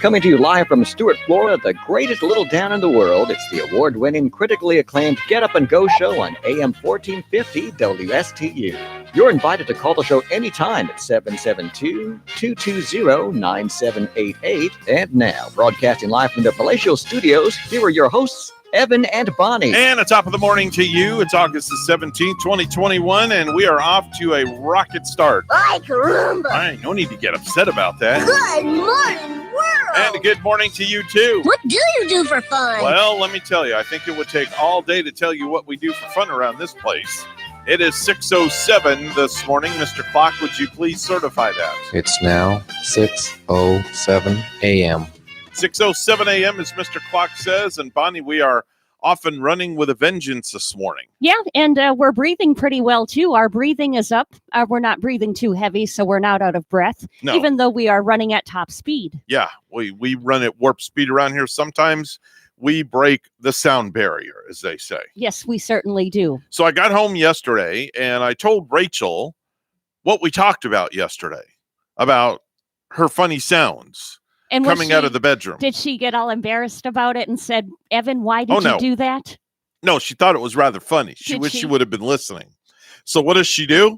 Coming to you live from Stuart, Florida, the greatest little town in the world. It's the award-winning, critically acclaimed Get Up and Go show on AM 1450 WSTU. You're invited to call the show anytime at 772-220-9788. And now, broadcasting live from the Palatial Studios, here are your hosts, Evan and Bonnie. And a top of the morning to you. It's August the 17th, 2021, and we are off to a rocket start. Ay, caramba. All right, no need to get upset about that. Good morning, world. And a good morning to you, too. What do you do for fun? Well, let me tell you, I think it would take all day to tell you what we do for fun around this place. It is 6:07 this morning. Mr. Clock, would you please certify that? It's now 6:07 a.m. 6:07 a.m. as Mr. Clock says, and Bonnie, we are off and running with a vengeance this morning. Yeah, and we're breathing pretty well, too. Our breathing is up. We're not breathing too heavy, so we're not out of breath, even though we are running at top speed. Yeah, we run at warp speed around here. Sometimes we break the sound barrier, as they say. Yes, we certainly do. So I got home yesterday, and I told Rachel what we talked about yesterday, about her funny sounds. And coming out of the bedroom. Did she get all embarrassed about it and said, Evan, why did you do that? No, she thought it was rather funny. She wished she would have been listening. So what does she do?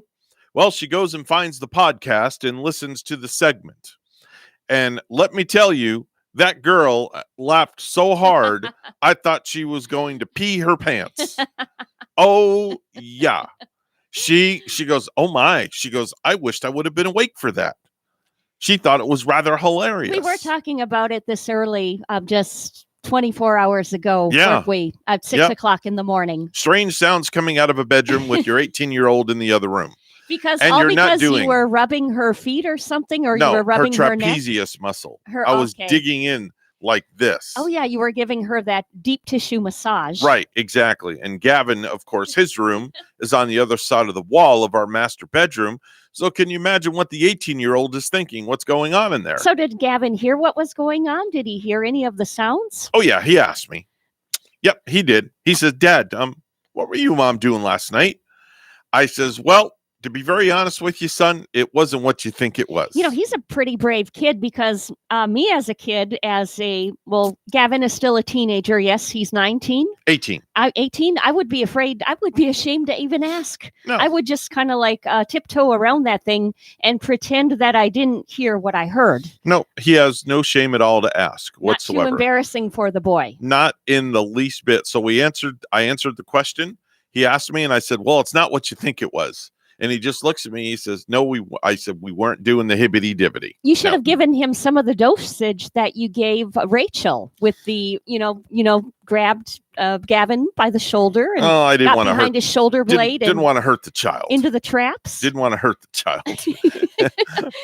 Well, she goes and finds the podcast and listens to the segment. And let me tell you, that girl laughed so hard, I thought she was going to pee her pants. Oh, yeah. She goes, oh, my. She goes, I wished I would have been awake for that. She thought it was rather hilarious. We were talking about it this early, just 24 hours ago, weren't we? At 6 o'clock in the morning. Strange sounds coming out of a bedroom with your 18-year-old in the other room. Because you were rubbing her feet or something, or you were rubbing her neck? No, her trapezius muscle. I was digging in like this. Oh, yeah, you were giving her that deep tissue massage. Right, exactly. And Gavin, of course, his room is on the other side of the wall of our master bedroom. So can you imagine what the 18-year-old is thinking? What's going on in there? So did Gavin hear what was going on? Did he hear any of the sounds? Oh, yeah, he asked me. Yep, he did. He says, Dad, what were you and Mom doing last night? I says, well, to be very honest with you, son, it wasn't what you think it was. You know, he's a pretty brave kid because me as a kid, Gavin is still a teenager. Yes, he's 19. 18. 18. I would be afraid. I would be ashamed to even ask. No. I would just kind of tiptoe around that thing and pretend that I didn't hear what I heard. No, he has no shame at all to ask whatsoever. Not too embarrassing for the boy. Not in the least bit. So I answered the question. He asked me and I said, well, it's not what you think it was. And he just looks at me. He says, "No, I said we weren't doing the hibbity dibbity." You should have given him some of the dosage that you gave Rachel with the, grabbed Gavin by the shoulder and I didn't got behind his shoulder blade. Didn't want to hurt the child. Into the traps. Didn't want to hurt the child.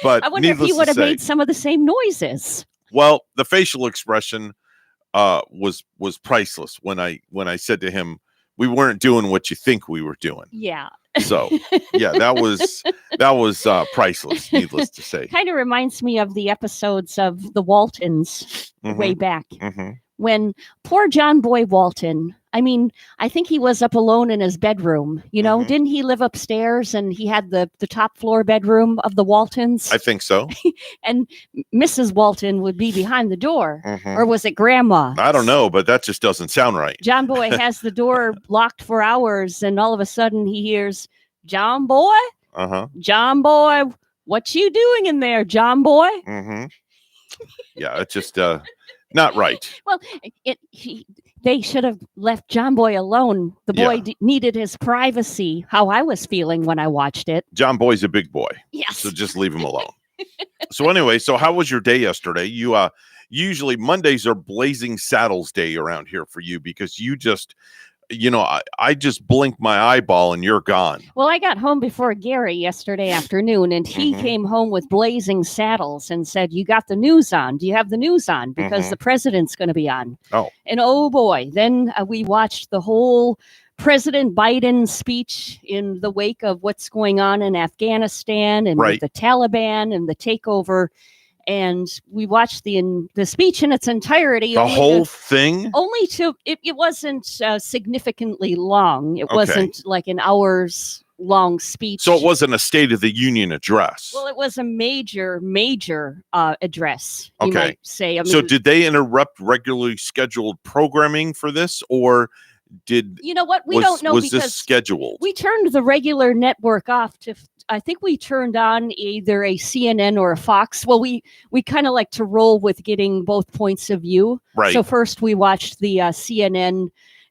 But I wonder if he would have made some of the same noises. Well, the facial expression was priceless when I said to him, "We weren't doing what you think we were doing." Yeah. So, yeah, that was priceless, needless to say. Kind of reminds me of the episodes of the Waltons way back when poor John Boy Walton, I think he was up alone in his bedroom. Didn't he live upstairs and he had the top floor bedroom of the Waltons? I think so. And Mrs. Walton would be behind the door. Or was it Grandma? I don't know, but that just doesn't sound right. John Boy has the door locked for hours and all of a sudden he hears, John Boy? John Boy, what you doing in there, John Boy? Yeah, it's just not right. Well, they should have left John Boy alone. The boy needed his privacy, how I was feeling when I watched it. John Boy's a big boy. Yes. So just leave him alone. So anyway, how was your day yesterday? You usually Mondays are Blazing Saddles Day around here for you because you just, I just blink my eyeball and you're gone. Well, I got home before Gary yesterday afternoon and he came home with blazing saddles and said, you got the news on. Do you have the news on? Because the president's going to be on. Oh. And oh boy, then we watched the whole President Biden speech in the wake of what's going on in Afghanistan and with the Taliban and the takeover. And we watched the speech in its entirety. The whole thing? It wasn't significantly long. It wasn't like an hour's long speech. So it wasn't a State of the Union address. Well, it was a major address, you Okay. might say. I mean, so did they interrupt regularly scheduled programming for this, or did you know what? We don't know was because this scheduled? we turned the regular network off to. I think we turned on either a CNN or a Fox. Well, we kind of like to roll with getting both points of view. Right. So first we watched the CNN,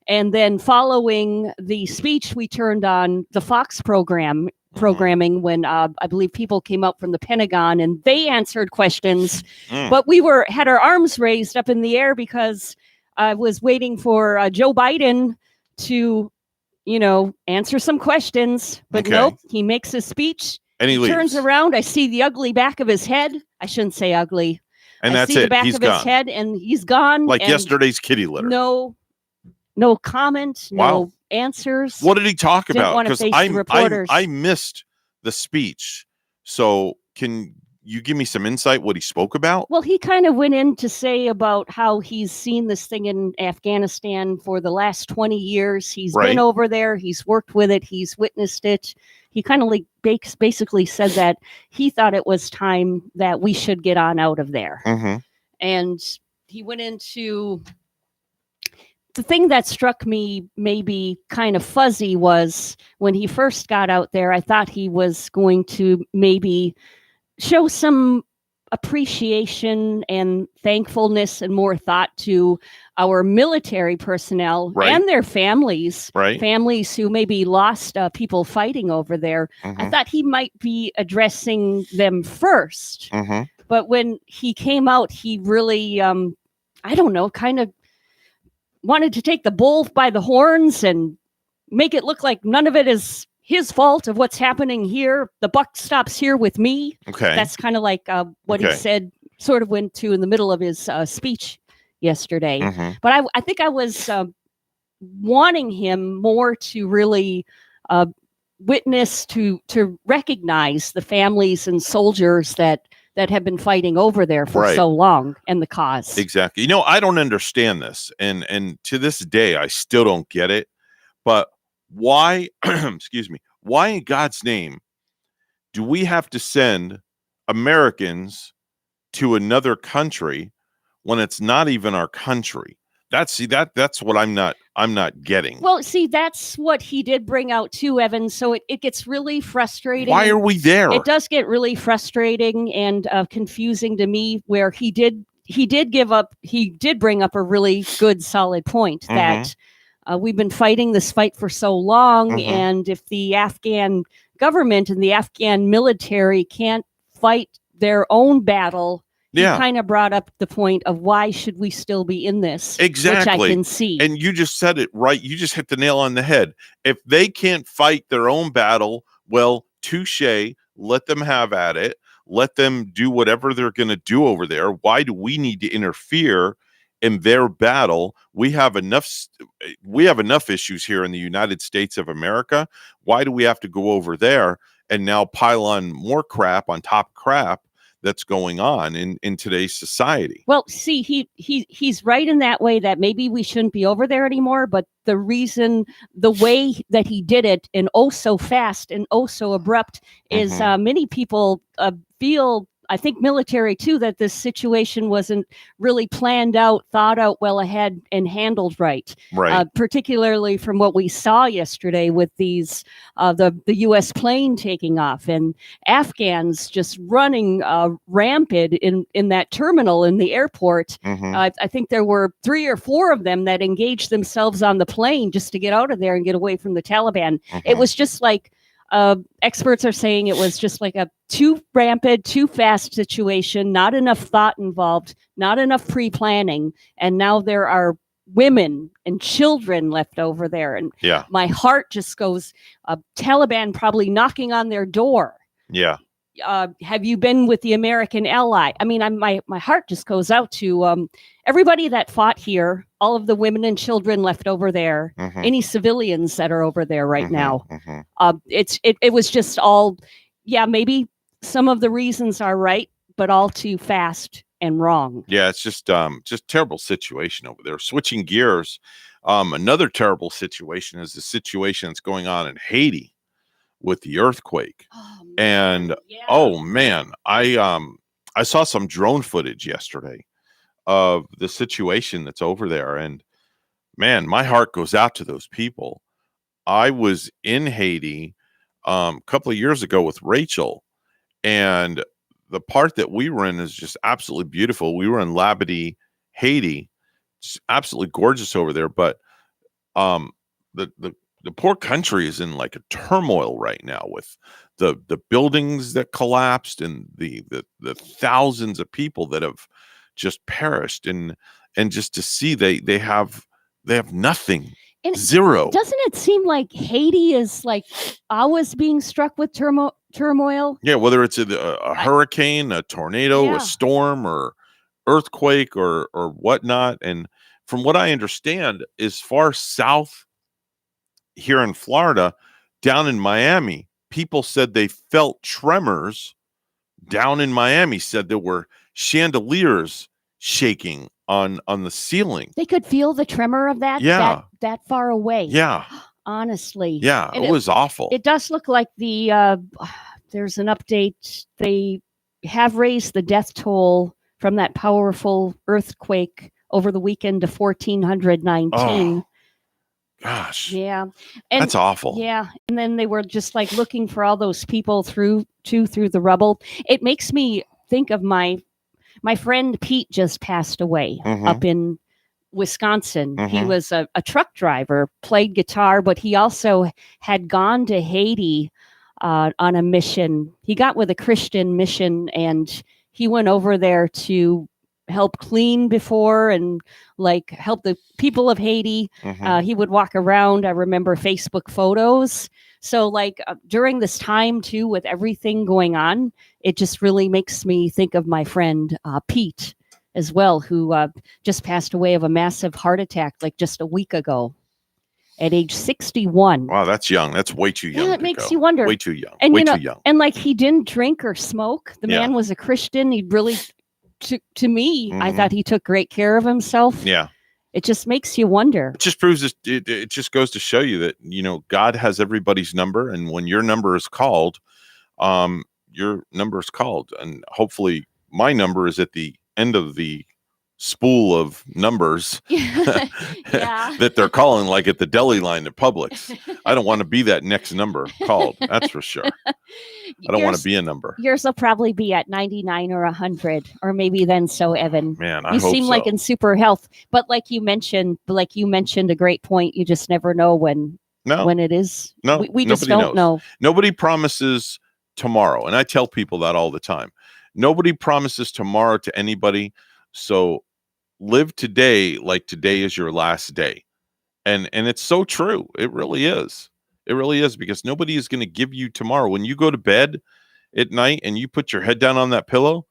and then following the speech, we turned on the Fox programming when I believe people came out from the Pentagon and they answered questions, but we had our arms raised up in the air because I was waiting for Joe Biden to, answer some questions, but nope, he makes a speech and he turns around. I see the ugly back of his head. I shouldn't say ugly. And I that's see it. the back He's of gone. his head and he's gone. Like and yesterday's kitty litter. No comment, Wow. no answers. What did he talk Didn't about? want to Because face the reporters. I missed the speech. So can you give me some insight what he spoke about? Well, he kind of went in to say about how he's seen this thing in Afghanistan for the last 20 years. He's been over there. He's worked with it. He's witnessed it. He kind of like basically said that he thought it was time that we should get on out of there. Mm-hmm. And he went into the thing that struck me maybe kind of fuzzy was when he first got out there, I thought he was going to maybe show some appreciation and thankfulness and more thought to our military personnel and their families, families who maybe lost people fighting over there. I thought he might be addressing them first. But when he came out, he really, I don't know, kind of wanted to take the bull by the horns and make it look like none of it is his fault of what's happening here. The buck stops here with me. Okay. That's kind of like what he said, sort of went to in the middle of his speech yesterday. But I think I was wanting him more to really witness, to recognize the families and soldiers that have been fighting over there for so long and the cause. Exactly. I don't understand this. And to this day, I still don't get it. But why, excuse me, why in God's name do we have to send Americans to another country when it's not even our country? That's what I'm not getting. Well, see, that's what he did bring out too, Evan. So it gets really frustrating. Why are we there? It does get really frustrating and confusing to me, where he did bring up a really good, solid point that we've been fighting this fight for so long, and if the Afghan government and the Afghan military can't fight their own battle, he kind of brought up the point of why should we still be in this? Exactly. Which I can see. And you just said it right. You just hit the nail on the head. If they can't fight their own battle, well, touche, let them have at it. Let them do whatever they're going to do over there. Why do we need to interfere in their battle? We have enough issues here in the United States of America. Why do we have to go over there and now pile on more crap on top of crap that's going on in today's society? Well, see, he's right in that way that maybe we shouldn't be over there anymore. But the way that he did it, and oh so fast and oh so abrupt, is many people feel, I think military too, that this situation wasn't really planned out, thought out well ahead, and handled right. Particularly from what we saw yesterday with these the U.S. plane taking off and Afghans just running rampant in that terminal in the airport. I think there were 3 or 4 of them that engaged themselves on the plane just to get out of there and get away from the Taliban. It was just like, experts are saying it was just like a too rampant, too fast situation, not enough thought involved, not enough pre-planning. And now there are women and children left over there. And my heart just goes, Taliban probably knocking on their door. Have you been with the American ally? I mean, my heart just goes out to everybody that fought here, all of the women and children left over there, any civilians that are over there right now. It was just all, maybe some of the reasons are right, but all too fast and wrong. Yeah, it's just terrible situation over there. Switching gears, another terrible situation is the situation that's going on in Haiti. with the earthquake. Oh, And yeah. oh man, I saw some drone footage yesterday of the situation that's over there, and man, my heart goes out to those people. I was in Haiti a couple of years ago with Rachel, and the part that we were in is just absolutely beautiful. We were in Labadie, Haiti. It's absolutely gorgeous over there, but um the poor country is in like a turmoil right now with the buildings that collapsed and the thousands of people that have just perished, and just to see they have nothing. And Zero. Doesn't it seem like Haiti is like always being struck with turmoil? Yeah, whether it's a hurricane, a tornado, Yeah. a storm, or earthquake, or whatnot. And from what I understand, as far south here in Florida, down in Miami, people said they felt tremors down in Miami, said there were chandeliers shaking on the ceiling. They could feel the tremor of that, Yeah. that far away. Yeah. Honestly. Yeah, And it was awful. It does look like there's an update. They have raised the death toll from that powerful earthquake over the weekend to 1,419. Oh, gosh. Yeah. And that's awful. yeah. And then they were just like looking for all those people through the rubble. It makes me think of my friend Pete just passed away up in Wisconsin. He was a truck driver, played guitar, but he also had gone to Haiti on a mission. He got with a Christian mission, and he went over there to help clean before and like help the people of Haiti. He would walk around. I remember Facebook photos. So like during this time too, with everything going on, it just really makes me think of my friend Pete as well, who just passed away of a massive heart attack like just a week ago at age 61. Wow, that's young. That's way too young. Yeah, it makes you wonder. Way too young. And way too young. And like he didn't drink or smoke. The Yeah. man was a Christian. He really, to me, I thought he took great care of himself. Yeah. It just makes you wonder. It just proves it just goes to show you that, you know, God has everybody's number, and when your number is called, your number is called, and hopefully my number is at the end of the spool of numbers that they're calling, like at the deli line at Publix. I don't want to be that next number called. That's for sure. I don't want to be a number. Yours will probably be at 99 or 100, or maybe then so, Evan. Man, I you hope seem so. like in super health, but like you mentioned a great point. You just never know when it is. No, we just don't know. Nobody promises tomorrow, and I tell people that all the time. Nobody promises tomorrow to anybody. So live today like today is your last day. And it's so true. It really is. It really is, because nobody is going to give you tomorrow. When you go to bed at night and you put your head down on that pillow,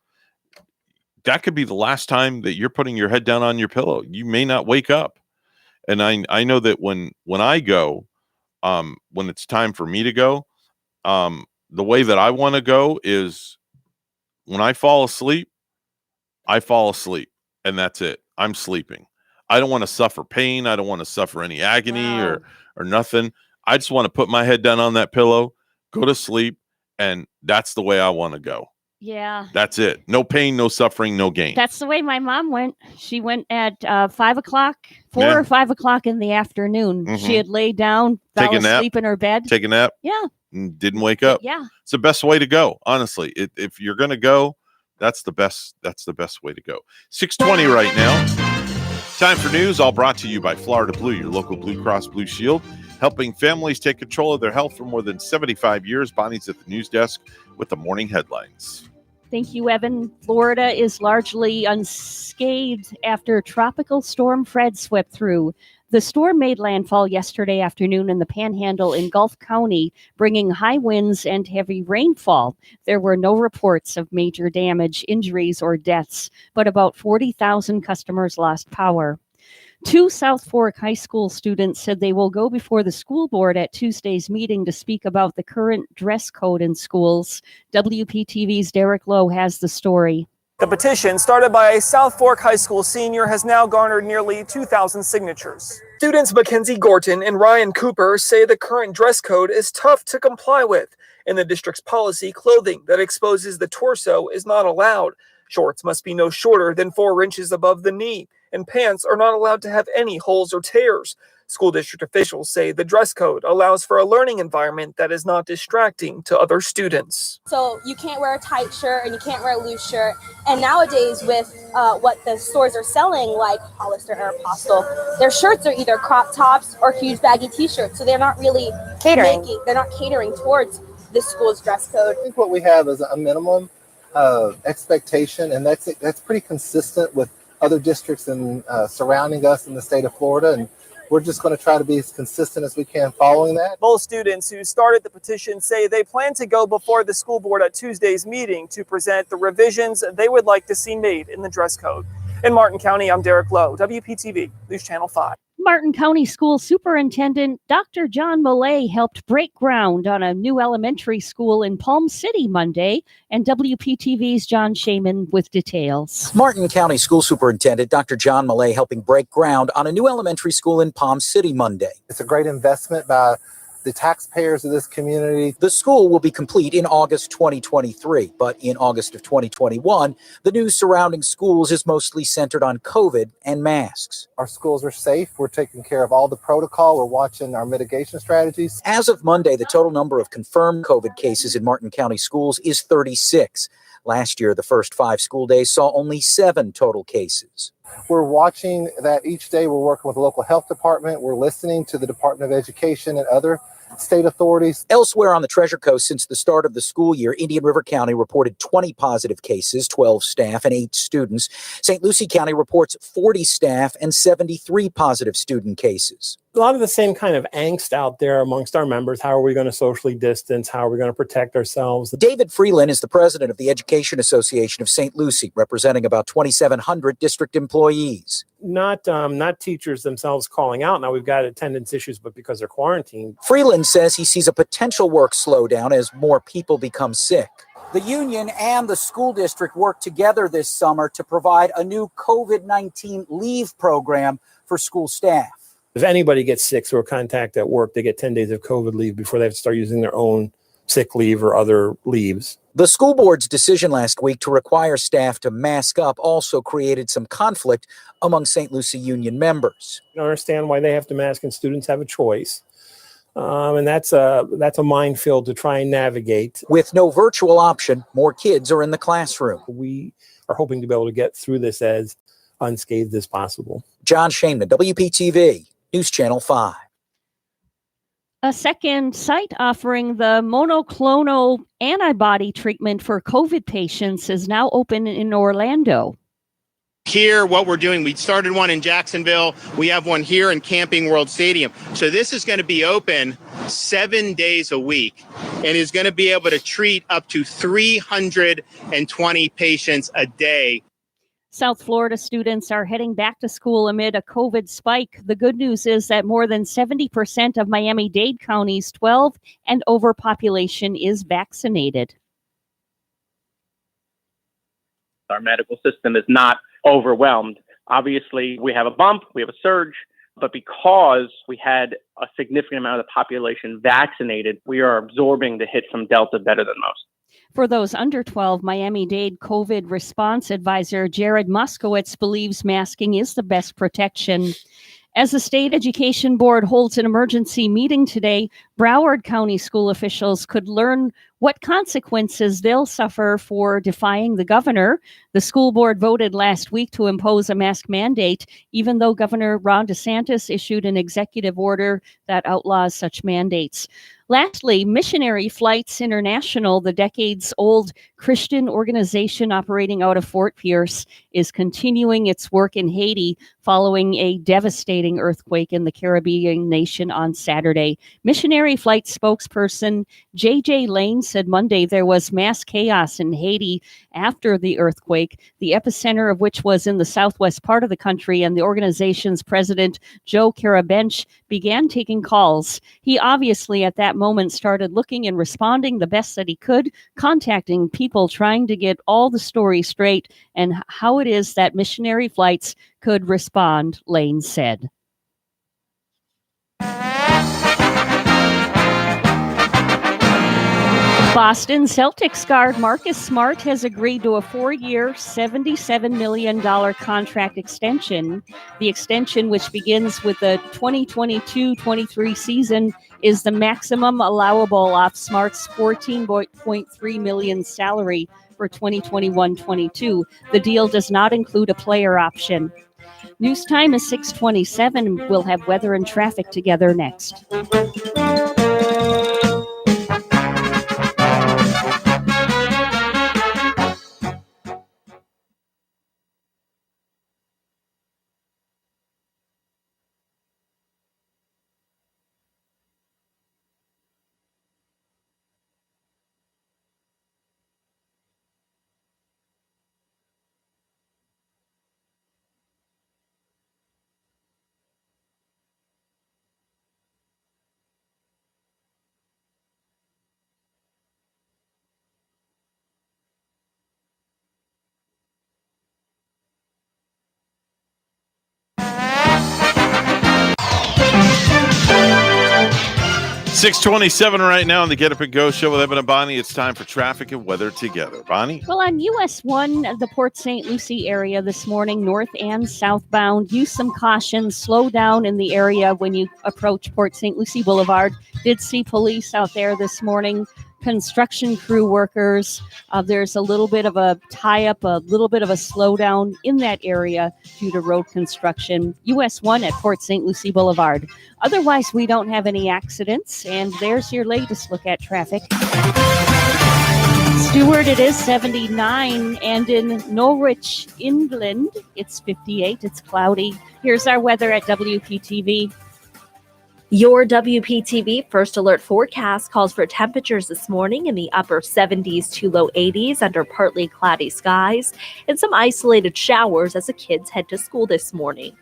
that could be the last time that you're putting your head down on your pillow. You may not wake up. And I know that when I go, when it's time for me to go, the way that I want to go is when I fall asleep, and that's it. I'm sleeping. I don't want to suffer pain. I don't want to suffer any agony or nothing. I just want to put my head down on that pillow, go to sleep, and that's the way I want to go. Yeah. That's it. No pain, no suffering, no gain. That's the way my mom went. She went at 5 o'clock, 4 or 5 o'clock in the afternoon. She had laid down, fell asleep in her bed. Take a nap. Yeah. And didn't wake up. Yeah. It's the best way to go. Honestly, if you're going to go, that's the best way to go. 6:20 right now. Time for news, all brought to you by Florida Blue, your local Blue Cross Blue Shield, helping families take control of their health for more than 75 years. Bonnie's at the news desk with the morning headlines. Thank you, Evan. Florida is largely unscathed after Tropical Storm Fred swept through. The storm made landfall yesterday afternoon in the Panhandle in Gulf County, bringing high winds and heavy rainfall. There were no reports of major damage, injuries, or deaths, but about 40,000 customers lost power. 2 South Fork High School students said they will go before the school board at Tuesday's meeting to speak about the current dress code in schools. WPTV's Derek Lowe has the story. The petition, started by a South Fork High School senior, has now garnered nearly 2,000 signatures. Students Mackenzie Gorton and Ryan Cooper say the current dress code is tough to comply with. In the district's policy, clothing that exposes the torso is not allowed. Shorts must be no shorter than 4 inches above the knee, and pants are not allowed to have any holes or tears. School district officials say the dress code allows for a learning environment that is not distracting to other students. So you can't wear a tight shirt and you can't wear a loose shirt. And nowadays with what the stores are selling, like Hollister or Apostle, their shirts are either crop tops or huge baggy t-shirts. So they're not really they're not catering towards this school's dress code. I think what we have is a minimum expectation, and that's pretty consistent with other districts and surrounding us in the state of Florida. And we're just going to try to be as consistent as we can following that. Both students who started the petition say they plan to go before the school board at Tuesday's meeting to present the revisions they would like to see made in the dress code. In Martin County, I'm Derek Lowe, WPTV, News Channel 5. Martin County School Superintendent Dr. John Millay helped break ground on a new elementary school in Palm City Monday, and WPTV's John Shaman with details. Martin County School Superintendent Dr. John Millay helping break ground on a new elementary school in Palm City Monday. It's a great investment by the taxpayers of this community. The school will be complete in August 2023, but in August of 2021, the news surrounding schools is mostly centered on COVID and masks. Our schools are safe. We're taking care of all the protocol. We're watching our mitigation strategies. As of Monday, the total number of confirmed COVID cases in Martin County schools is 36. Last year, the first 5 school days saw only 7 total cases. We're watching that each day. We're working with the local health department. We're listening to the Department of Education and other state authorities. Elsewhere on the Treasure Coast since the start of the school year, Indian River County reported 20 positive cases, 12 staff and 8 students. St. Lucie County reports 40 staff and 73 positive student cases. A lot of the same kind of angst out there amongst our members. How are we going to socially distance? How are we going to protect ourselves? David Freeland is the president of the Education Association of St. Lucie, representing about 2,700 district employees. Not teachers themselves calling out. Now we've got attendance issues, but because they're quarantined. Freeland says he sees a potential work slowdown as more people become sick. The union and the school district worked together this summer to provide a new COVID-19 leave program for school staff. If anybody gets sick or contact at work, they get 10 days of COVID leave before they have to start using their own sick leave or other leaves. The school board's decision last week to require staff to mask up also created some conflict among St. Lucie union members. I don't understand why they have to mask and students have a choice. And that's a minefield to try and navigate. With no virtual option, more kids are in the classroom. We are hoping to be able to get through this as unscathed as possible. John Shaman, WPTV, News Channel 5. A second site offering the monoclonal antibody treatment for COVID patients is now open in Orlando. Here, what we're doing, we started one in Jacksonville. We have one here in Camping World Stadium. So this is going to be open 7 days a week and is going to be able to treat up to 320 patients a day. South Florida students are heading back to school amid a COVID spike. The good news is that more than 70% of Miami-Dade County's 12 and over population is vaccinated. Our medical system is not overwhelmed. Obviously, we have a bump, we have a surge, but because we had a significant amount of the population vaccinated, we are absorbing the hit from Delta better than most. For those under 12, Miami-Dade COVID response advisor Jared Moskowitz believes masking is the best protection. As the state education board holds an emergency meeting today, Broward County school officials could learn what consequences they'll suffer for defying the governor. The school board voted last week to impose a mask mandate, even though Governor Ron DeSantis issued an executive order that outlaws such mandates. Lastly, Missionary Flights International, the decades-old Christian organization operating out of Fort Pierce, is continuing its work in Haiti following a devastating earthquake in the Caribbean nation on Saturday. Missionary Missionary Flight spokesperson J.J. Lane said Monday there was mass chaos in Haiti after the earthquake, the epicenter of which was in the southwest part of the country, and the organization's president, Joe Carabench, began taking calls. He obviously at that moment started looking and responding the best that he could, contacting people trying to get all the story straight and how it is that missionary flights could respond, Lane said. Boston Celtics guard Marcus Smart has agreed to a 4-year, $77 million contract extension. The extension, which begins with the 2022-23 season, is the maximum allowable off Smart's $14.3 million salary for 2021-22. The deal does not include a player option. News time is 6:27. We'll have weather and traffic together next. 6:27 right now on the Get Up and Go show with Evan and Bonnie. It's time for traffic and weather together. Bonnie? Well, on US 1, the Port St. Lucie area this morning, north and southbound, use some caution. Slow down in the area when you approach Port St. Lucie Boulevard. Did see police out there this morning. Construction crew workers. There's a little bit of a tie-up, a little bit of a slowdown in that area due to road construction. US 1 at Port St. Lucie Boulevard. Otherwise, we don't have any accidents, and there's your latest look at traffic. Stewart, it is 79, and in Norwich, England, it's 58. It's cloudy. Here's our weather at WPTV. Your WPTV First Alert forecast calls for temperatures this morning in the upper 70s to low 80s under partly cloudy skies and some isolated showers as the kids head to school this morning.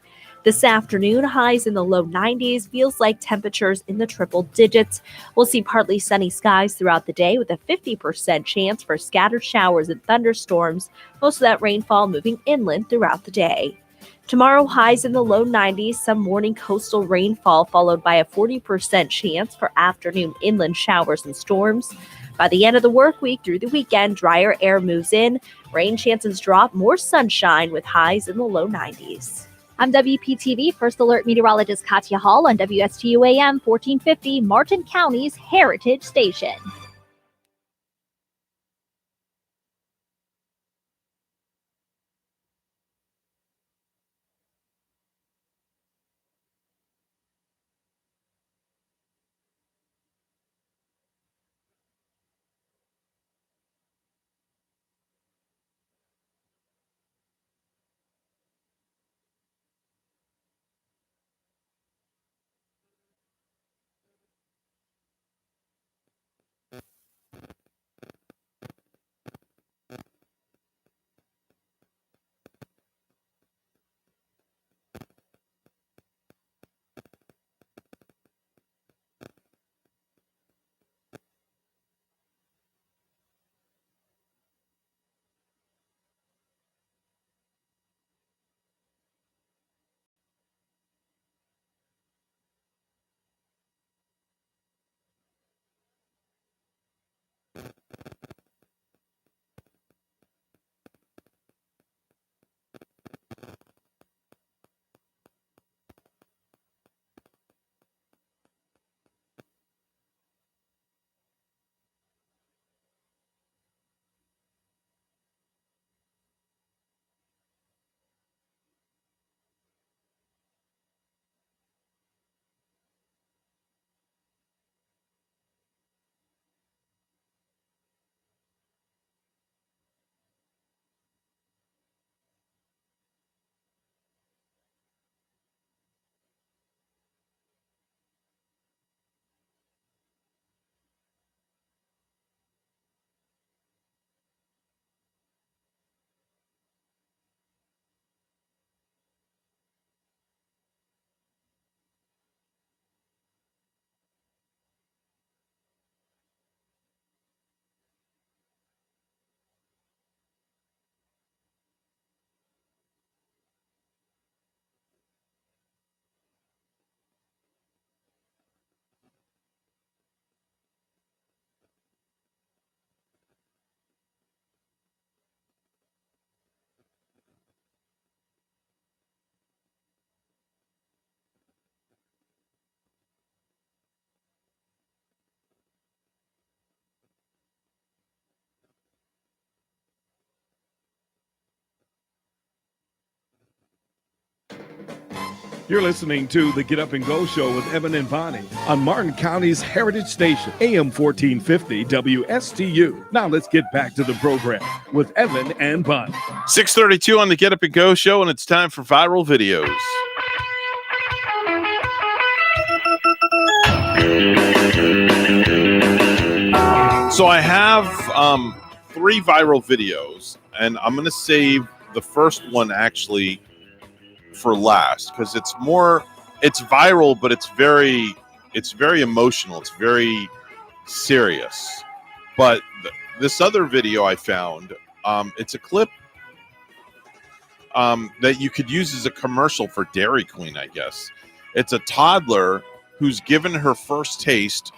This afternoon, highs in the low 90s, feels like temperatures in the triple digits. We'll see partly sunny skies throughout the day with a 50% chance for scattered showers and thunderstorms, most of that rainfall moving inland throughout the day. Tomorrow, highs in the low 90s, some morning coastal rainfall followed by a 40% chance for afternoon inland showers and storms. By the end of the work week through the weekend, drier air moves in, rain chances drop, more sunshine with highs in the low 90s. I'm WPTV First Alert meteorologist Katya Hall on WSTU AM 1450, Martin County's Heritage Station. You're listening to the Get Up and Go Show with Evan and Bonnie on Martin County's Heritage Station, AM 1450 WSTU. Now let's get back to the program with Evan and Bonnie. 6:32 on the Get Up and Go Show, and it's time for viral videos. So I have 3 viral videos, and I'm going to save the first one actually for last because it's viral, but it's very emotional. It's very serious. But this other video I found, it's a clip that you could use as a commercial for Dairy Queen, I guess. It's a toddler who's given her first taste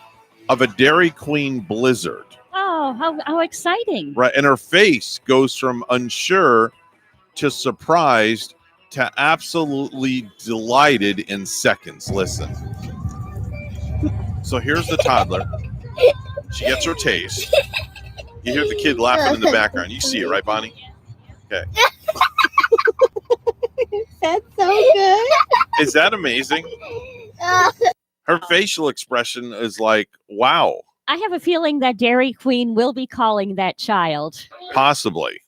of a Dairy Queen Blizzard. Oh, how exciting. Right. And her face goes from unsure to surprised to absolutely delighted in seconds. Listen. So here's the toddler. She gets her taste. You hear the kid laughing in the background. You see it, right, Bonnie? Okay. That's so good. Is that amazing? Her facial expression is like, wow. I have a feeling that Dairy Queen will be calling that child. Possibly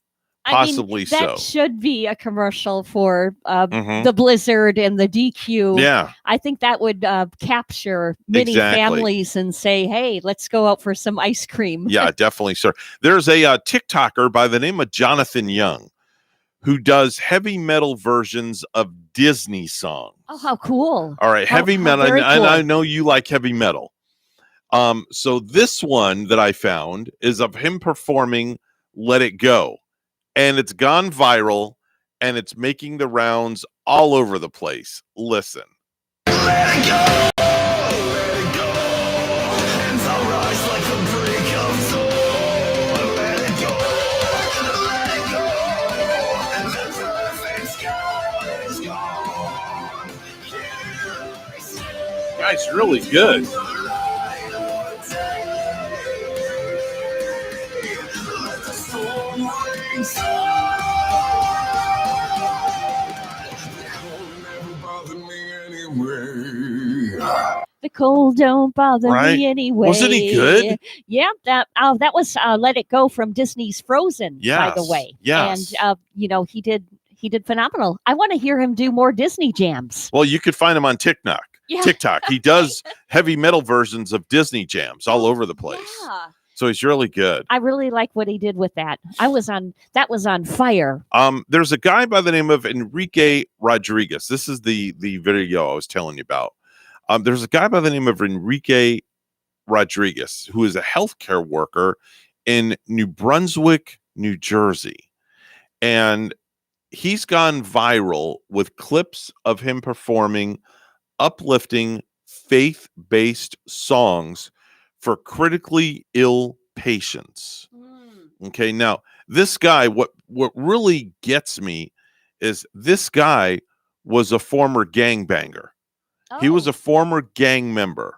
so. That should be a commercial for the Blizzard and the DQ. Yeah. I think that would capture many families and say, hey, let's go out for some ice cream. Yeah, definitely, sir. There's a TikToker by the name of Jonathan Young who does heavy metal versions of Disney songs. Oh, how cool. All right, heavy metal. And I know you like heavy metal. So this one that I found is of him performing Let It Go. And it's gone viral, and it's making the rounds all over the place. Listen. Let it go, let it go, and I'll rise like the break of dawn. Let it go, and the perfect sky is gone. Guy's really good. The cold don't bother me anyway. Wasn't he good? Yeah, that was Let It Go from Disney's Frozen, by the way. Yes. And he did phenomenal. I want to hear him do more Disney jams. Well, you could find him on TikTok. Yeah. TikTok. He does heavy metal versions of Disney jams all over the place. Yeah. So he's really good. I really like what he did with that. That was on fire. There's a guy by the name of Enrique Rodriguez. This is the video I was telling you about. There's a guy by the name of Enrique Rodriguez who is a healthcare worker in New Brunswick, New Jersey. And he's gone viral with clips of him performing uplifting, faith-based songs for critically ill patients. Okay, now this guy, what really gets me is this guy was a former gangbanger. He was a former gang member,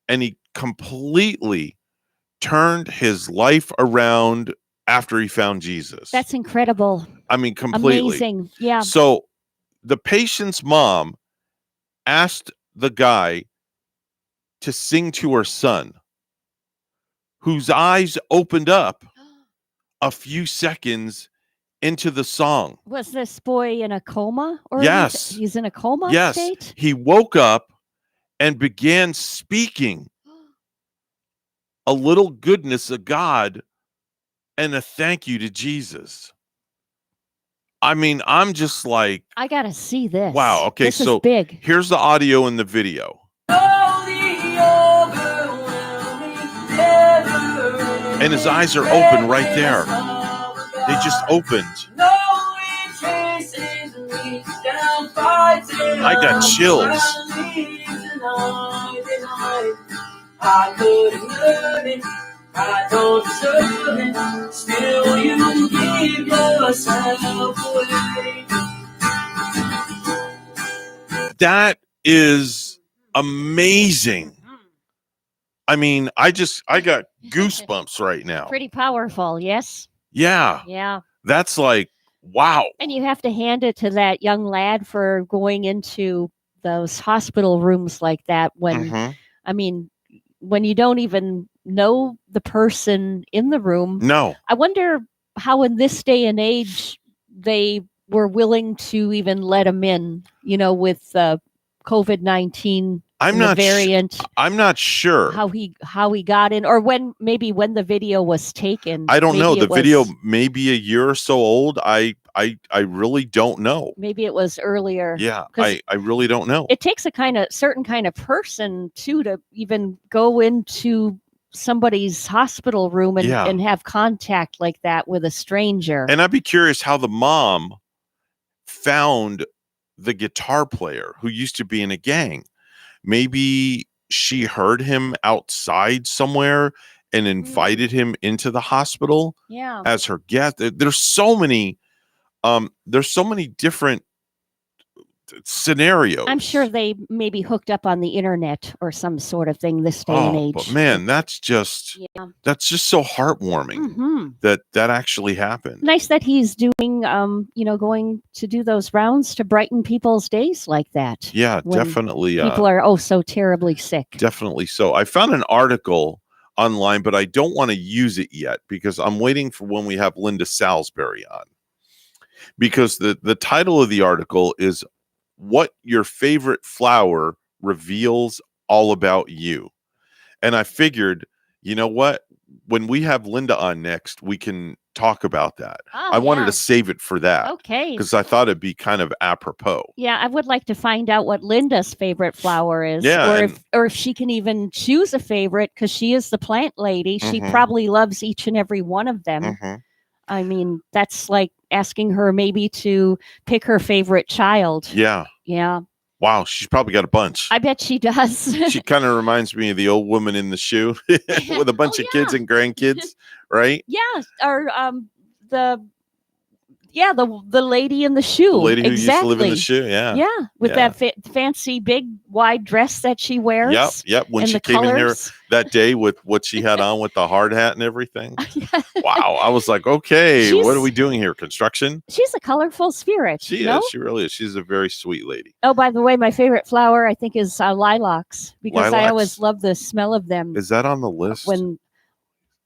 and he completely turned his life around after he found Jesus. That's incredible. I mean, completely. Amazing. Yeah. So the patient's mom asked the guy to sing to her son, whose eyes opened up a few seconds into the song. Was this boy in a coma? Or yes. He's in a coma state? He woke up and began speaking a little goodness of God and a thank you to Jesus. I mean, I'm just like, I got to see this. Wow. Okay. This so is big. Here's the audio in the video. And his eyes are open right there. They just opened. I got chills. I couldn't learn it. I don't deserve it. Still, you give yourself away. That is amazing. I mean, I got goosebumps right now. Pretty powerful, yes? Yeah. Yeah. That's like, wow. And you have to hand it to that young lad for going into those hospital rooms like that when, I mean, when you don't even know the person in the room. No. I wonder how in this day and age they were willing to even let him in, with COVID-19 variant. I'm not sure how he got in, or when the video was taken. I don't know. The video may be a year or so old. I really don't know. Maybe it was earlier. Yeah, I really don't know. It takes a certain kind of person too to even go into somebody's hospital room and have contact like that with a stranger. And I'd be curious how the mom found the guitar player who used to be in a gang. Maybe she heard him outside somewhere and invited him into the hospital as her guest. There's so many different scenarios. I'm sure they maybe hooked up on the internet or some sort of thing this day and age. But man, that's just so heartwarming that actually happened. Nice that he's doing, going to do those rounds to brighten people's days like that. Yeah, definitely. People are so terribly sick. Definitely so. I found an article online, but I don't want to use it yet because I'm waiting for when we have Linda Salisbury on. Because the title of the article is "What Your Favorite Flower Reveals All About You." And I figured, you know what? When we have Linda on next, we can talk about that. I wanted to save it for that. Okay. Because I thought it'd be kind of apropos. Yeah, I would like to find out what Linda's favorite flower is. Yeah, or if she can even choose a favorite, because she is the plant lady. She probably loves each and every one of them. I mean, that's like asking her maybe to pick her favorite child. Yeah. Yeah. Wow, she's probably got a bunch. I bet she does. She kind of reminds me of the old woman in the shoe with a bunch of kids and grandkids, right? Yeah, or the lady in the shoe. The lady who used to live in the shoe, Yeah, with that fancy big wide dress that she wears. Yep. When she came in here that day with what she had on with the hard hat and everything. Wow, I was like, okay, what are we doing here? Construction? She's a colorful spirit. She is. She really is. She's a very sweet lady. Oh, by the way, my favorite flower, I think, is lilacs, because I always love the smell of them. Is that on the list?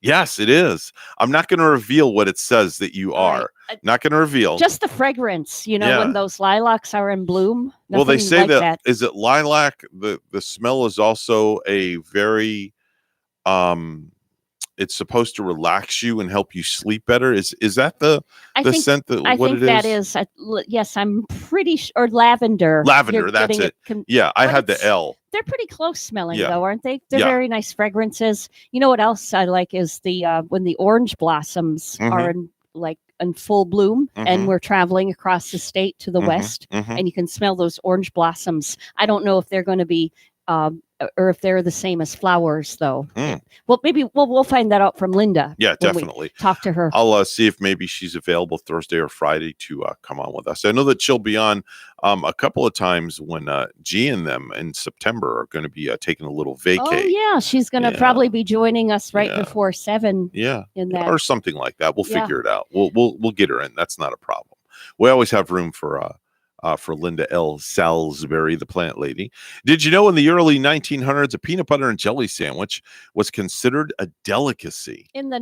Yes, it is. I'm not going to reveal what it says that you are. Not going to reveal. Just the fragrance, when those lilacs are in bloom. Well, they say that is it lilac? The smell is also a very it's supposed to relax you and help you sleep better. Is that the scent that I what think it that is? Yes, I'm pretty sure. Or lavender. Lavender, that's it. I had the L. They're pretty close smelling, Yeah. though, aren't they? They're very nice fragrances. You know what else I like is the when the orange blossoms are in full bloom, and we're traveling across the state to the west, and you can smell those orange blossoms. I don't know if they're going to be or if they're the same as flowers, though. Well, maybe we'll find that out from Linda. Yeah, when we definitely. talk to her. I'll see if maybe she's available Thursday or Friday to come on with us. I know that she'll be on a couple of times when G and them in September are going to be taking a little vacay. Oh, yeah. She's going to probably be joining us right before 7. Yeah, in that. or something like that. We'll figure it out. We'll get her in. That's not a problem. We always have room for Linda L. Salisbury, the plant lady. Did you know in the early 1900s, a peanut butter and jelly sandwich was considered a delicacy? In the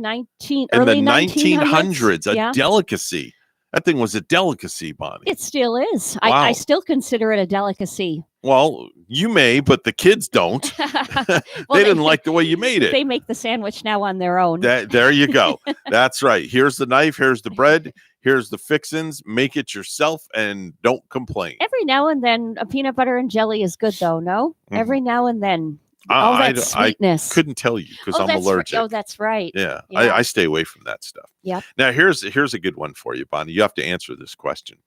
early 1900s, a delicacy. That thing was a delicacy, Bonnie. It still is. Wow. I still consider it a delicacy. Well, you may, but the kids don't. They didn't like the way you made it. They make the sandwich now on their own. There you go. That's right. Here's the knife. Here's the bread. Here's the fixins. Make it yourself and don't complain. Every now and then, a peanut butter and jelly is good, though, no? Every now and then. All that sweetness. I couldn't tell you because I'm allergic. Oh, that's right. Yeah. I stay away from that stuff. Yep. Now, here's a good one for you, Bonnie. You have to answer this question.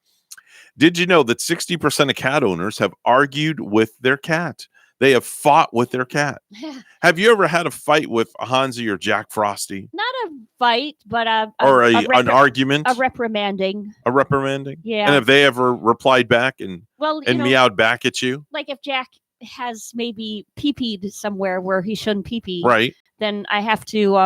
Did you know that 60% of cat owners have argued with their cat? They have fought with their cat. Have you ever had a fight with Hansi or Jack Frosty? Not a fight, but an argument? A reprimanding. A reprimanding? Yeah. And have they ever replied back and meowed back at you? Like if Jack has maybe pee-peed somewhere where he shouldn't pee-pee. Right. Then I have to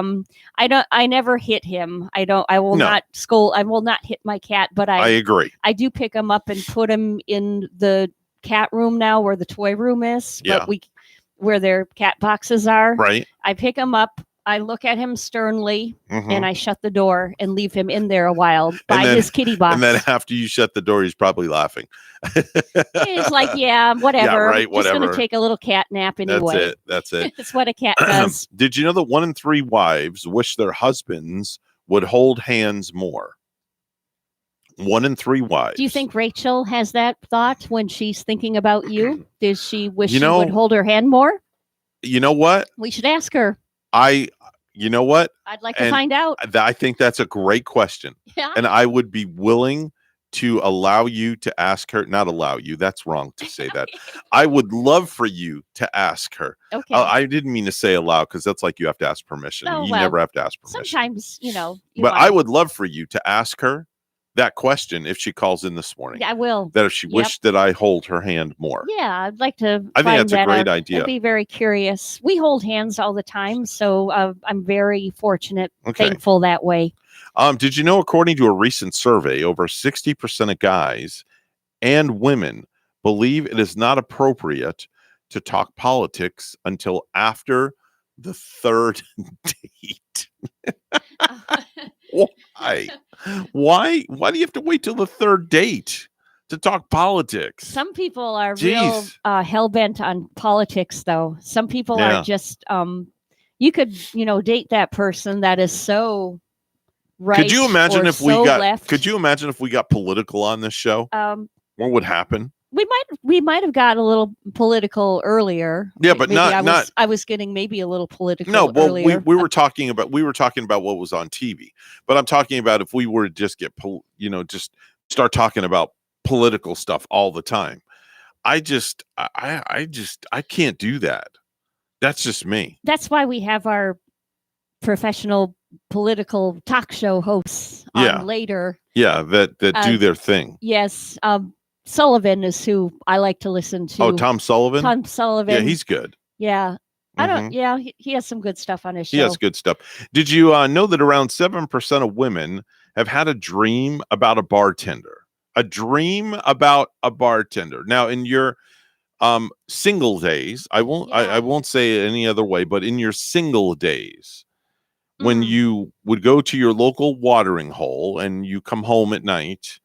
I never hit him. I will not scold. I will not hit my cat, but I agree. I do pick him up and put him in the cat room now where the toy room is, Yeah. but where their cat boxes are. Right. I pick him up. I look at him sternly, Mhm. and I shut the door and leave him in there a while by then- his kitty box. And then after you shut the door, he's probably laughing. He's like, yeah, whatever. right, I'm just going whatever. to take a little cat nap anyway. That's it. It's what a cat does. Did you know that 1 in 3 wives wish their husbands would hold hands more? 1 in 3 wives. Do you think Rachel has that thought when she's thinking about you? Does she wish You she know- would hold her hand more? You know what? We should ask her. You know what? I'd like to And find out. I think that's a great question. Yeah. And I would be willing to allow you to ask her. Not allow you. That's wrong to say that. I would love for you to ask her. Okay. I didn't mean to say allow because that's like you have to ask permission. Oh, You well, never have to ask permission. Sometimes, you But want- I would love for you to ask her that question if she calls in this morning. Yeah, I will. That if she Yep. wished that I hold her hand more. Yeah, I'd like to. I think find that's a that great out. idea. I'd be very curious. We hold hands all the time, so I'm very fortunate, Okay. thankful that way. Did you know, according to a recent survey, over 60% of guys and women believe it is not appropriate to talk politics until after the third date. Why? Why do you have to wait till the third date to talk politics? Some people are real Jeez. hell bent on politics, though. Some people Yeah. are just. You could, date that person that is so right. Could you imagine or if we so got? left. Could you imagine if we got political on this show? What would happen? We might have got a little political earlier. Yeah, but Maybe not. I was getting maybe a little political. No, well, earlier. we were talking about what was on TV, but I'm talking about if we were to just get just start talking about political stuff all the time. I can't do that. That's just me. That's why we have our professional political talk show hosts Yeah. on later. Yeah, that do their thing. Yes, Sullivan is who I like to listen to. Oh, Tom Sullivan. Tom Sullivan. Yeah, he's good. Yeah, I don't. Mhm. Yeah, he has some good stuff on his show. He has good stuff. Did you know that around 7% of women have had a dream about a bartender? A dream about a bartender. Now, in your single days, I won't say it any other way, but in your single days, when you would go to your local watering hole and you come home at night,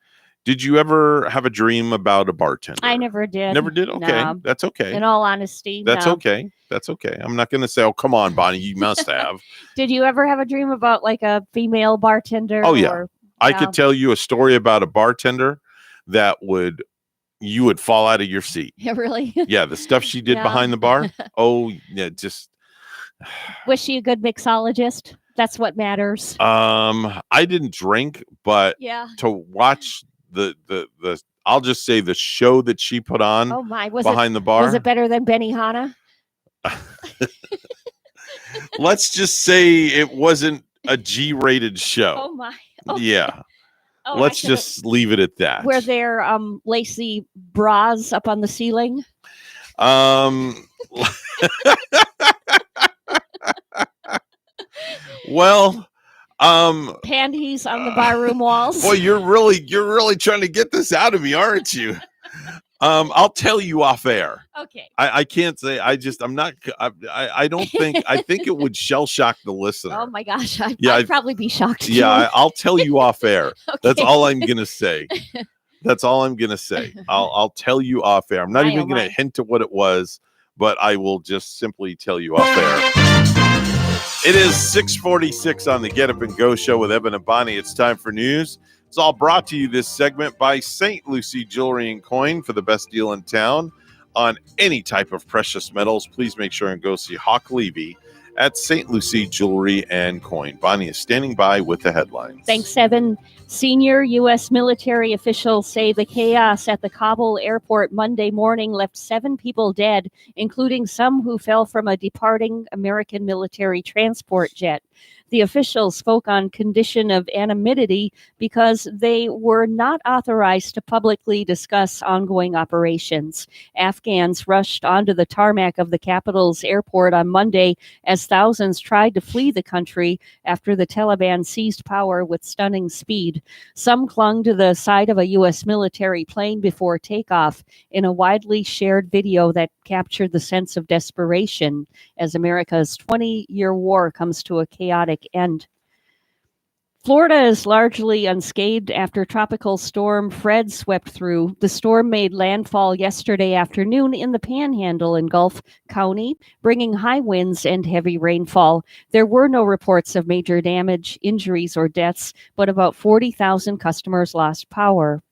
did you ever have a dream about a bartender? I never did. Never did? Okay. No. That's okay. In all honesty, That's no. okay. That's okay. I'm not going to say, oh, come on, Bonnie, you must have. Did you ever have a dream about like a female bartender? Oh, yeah. or- I no? could tell you a story about a bartender that you would fall out of your seat. Yeah, really? Yeah, the stuff she did Yeah. behind the bar. Oh, yeah, just Was she a good mixologist? That's what matters. I didn't drink, but Yeah. to watch the I'll just say the show that she put on Oh my! Was behind it, the bar. Was it better than Benihana? Let's just say it wasn't a G-rated show. Oh my! Oh. Yeah. Oh, I Let's could've- just leave it at that. Were there lacy bras up on the ceiling? Well, Panties on the barroom walls? boy, you're really trying to get this out of me, aren't you? I'll tell you off air. Okay. I can't say. I'm not. I don't think. I think it would shell shock the listener. Oh my gosh! I'd Yeah, probably be shocked. too. Yeah, I'll tell you off air. That's Okay. all I'm gonna say. That's all I'm gonna say. I'll tell you off air. I'm not My, even oh gonna my. hint at what it was, but I will just simply tell you off air. It is 6:46 on the Get Up and Go show with Evan and Bonnie. It's time for news. It's all brought to you this segment by St. Lucie Jewelry and Coin for the best deal in town on any type of precious metals. Please make sure and go see Hawk Levy at St. Lucie Jewelry and Coin. Bonnie is standing by with the headlines. Thanks, Evan. Senior U.S. military officials say the chaos at the Kabul airport Monday morning left 7 people dead, including some who fell from a departing American military transport jet. The officials spoke on condition of anonymity because they were not authorized to publicly discuss ongoing operations. Afghans rushed onto the tarmac of the capital's airport on Monday as thousands tried to flee the country after the Taliban seized power with stunning speed. Some clung to the side of a U.S. military plane before takeoff in a widely shared video that captured the sense of desperation as America's 20-year war comes to a chaotic end. Florida is largely unscathed after Tropical Storm Fred swept through. The storm made landfall yesterday afternoon in the Panhandle in Gulf County, bringing high winds and heavy rainfall. There were no reports of major damage, injuries, or deaths, but about 40,000 customers lost power.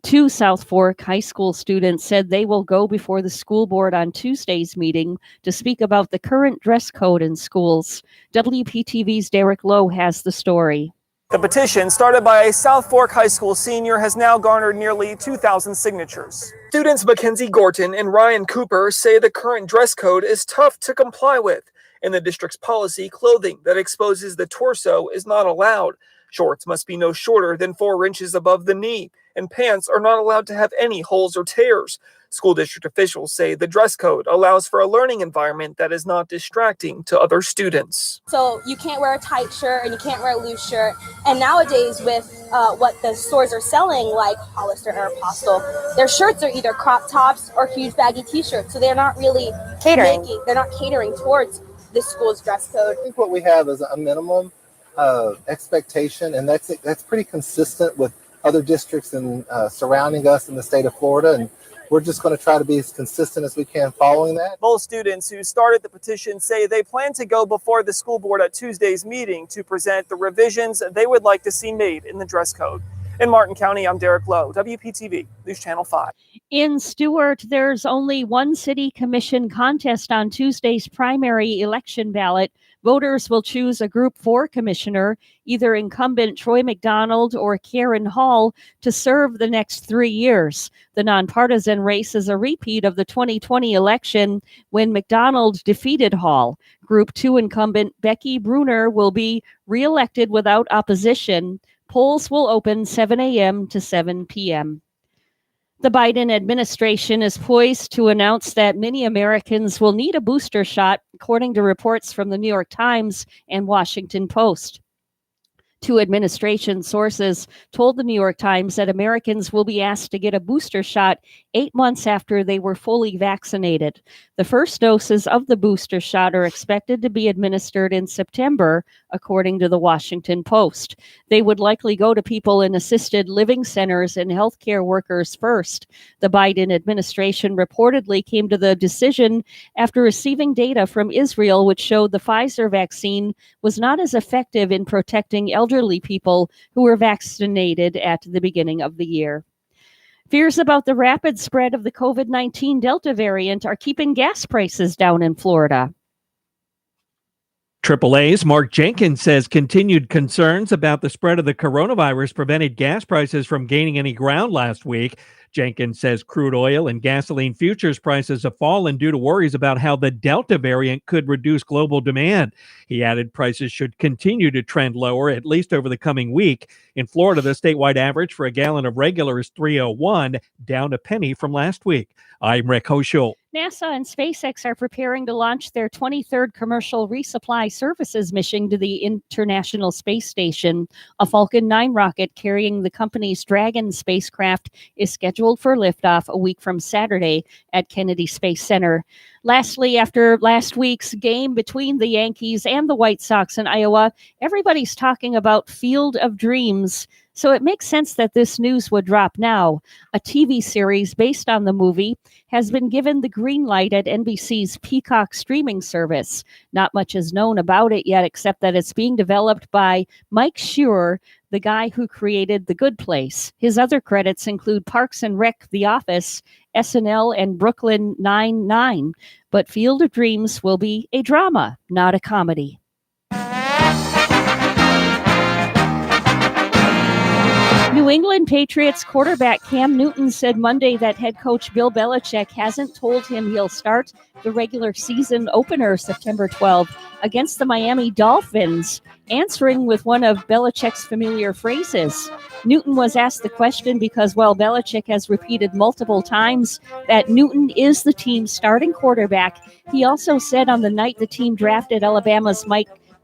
2 South Fork high school students said they will go before the school board on Tuesday's meeting to speak about the current dress code in schools. WPTV's Derek Lowe has the story. The petition, started by a South Fork High School senior, has now garnered nearly 2,000 signatures. Students Mackenzie Gorton and Ryan Cooper say the current dress code is tough to comply with. In the district's policy, clothing that exposes the torso is not allowed. Shorts must be no shorter than 4 inches above the knee, and pants are not allowed to have any holes or tears. School district officials say the dress code allows for a learning environment that is not distracting to other students. So you can't wear a tight shirt and you can't wear a loose shirt. And nowadays with what the stores are selling, like Hollister or Apostle, their shirts are either crop tops or huge baggy t-shirts. So they're not really they're not catering towards this school's dress code. I think what we have is a minimum expectation, and that's pretty consistent with other districts in surrounding us in the state of Florida, and we're just going to try to be as consistent as we can following that. Both students who started the petition say they plan to go before the school board at Tuesday's meeting to present the revisions they would like to see made in the dress code. In Martin County, I'm Derek Lowe, WPTV, News Channel 5. In Stewart, there's only one city commission contest on Tuesday's primary election ballot. Voters will choose a Group 4 commissioner, either incumbent Troy McDonald or Karen Hall, to serve the next 3 years. The nonpartisan race is a repeat of the 2020 election when McDonald defeated Hall. Group 2 incumbent Becky Bruner will be reelected without opposition. Polls will open 7 a.m. to 7 p.m. The Biden administration is poised to announce that many Americans will need a booster shot, according to reports from the New York Times and Washington Post. 2 administration sources told the New York Times that Americans will be asked to get a booster shot 8 months after they were fully vaccinated. The first doses of the booster shot are expected to be administered in September, according to the Washington Post. They would likely go to people in assisted living centers and healthcare workers first. The Biden administration reportedly came to the decision after receiving data from Israel, which showed the Pfizer vaccine was not as effective in protecting elderly people who were vaccinated at the beginning of the year. Fears about the rapid spread of the COVID-19 Delta variant are keeping gas prices down in Florida. AAA's Mark Jenkins says continued concerns about the spread of the coronavirus prevented gas prices from gaining any ground last week. Jenkins says crude oil and gasoline futures prices have fallen due to worries about how the Delta variant could reduce global demand. He added prices should continue to trend lower, at least over the coming week. In Florida, the statewide average for a gallon of regular is $3.01, down a penny from last week. I'm Rick Hoschel. NASA and SpaceX are preparing to launch their 23rd commercial resupply services mission to the International Space Station. A Falcon 9 rocket carrying the company's Dragon spacecraft is scheduled for liftoff a week from Saturday at Kennedy Space Center. Lastly, after last week's game between the Yankees and the White Sox in Iowa, everybody's talking about Field of Dreams. So it makes sense that this news would drop now. A TV series based on the movie has been given the green light at NBC's Peacock streaming service. Not much is known about it yet, except that it's being developed by Mike Schur, the guy who created The Good Place. His other credits include Parks and Rec, The Office, SNL, and Brooklyn Nine-Nine. But Field of Dreams will be a drama, not a comedy. New New England Patriots quarterback Cam Newton said Monday that head coach Bill Belichick hasn't told him he'll start the regular season opener September 12th against the Miami Dolphins, answering with one of Belichick's familiar phrases. Newton was asked the question because, well, Belichick has repeated multiple times that Newton is the team's starting quarterback. He also said on the night the team drafted Alabama's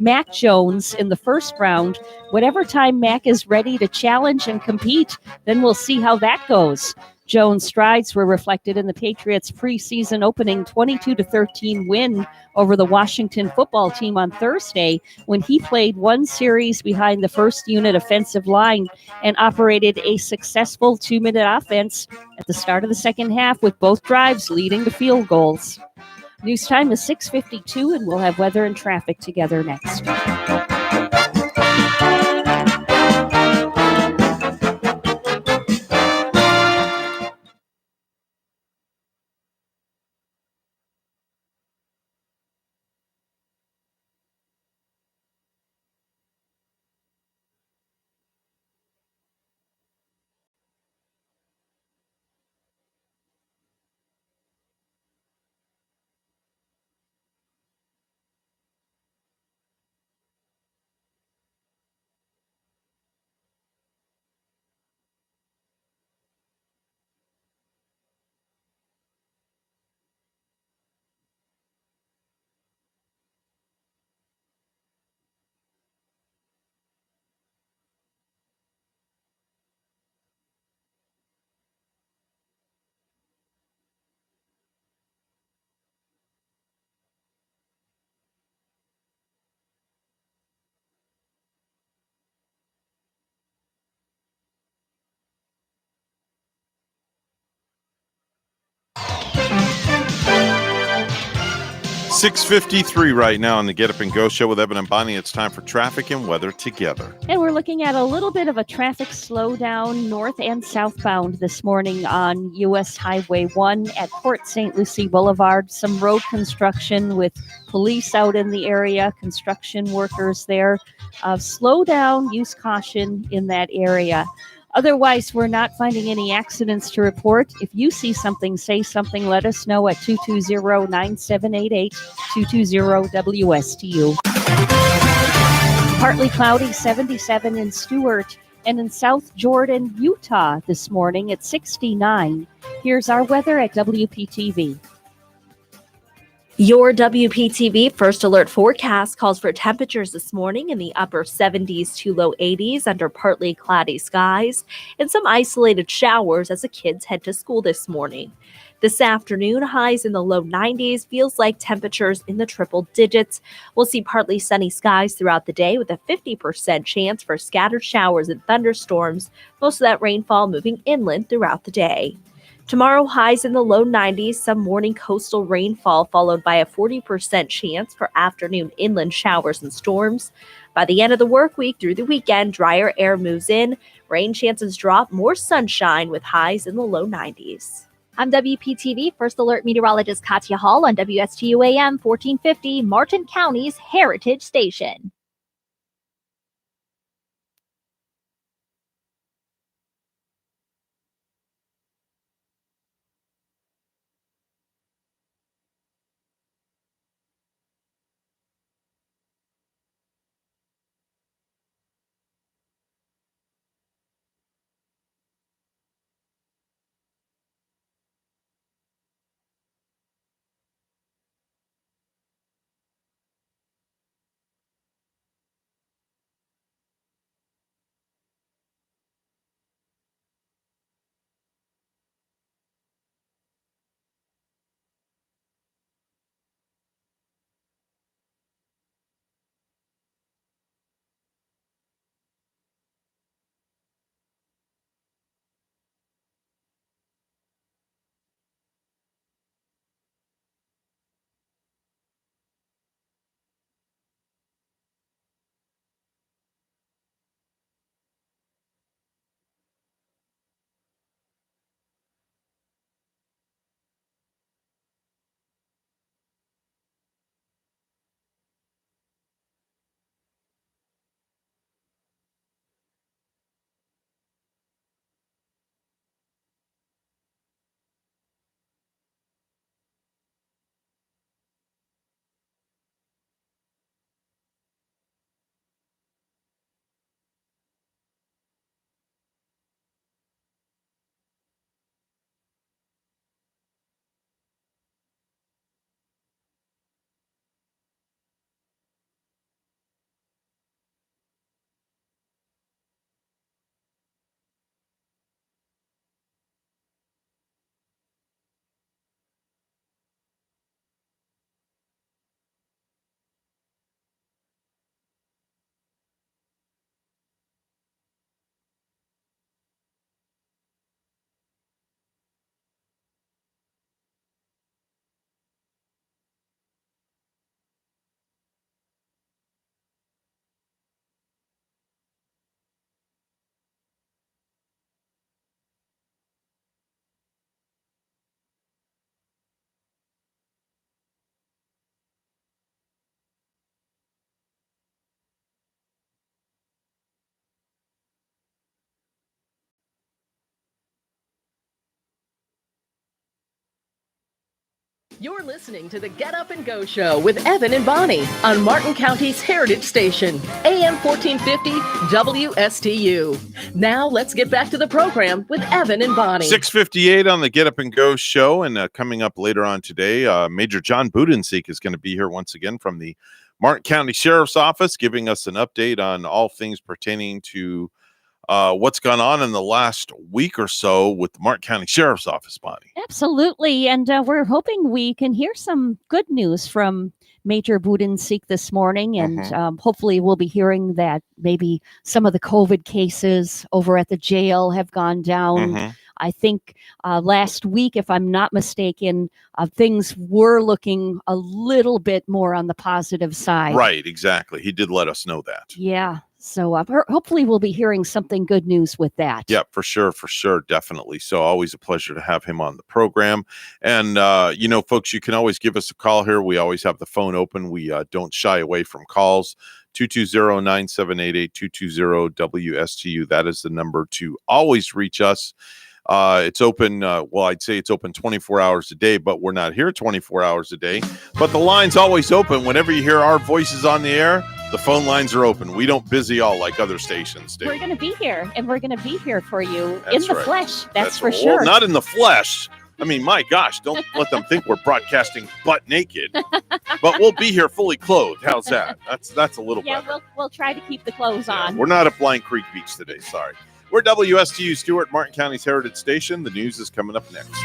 Mac Jones in the first round, whatever time Mac is ready to challenge and compete, then we'll see how that goes. Jones' strides were reflected in the Patriots' preseason opening 22-13 win over the Washington football team on Thursday when he played one series behind the first unit offensive line and operated a successful 2-minute offense at the start of the second half with both drives leading to field goals. News time is 6:52, and we'll have weather and traffic together next. 6:53 right now on the Get Up and Go show with Evan and Bonnie. It's time for traffic and weather together. And we're looking at a little bit of a traffic slowdown north and southbound this morning on U.S. Highway 1 at Port St. Lucie Boulevard. Some road construction with police out in the area, construction workers there. Slow down, use caution in that area. Otherwise, we're not finding any accidents to report. If you see something, say something, let us know at 220-9788, 220-WSTU. Partly cloudy, 77 in Stewart, and in South Jordan, Utah this morning at 69. Here's our weather at WPTV. Your WPTV First Alert forecast calls for temperatures this morning in the upper 70s to low 80s under partly cloudy skies and some isolated showers as the kids head to school this morning. This afternoon, highs in the low 90s feels like temperatures in the triple digits. We'll see partly sunny skies throughout the day with a 50% chance for scattered showers and thunderstorms, most of that rainfall moving inland throughout the day. Tomorrow, highs in the low 90s, some morning coastal rainfall followed by a 40% chance for afternoon inland showers and storms. By the end of the work week through the weekend, drier air moves in, rain chances drop, more sunshine with highs in the low 90s. I'm WPTV First Alert meteorologist Katya Hall on WSTU AM 1450, Martin County's Heritage Station. You're listening to the Get Up and Go Show with Evan and Bonnie on Martin County's Heritage Station, AM 1450 WSTU. Now let's get back to the program with Evan and Bonnie. 6:58 on the Get Up and Go Show, and coming up later on today, Major John Budenseek is going to be here once again from the Martin County Sheriff's Office, giving us an update on all things pertaining to what's gone on in the last week or so with the Martin County Sheriff's Office, Bonnie. Absolutely. And we're hoping we can hear some good news from Major Budenseek this morning. And hopefully we'll be hearing that maybe some of the COVID cases over at the jail have gone down. I think last week, if I'm not mistaken, things were looking a little bit more on the positive side. Right, exactly. He did let us know that. Yeah. So hopefully we'll be hearing something good news with that. Yeah, for sure, definitely. So always a pleasure to have him on the program. And, folks, you can always give us a call here. We always have the phone open. We don't shy away from calls. 220-9788, 220-WSTU. That is the number to always reach us. It's open, I'd say it's open 24 hours a day, but we're not here 24 hours a day. But the line's always open. Whenever you hear our voices on the air, the phone lines are open. We don't busy all like other stations do. We're going to be here, and we're going to be here for you That's in the right. flesh. That's for sure. Well, not in the flesh. I mean, my gosh, don't let them think we're broadcasting butt naked. But we'll be here fully clothed. How's that? That's a little better. Yeah, we'll try to keep the clothes on. We're not at Blind Creek Beach today. Sorry. We're WSTU Stewart, Martin County's Heritage Station. The news is coming up next.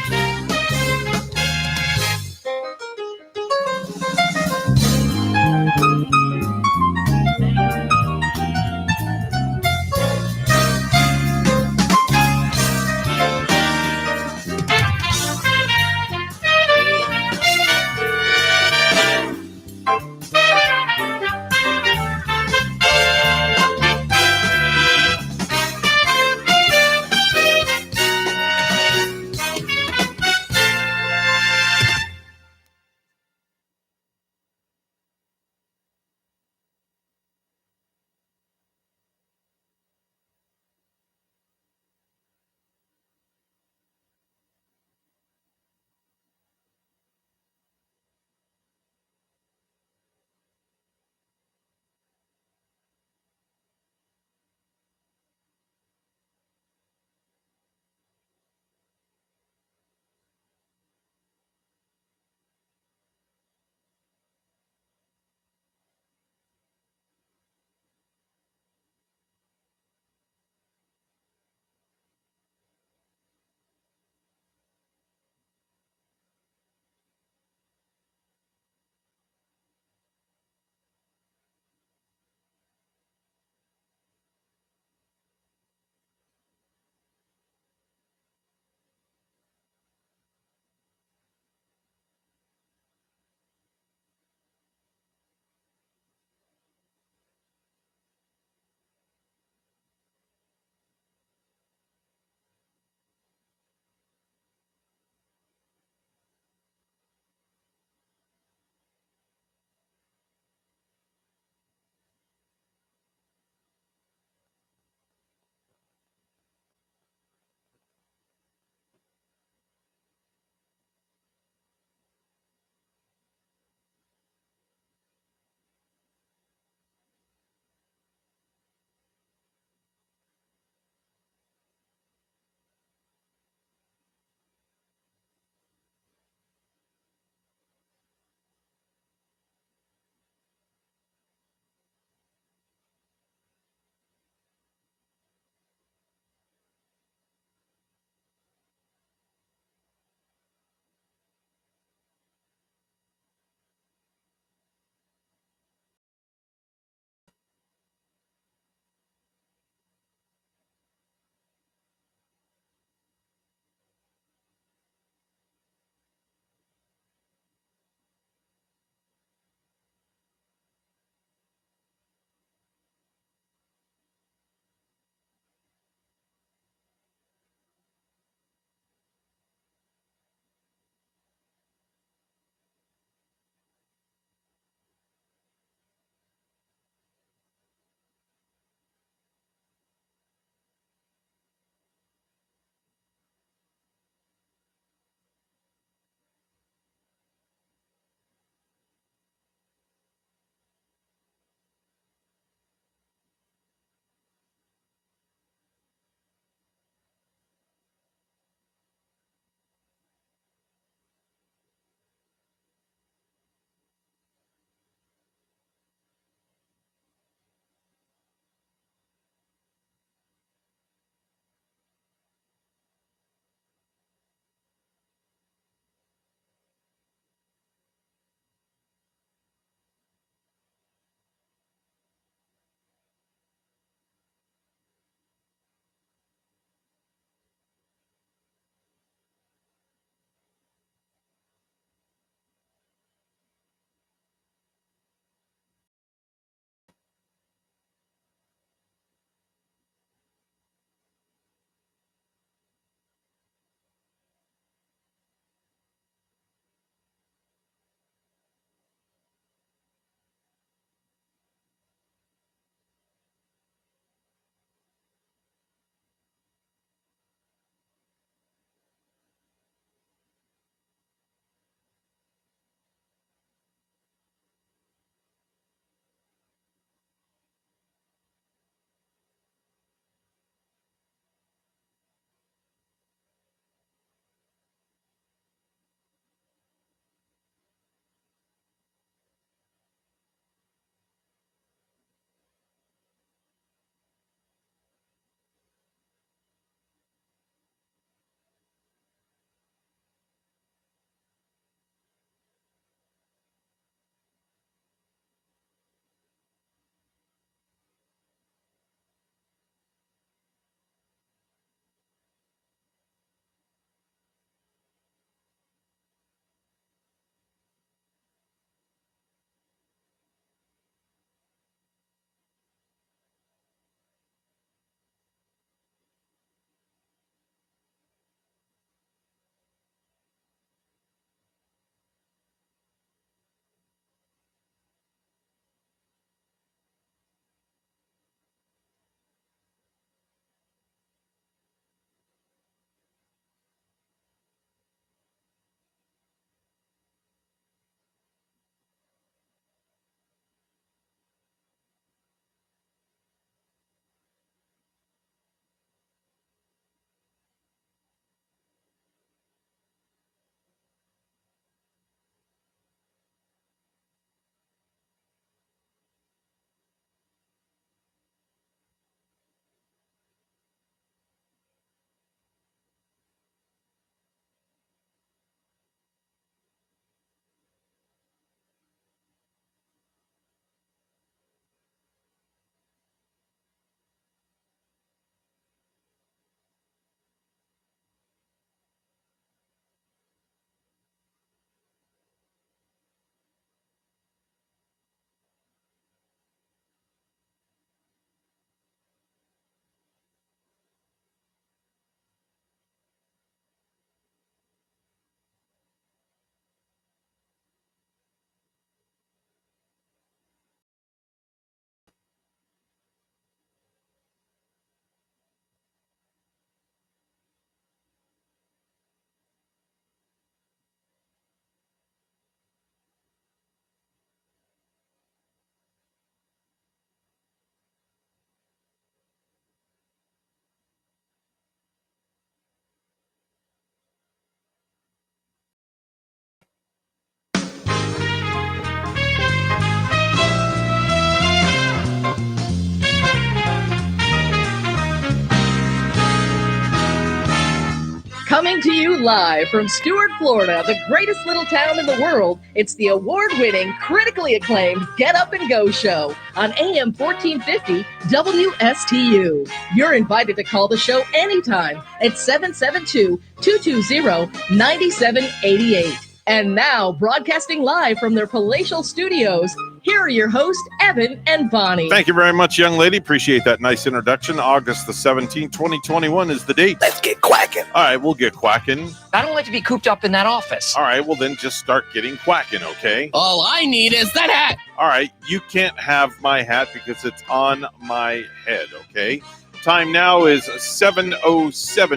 Coming to you live from Stuart, Florida, the greatest little town in the world, it's the award-winning, critically acclaimed Get Up and Go show on AM 1450 WSTU. You're invited to call the show anytime at 772-220-9788. And now, broadcasting live from their palatial studios, here are your hosts, Evan and Bonnie. Thank you very much, young lady. Appreciate that nice introduction. August the 17th, 2021 is the date. Let's get quacking. All right, we'll get quacking. I don't like to be cooped up in that office. All right, well then just start getting quacking, okay? All I need is that hat. All right, you can't have my hat because it's on my head, okay? Time now is 7:07.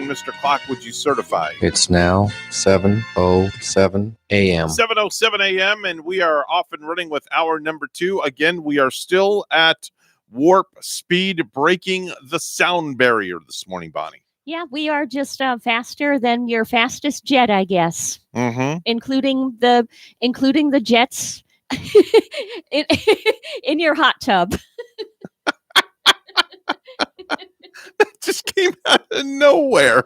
Mr. Clock, would you certify? It's now 7:07 a.m. 7:07 a.m. and we are off and running with hour number 2. Again, we are still at warp speed, breaking the sound barrier this morning, Bonnie. Yeah, we are just faster than your fastest jet, I guess, including the jets in your hot tub. That just came out of nowhere.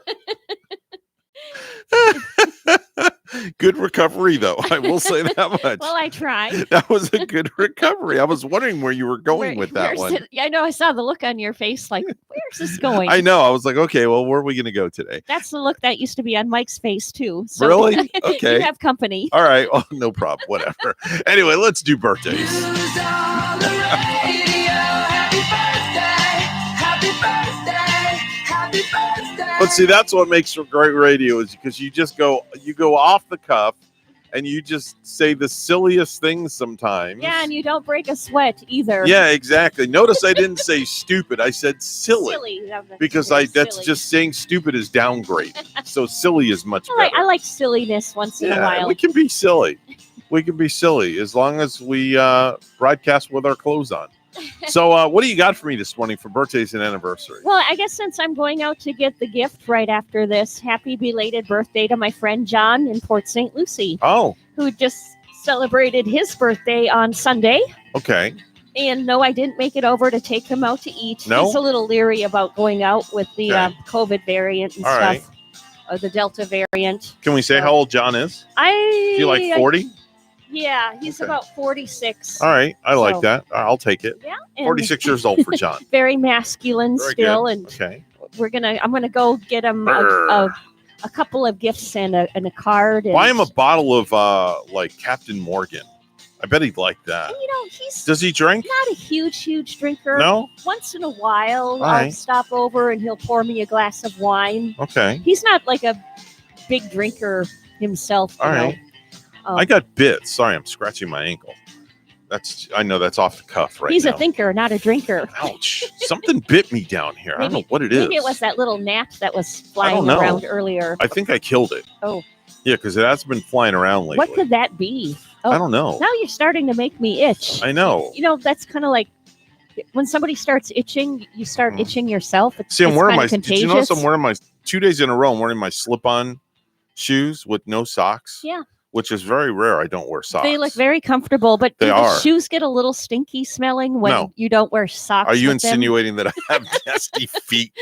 Good recovery, though. I will say that much. Well, I tried. That was a good recovery. I was wondering where you were going with that one. I know. I saw the look on your face like, where's this going? I know. I was like, okay, well, where are we going to go today? That's the look that used to be on Mike's face, too. So Really? Okay. You have company. All right. Well, no problem. Whatever. Anyway, let's do birthdays. But see, that's what makes for great radio is because you go off the cuff and you just say the silliest things sometimes. Yeah, and you don't break a sweat either. Yeah, exactly. Notice I didn't say stupid. I said silly. Because that's silly. just saying stupid is downgrade. So silly is much better. I like silliness once in a while. We can be silly. We can be silly as long as we broadcast with our clothes on. So what do you got for me this morning for birthdays and anniversaries? Well, I guess since I'm going out to get the gift right after this, happy belated birthday to my friend John in Port St. Lucie. Oh. Who just celebrated his birthday on Sunday. Okay. And no, I didn't make it over to take him out to eat. No? He's a little leery about going out with the COVID variant and All stuff. right. Or the Delta variant. Can we say how old John is? Is he like 40? Yeah, he's about 46. All right. I like that. I'll take it. Yeah. and 46 years old for John. Very masculine Very still. good. And Okay. I'm gonna go get him a couple of gifts and a card. And, Buy him a bottle of like Captain Morgan. I bet he'd like that. you know, he's Does he drink? not a huge drinker. No? Once in a while, All I'll right. stop over and he'll pour me a glass of wine. Okay. He's not like a big drinker himself. All you know. right. I got bit. Sorry, I'm scratching my ankle. I know that's off the cuff right He's now. a thinker, not a drinker. Ouch. Something bit me down here. I don't know what it is. Maybe it was that little gnat that was I flying don't know. around earlier. I think I killed it. Oh, Yeah, because it has been flying around lately. what could that be? Oh, I don't know. Now you're starting to make me itch. I know. You know, that's kind of like when somebody starts itching, you start itching yourself. See, I'm it's wearing kinda my. Did you notice I'm wearing my 2 days in a row? I'm wearing my slip-on shoes with no socks. Yeah. Which is very rare. I don't wear socks. They look very comfortable, but They do the are. shoes get a little stinky smelling when No. you don't wear socks? Are you with them? insinuating that I have nasty feet?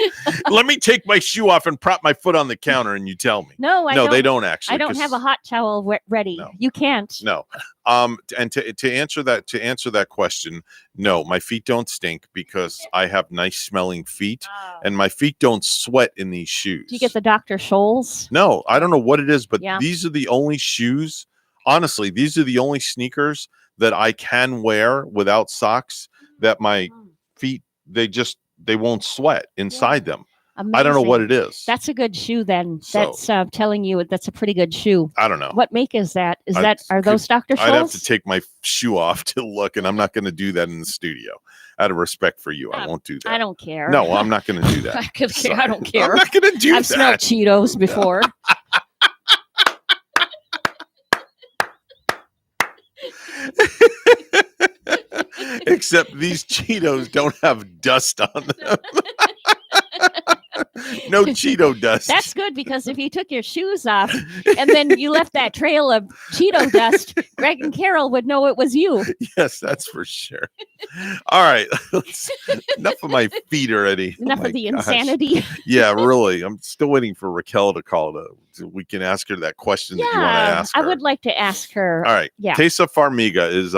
Let me take my shoe off and prop my foot on the counter, and you tell me. No, No, they don't actually. I don't 'cause- have a hot towel ready. You can't. No. And to answer that question, no, my feet don't stink because I have nice smelling feet, and my feet don't sweat in these shoes. Do you get the Dr. Scholl's? No, I don't know what it is, but Yeah. these are the only shoes. Honestly, these are the only sneakers that I can wear without socks that my feet they won't sweat inside them. I don't know what it is. That's a good shoe then. So- That's telling you that's a pretty good shoe. I don't know. What make is that? I Are those Dr. I'd have to Scholl's? take my shoe off to look, and I'm not going to do that in the studio. Out of respect for you, I won't do that. I don't care. No, I'm not going to do that. I could care. I Sorry. don't care. I'm not going to do I've smelled that. Cheetos before. Except these Cheetos don't have dust on them. No Cheeto dust. That's good because if you took your shoes off and then you left that trail of Cheeto dust, Greg and Carol would know it was you. Yes, that's for sure. All right. Enough of my feet already. Enough Oh my of the gosh. insanity. Yeah, really. I'm still waiting for Raquel to call so we can ask her that question that you want to ask her. I would like to ask her. All right. Yeah. Tessa Farmiga is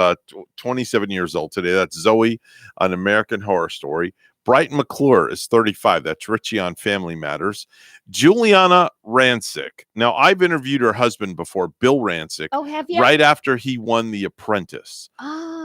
27 years old today. That's Zoe on American Horror Story. Brighton McClure is 35. That's Richie on Family Matters. Juliana Rancic. Now, I've interviewed her husband before, Bill Rancic. Oh, have you? Right after he won The Apprentice.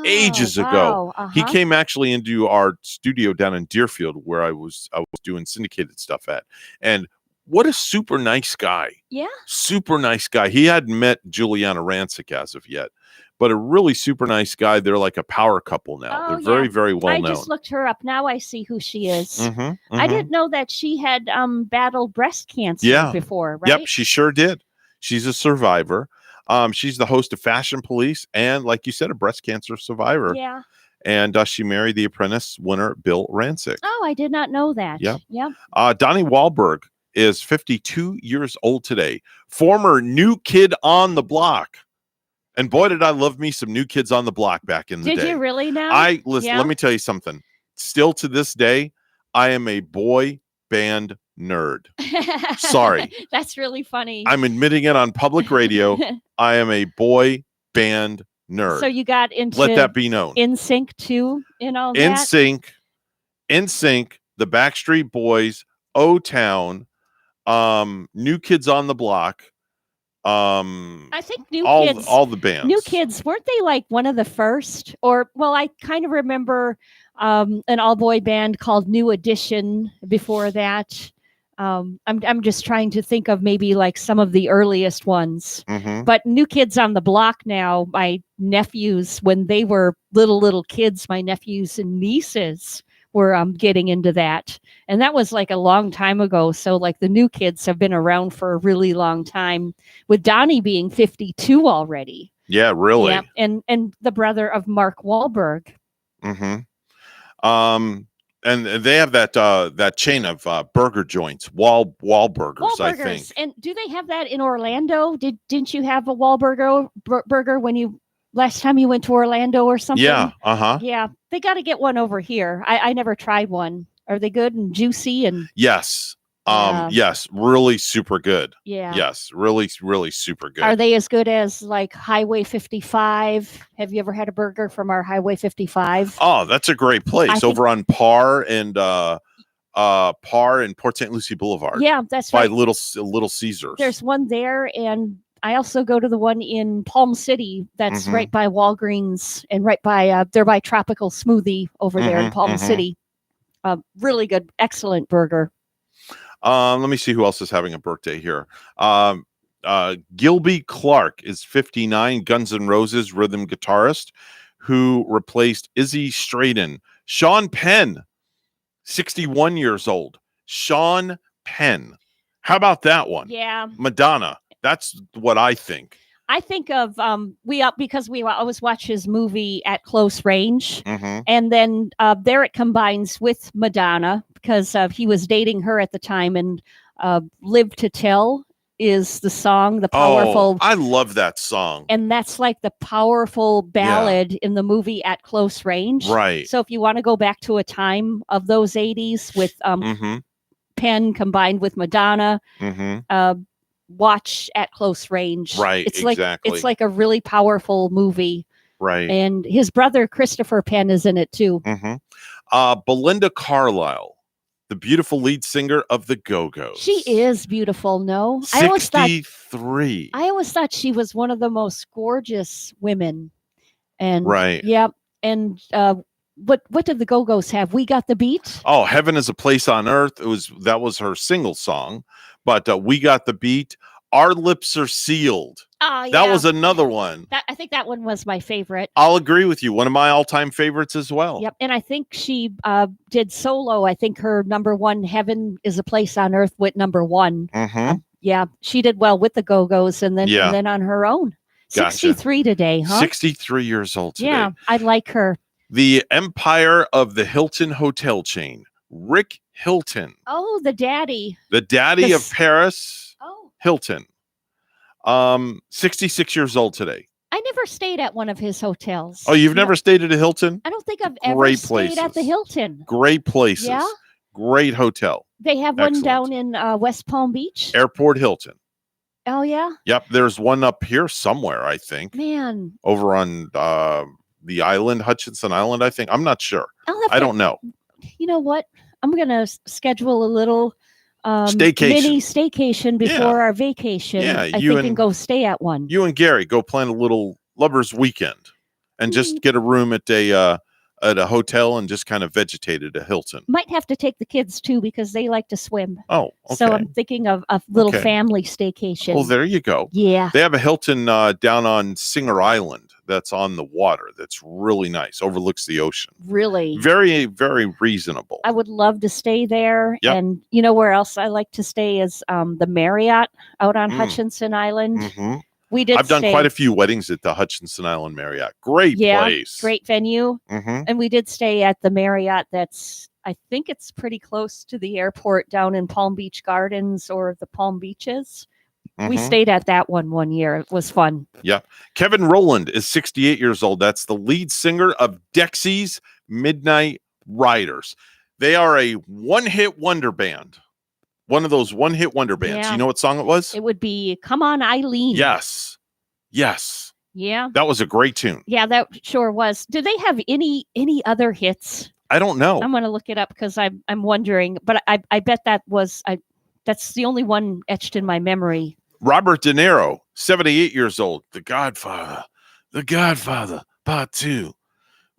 Ages ago. He came actually into our studio down in Deerfield where I was doing syndicated stuff at. And what a super nice guy. Yeah. Super nice guy. He hadn't met Juliana Rancic as of yet, but a really super nice guy. They're like a power couple now. Oh, They're very, very well I known. just looked her up. Now I see who she is. Mhm, I mhm. didn't know that she had battled breast cancer before, right? Yep, she sure did. She's a survivor. She's the host of Fashion Police and, like you said, a breast cancer survivor. Yeah. And she married The Apprentice winner Bill Rancic. Oh, I did not know that. Yeah. Yep. Donnie Wahlberg is 52 years old today. Former New Kid on the Block. And boy, did I love me some New Kids on the Block back in the day. Did you really now? Let me tell you something. Still to this day, I am a boy band nerd. Sorry. That's really funny. I'm admitting it on public radio. I am a boy band nerd. So you got into Let that be known. NSYNC too in all that? NSYNC, the Backstreet Boys, O-Town, New Kids on the Block. I think all the bands. New Kids, weren't they like one of the first? Or well, I kind of remember an all-boy band called New Edition before that. I'm just trying to think of maybe like some of the earliest ones. Mhm. But New Kids on the Block now, my nephews, when they were little kids, my nephews and nieces were getting into that. And that was like a long time ago. So like the New Kids have been around for a really long time, with Donnie being 52 already. Yeah, really. Yeah. And the brother of Mark Wahlberg. Mm-hmm. And they have that chain of burger joints, Wahlburgers, I think. And do they have that in Orlando? Didn't you have a Wahlburger burger when you last time you went to Orlando or something? Yeah. Uh-huh. Yeah. They got to get one over here. I never tried one. Are they good and juicy and Yes. Yeah. Yes, really super good. Yeah. Yes, really, really super good. are they as good as like Highway 55? Have you ever had a burger from our Highway 55? Oh, that's a great place over on Parr and Port St. Lucie Boulevard. Yeah, that's by right. Little Caesars. There's one there, and I also go to the one in Palm City that's Mhm. right by Walgreens and right by they're by Tropical Smoothie over there in Mhm, Palm mhm. City. Really good, excellent burger. Let me see who else is having a birthday here. Gilby Clark is 59, Guns N' Roses rhythm guitarist who replaced Izzy Stradon. Sean Penn, 61 years old. Sean Penn. How about that one? Yeah. Madonna. That's what I think. I think of because we always watch his movie At Close Range, Mhm. and then there it combines with Madonna because he was dating her at the time, and "Live to Tell" is the song, the powerful, Oh, I love that song. and that's like the powerful ballad in the movie At Close Range. Right. So if you want to go back to a time of those 80s with Mhm. Penn combined with Madonna, Mhm. watch At Close Range. Right, It's exactly. like a really powerful movie. Right. And his brother Christopher Penn is in it too. Mhm. Belinda Carlisle, the beautiful lead singer of the Go-Go's. She is beautiful, no? 63. I always thought she was one of the most gorgeous women. And Right. yeah. And what did the Go-Go's have? We Got the Beat? Oh, Heaven is a Place on Earth. That was her single song, but We Got the Beat. Our Lips Are Sealed. Oh, That yeah. was another one. I think that one was my favorite. I'll agree with you. One of my all-time favorites as well. Yep. And I think she did solo. I think her number one, Heaven is a Place on Earth, went number one. Mhm. Yeah. She did well with the Go-Go's and then, Yeah. and then on her own. Gotcha. 63 today, huh? 63 years old today. Yeah. I like her. The empire of the Hilton hotel chain. Rick Hilton. Oh, the daddy. The daddy of The Paris Hilton. 66 years old today. I never stayed at one of his hotels. Oh, you've never stayed at a Hilton? I don't think I've ever Great stayed at the places. Hilton. Great places. Yeah? Great hotel. They have one Excellent. down in West Palm Beach. Airport Hilton. Oh, yeah? Yep, there's one up here somewhere, I think. Man. Over on the island, Hutchinson Island, I think. I'm not sure. I don't know. You know what? I'm going to schedule a little Staycation. mini staycation before our vacation. Yeah, I you think and- and go stay at one. You and Gary go plan a little lovers weekend and just get a room at a hotel and just kind of vegetate at a Hilton. Might have to take the kids too because they like to swim. Oh, okay. So I'm thinking of a little Okay. family staycation. Well, there you go. Yeah. They have a Hilton down on Singer Island that's on the water. That's really nice. Overlooks the ocean. Really. Very, very reasonable. I would love to stay there. Yep. And you know where else I like to stay is the Marriott out on Hutchinson Island. Mhm. We did I've done stay- quite a few weddings at the Hutchinson Island Marriott. Great place. Great venue. Mhm. And we did stay at the Marriott that's, I think it's pretty close to the airport down in Palm Beach Gardens or the Palm Beaches. We Mhm. stayed at that one year. It was fun. Yeah. Kevin Rowland is 68 years old. That's the lead singer of Dexy's Midnight Riders. They are a one-hit wonder band. One of those one-hit wonder bands. Yeah. You know what song it was? It would be Come On Eileen. Yes. Yes. Yeah. That was a great tune. Yeah, that sure was. Do they have any other hits? I don't know. I'm going to look it up because I'm wondering, but I bet that's the only one etched in my memory. Robert De Niro, 78 years old. The Godfather. The Godfather, Part 2.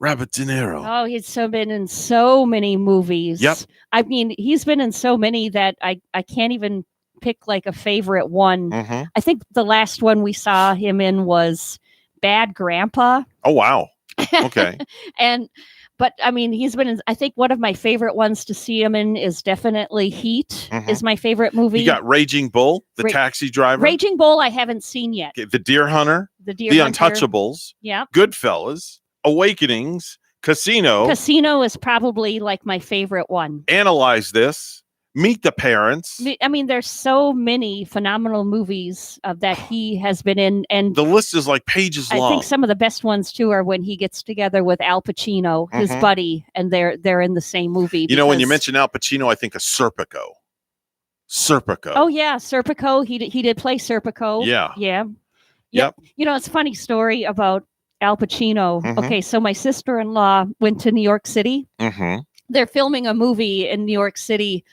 Robert De Niro. Oh, he's been in so many movies. Yep. I mean, he's been in so many that I can't even pick like a favorite one. Mhm. I think the last one we saw him in was Bad Grandpa. Oh, wow. Okay. But I mean, he's been in, I think one of my favorite ones to see him in is definitely Heat Mhm. is my favorite movie. You got Raging Bull, the Ra- taxi driver. Raging Bull I haven't seen yet. Okay, the Deer Hunter. The Deer The Hunter. Untouchables. Yeah. Goodfellas. Awakenings. Casino. Casino is probably like my favorite one. Analyze This. Meet the Parents. I mean, there's so many phenomenal movies that he has been in, and The list is like pages I long. think some of the best ones too are when he gets together with Al Pacino, his Mhm. buddy, and they're in the same movie. You know, when you because- mention Al Pacino, I think of Serpico. Serpico. oh yeah, Serpico, he did play Serpico. Yeah. yeah. Yep. You know, it's a funny story about Al Pacino. Mhm. Okay, so my sister-in-law went to New York City. Mm-hmm. They're filming a movie in New York City,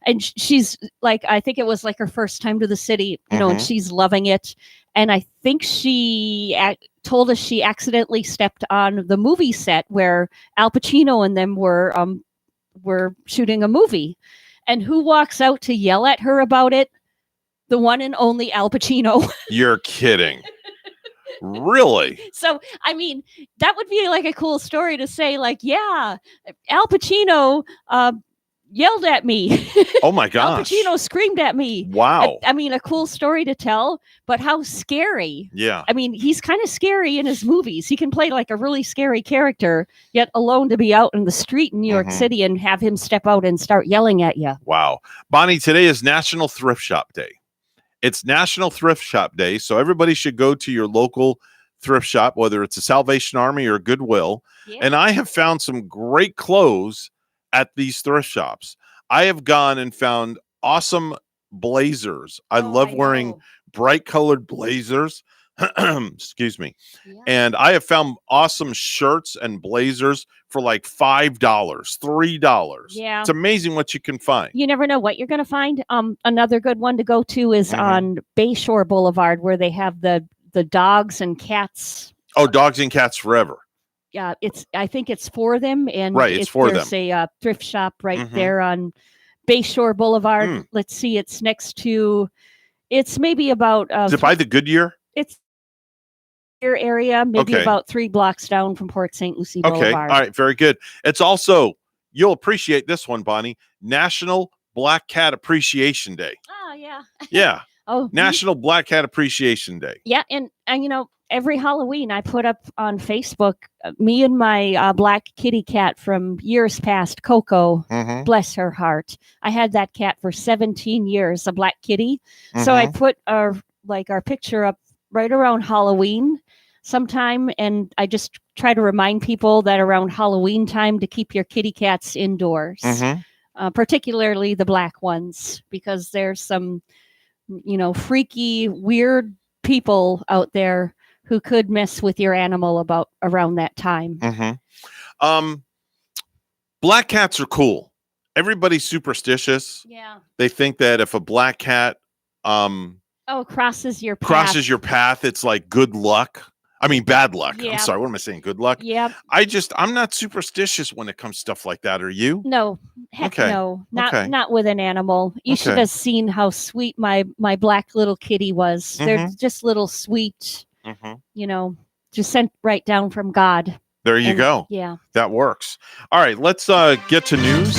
and she's like, I think it was like her first time to the city, you know, and Mhm. she's loving it. And I think she told us she accidentally stepped on the movie set where Al Pacino and them were shooting a movie. And who walks out to yell at her about it? The one and only Al Pacino. You're kidding. Really? So, I mean, that would be like a cool story to say, like, yeah, Al Pacino yelled at me. Oh my Al gosh. Pacino screamed at me. Wow. I mean, a cool story to tell, but how scary. Yeah. I mean, he's kind of scary in his movies. He can play like a really scary character, yet alone to be out in the street in New York Mhm. City and have him step out and start yelling at you. Wow. Bonnie, today is National Thrift Shop Day. It's National Thrift Shop Day, so everybody should go to your local thrift shop, whether it's a Salvation Army or Goodwill. And I have found some great clothes at these thrift shops. I have gone and found awesome blazers. I love wearing bright colored blazers. Excuse me. And I have found awesome shirts and blazers for like $5, $3. Yeah. It's amazing what you can find. You never know what you're going to find. Another good one to go to is Mhm. on Bayshore Boulevard, where they have the dogs and cats. Oh, Dogs and Cats Forever. Yeah, I think it's for them, and Right, it's for there's them. a thrift shop right Mhm. there on Bayshore Boulevard. Mm. Let's see, it's next to. It's maybe about. Is it by the Goodyear? It's your area, maybe Okay. about 3 blocks down from Port St. Lucie Okay. Boulevard. All right. Very good. It's also, you'll appreciate this one, Bonnie, National Black Cat Appreciation Day. Oh yeah. Yeah. Oh, National Black Cat Appreciation Day. Yeah, and every Halloween I put up on Facebook me and my black kitty cat from years past, Coco. Mhm. Bless her heart. I had that cat for 17 years, a black kitty. So I put our picture up right around Halloween sometime, and I just try to remind people that around Halloween time to keep your kitty cats indoors, particularly the black ones, because there's some freaky, weird people out there who could mess with your animal around that time. Black cats are cool. Everybody's superstitious. Yeah. They think that if a black cat crosses your path, it's like good luck. I mean, bad luck. Yeah. I'm sorry. What am I saying? Good luck? Yeah. I'm not superstitious when it comes to stuff like that. Are you? No, heck Okay. no, Okay. not with an animal. You should Okay. have seen how sweet my black little kitty was. They're just little sweet, just sent right down from God. There you go. Yeah. That works. All right, let's get to news.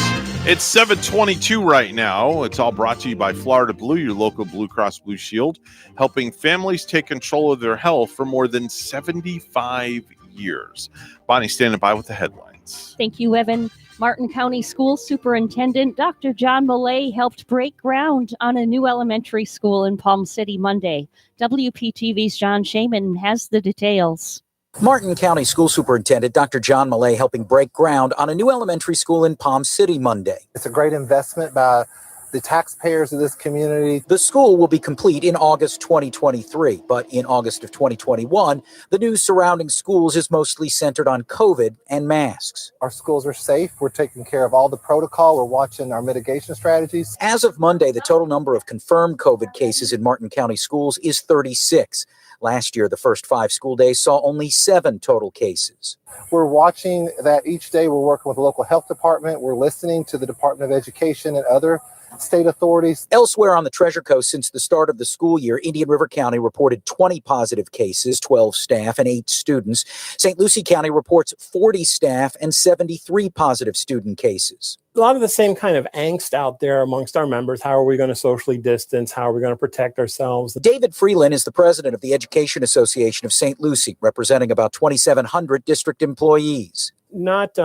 It's 7:22 right now. It's all brought to you by Florida Blue, your local Blue Cross Blue Shield, helping families take control of their health for more than 75 years. Bonnie standing by with the headlines. Thank you, Evan. Martin County School Superintendent Dr. John Millay helped break ground on a new elementary school in Palm City Monday. WPTV's John Shaman has the details. Martin County School Superintendent Dr. John Millay helping break ground on a new elementary school in Palm City Monday. It's a great investment by the taxpayers of this community. The school will be complete in August 2023, but in August of 2021, the news surrounding schools is mostly centered on COVID and masks. Our schools are safe. We're taking care of all the protocol. We're watching our mitigation strategies. As of Monday, the total number of confirmed COVID cases in Martin County schools is 36. Last year, the first 5 school days saw only 7 total cases. We're watching that each day. We're working with the local health department. We're listening to the Department of Education and other state authorities. Elsewhere on the Treasure Coast, since the start of the school year, Indian River County reported 20 positive cases, 12 staff and 8 students. St. Lucie County reports 40 staff and 73 positive student cases. A lot of the same kind of angst out there amongst our members. How are we going to socially distance? How are we going to protect ourselves? David Freeland is the president of the Education Association of St. Lucie, representing about 2,700 district employees. Not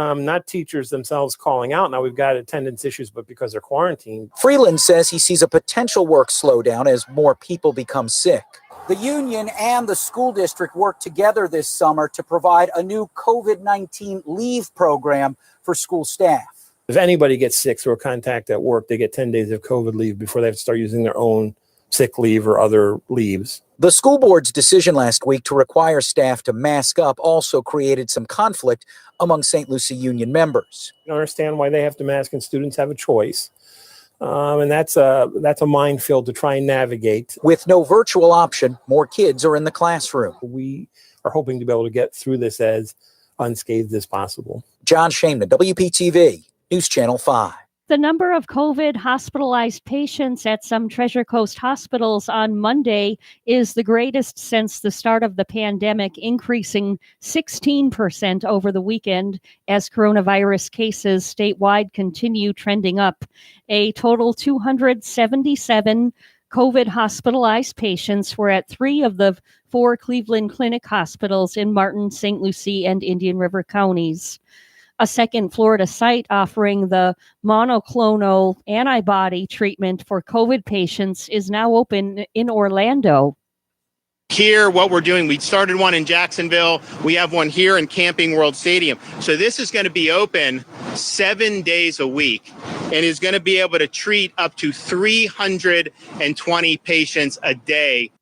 teachers themselves calling out. Now we've got attendance issues, but because they're quarantined. Freeland says he sees a potential work slowdown as more people become sick. The union and the school district worked together this summer to provide a new COVID-19 leave program for school staff. If anybody gets sick through a contact at work, they get 10 days of COVID leave before they have to start using their own sick leave or other leaves. The school board's decision last week to require staff to mask up also created some conflict among St. Lucie union members. I don't understand why they have to mask and students have a choice. And that's a minefield to try and navigate. With no virtual option, more kids are in the classroom. We are hoping to be able to get through this as unscathed as possible. John Shaman, WPTV, News Channel 5. The number of COVID hospitalized patients at some Treasure Coast hospitals on Monday is the greatest since the start of the pandemic, increasing 16% over the weekend as coronavirus cases statewide continue trending up. A total 277 COVID hospitalized patients were at 3 of the 4 Cleveland Clinic hospitals in Martin, St. Lucie, and Indian River counties. A second Florida site offering the monoclonal antibody treatment for COVID patients is now open in Orlando. Here, what we're doing, we started one in Jacksonville. We have one here in Camping World Stadium. So this is going to be open 7 days a week and is going to be able to treat up to 320 patients a day.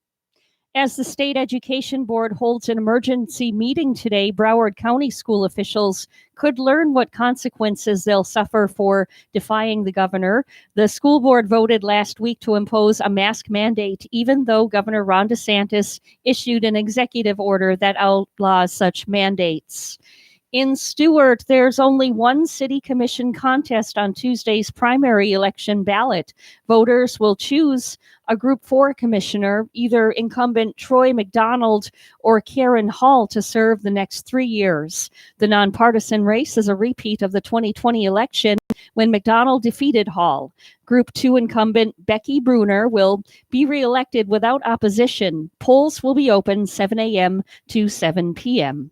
As the state education board holds an emergency meeting today, Broward County school officials could learn what consequences they'll suffer for defying the governor. The school board voted last week to impose a mask mandate, even though Governor Ron DeSantis issued an executive order that outlaws such mandates. In Stewart, there's only one city commission contest on Tuesday's primary election ballot. Voters will choose a Group 4 commissioner, either incumbent Troy McDonald or Karen Hall, to serve the next 3 years. The nonpartisan race is a repeat of the 2020 election when McDonald defeated Hall. Group 2 incumbent Becky Bruner will be reelected without opposition. Polls will be open 7 a.m. to 7 p.m.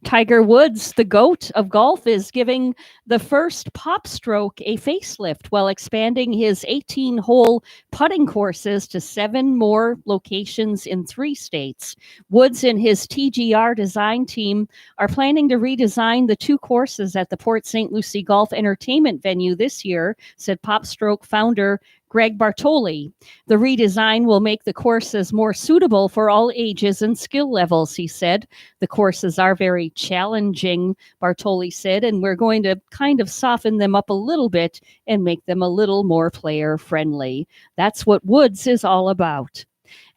Tiger Woods, the GOAT of golf, is giving the first Pop Stroke a facelift while expanding his 18-hole putting courses to 7 more locations in 3 states. Woods and his TGR design team are planning to redesign the 2 courses at the Port St. Lucie Golf Entertainment venue this year, said Pop Stroke founder Greg Bartoli. The redesign will make the courses more suitable for all ages and skill levels, he said. The courses are very challenging, Bartoli said, and we're going to kind of soften them up a little bit and make them a little more player friendly. That's what Woods is all about.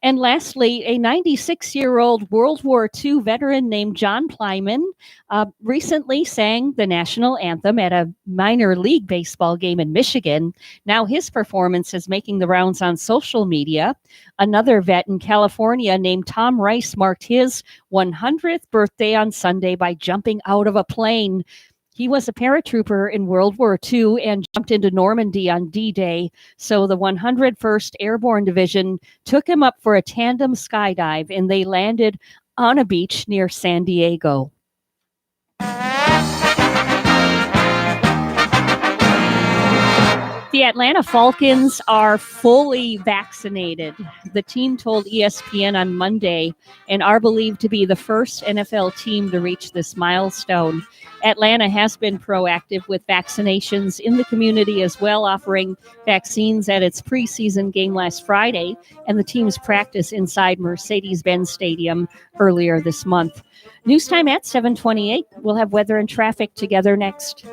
And lastly, a 96-year-old World War II veteran named John Plyman recently sang the national anthem at a minor league baseball game in Michigan. Now his performance is making the rounds on social media. Another vet in California named Tom Rice marked his 100th birthday on Sunday by jumping out of a plane. He was a paratrooper in World War II and jumped into Normandy on D-Day. So the 101st Airborne Division took him up for a tandem skydive, and they landed on a beach near San Diego. The Atlanta Falcons are fully vaccinated. The team told ESPN on Monday and are believed to be the first NFL team to reach this milestone. Atlanta has been proactive with vaccinations in the community as well, offering vaccines at its preseason game last Friday and the team's practice inside Mercedes-Benz Stadium earlier this month. News time at 7:28. We'll have weather and traffic together next.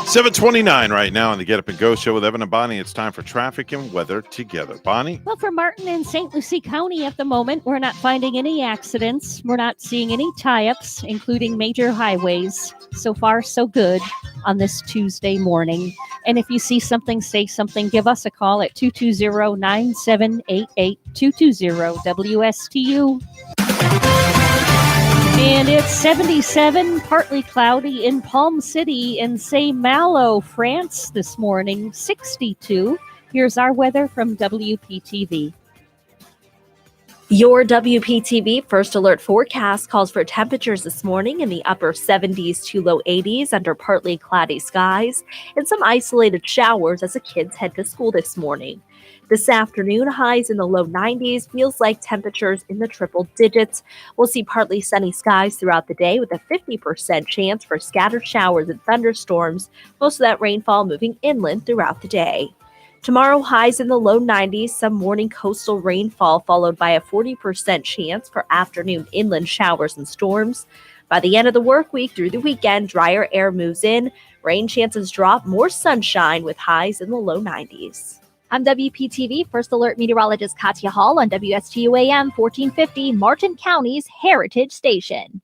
$7:29 right now on the Get Up and Go show with Evan and Bonnie. It's time for traffic and weather together. Bonnie? Well, for Martin and St. Lucie County at the moment, we're not finding any accidents. We're not seeing any tie-ups, including major highways. So far, so good on this Tuesday morning. And if you see something, say something, give us a call at 220-9788, 220-WSTU. And it's 77, partly cloudy in Palm City and Saint-Malo, France this morning, 62. Here's our weather from WPTV. Your WPTV First Alert forecast calls for temperatures this morning in the upper 70s to low 80s under partly cloudy skies and some isolated showers as the kids head to school this morning. This afternoon, highs in the low 90s, feels like temperatures in the triple digits. We'll see partly sunny skies throughout the day with a 50% chance for scattered showers and thunderstorms, most of that rainfall moving inland throughout the day. Tomorrow, highs in the low 90s, some morning coastal rainfall followed by a 40% chance for afternoon inland showers and storms. By the end of the work week through the weekend, drier air moves in, rain chances drop, more sunshine with highs in the low 90s. I'm WPTV First Alert meteorologist Katya Hall on WSTU AM 1450, Martin County's Heritage Station.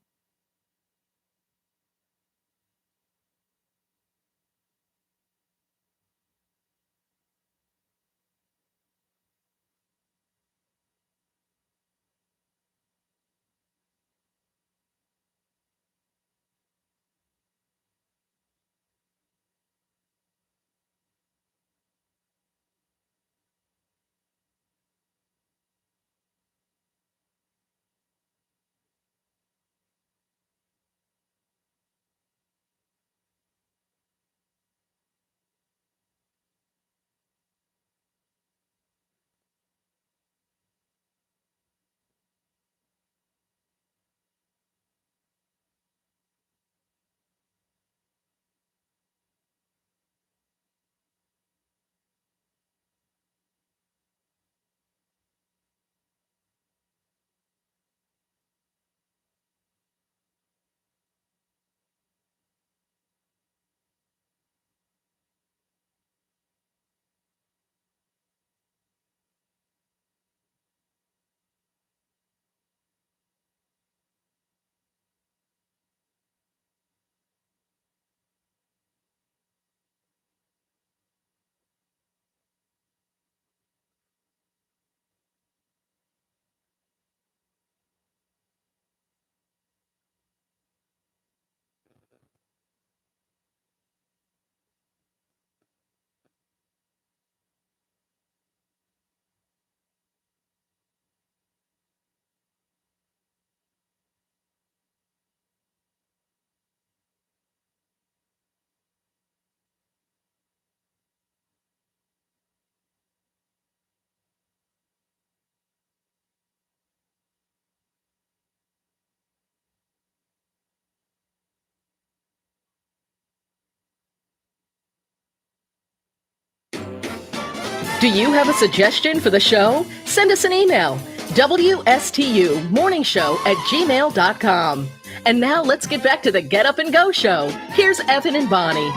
Do you have a suggestion for the show? Send us an email, WSTUmorningshow@gmail.com. And now let's get back to the Get Up and Go show. Here's Evan and Bonnie.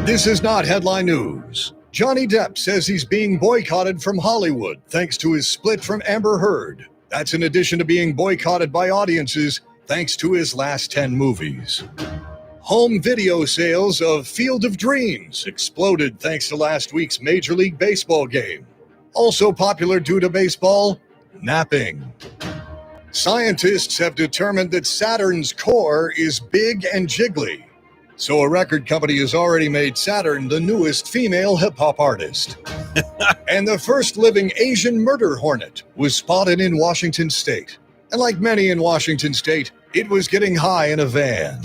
This is not headline news. Johnny Depp says he's being boycotted from Hollywood thanks to his split from Amber Heard. That's in addition to being boycotted by audiences thanks to his last 10 movies. Home video sales of Field of Dreams exploded thanks to last week's Major League Baseball game. Also popular due to baseball, napping. Scientists have determined that Saturn's core is big and jiggly. So a record company has already made Saturn the newest female hip-hop artist. And the first living Asian murder hornet was spotted in Washington State. And like many in Washington State, it was getting high in a van.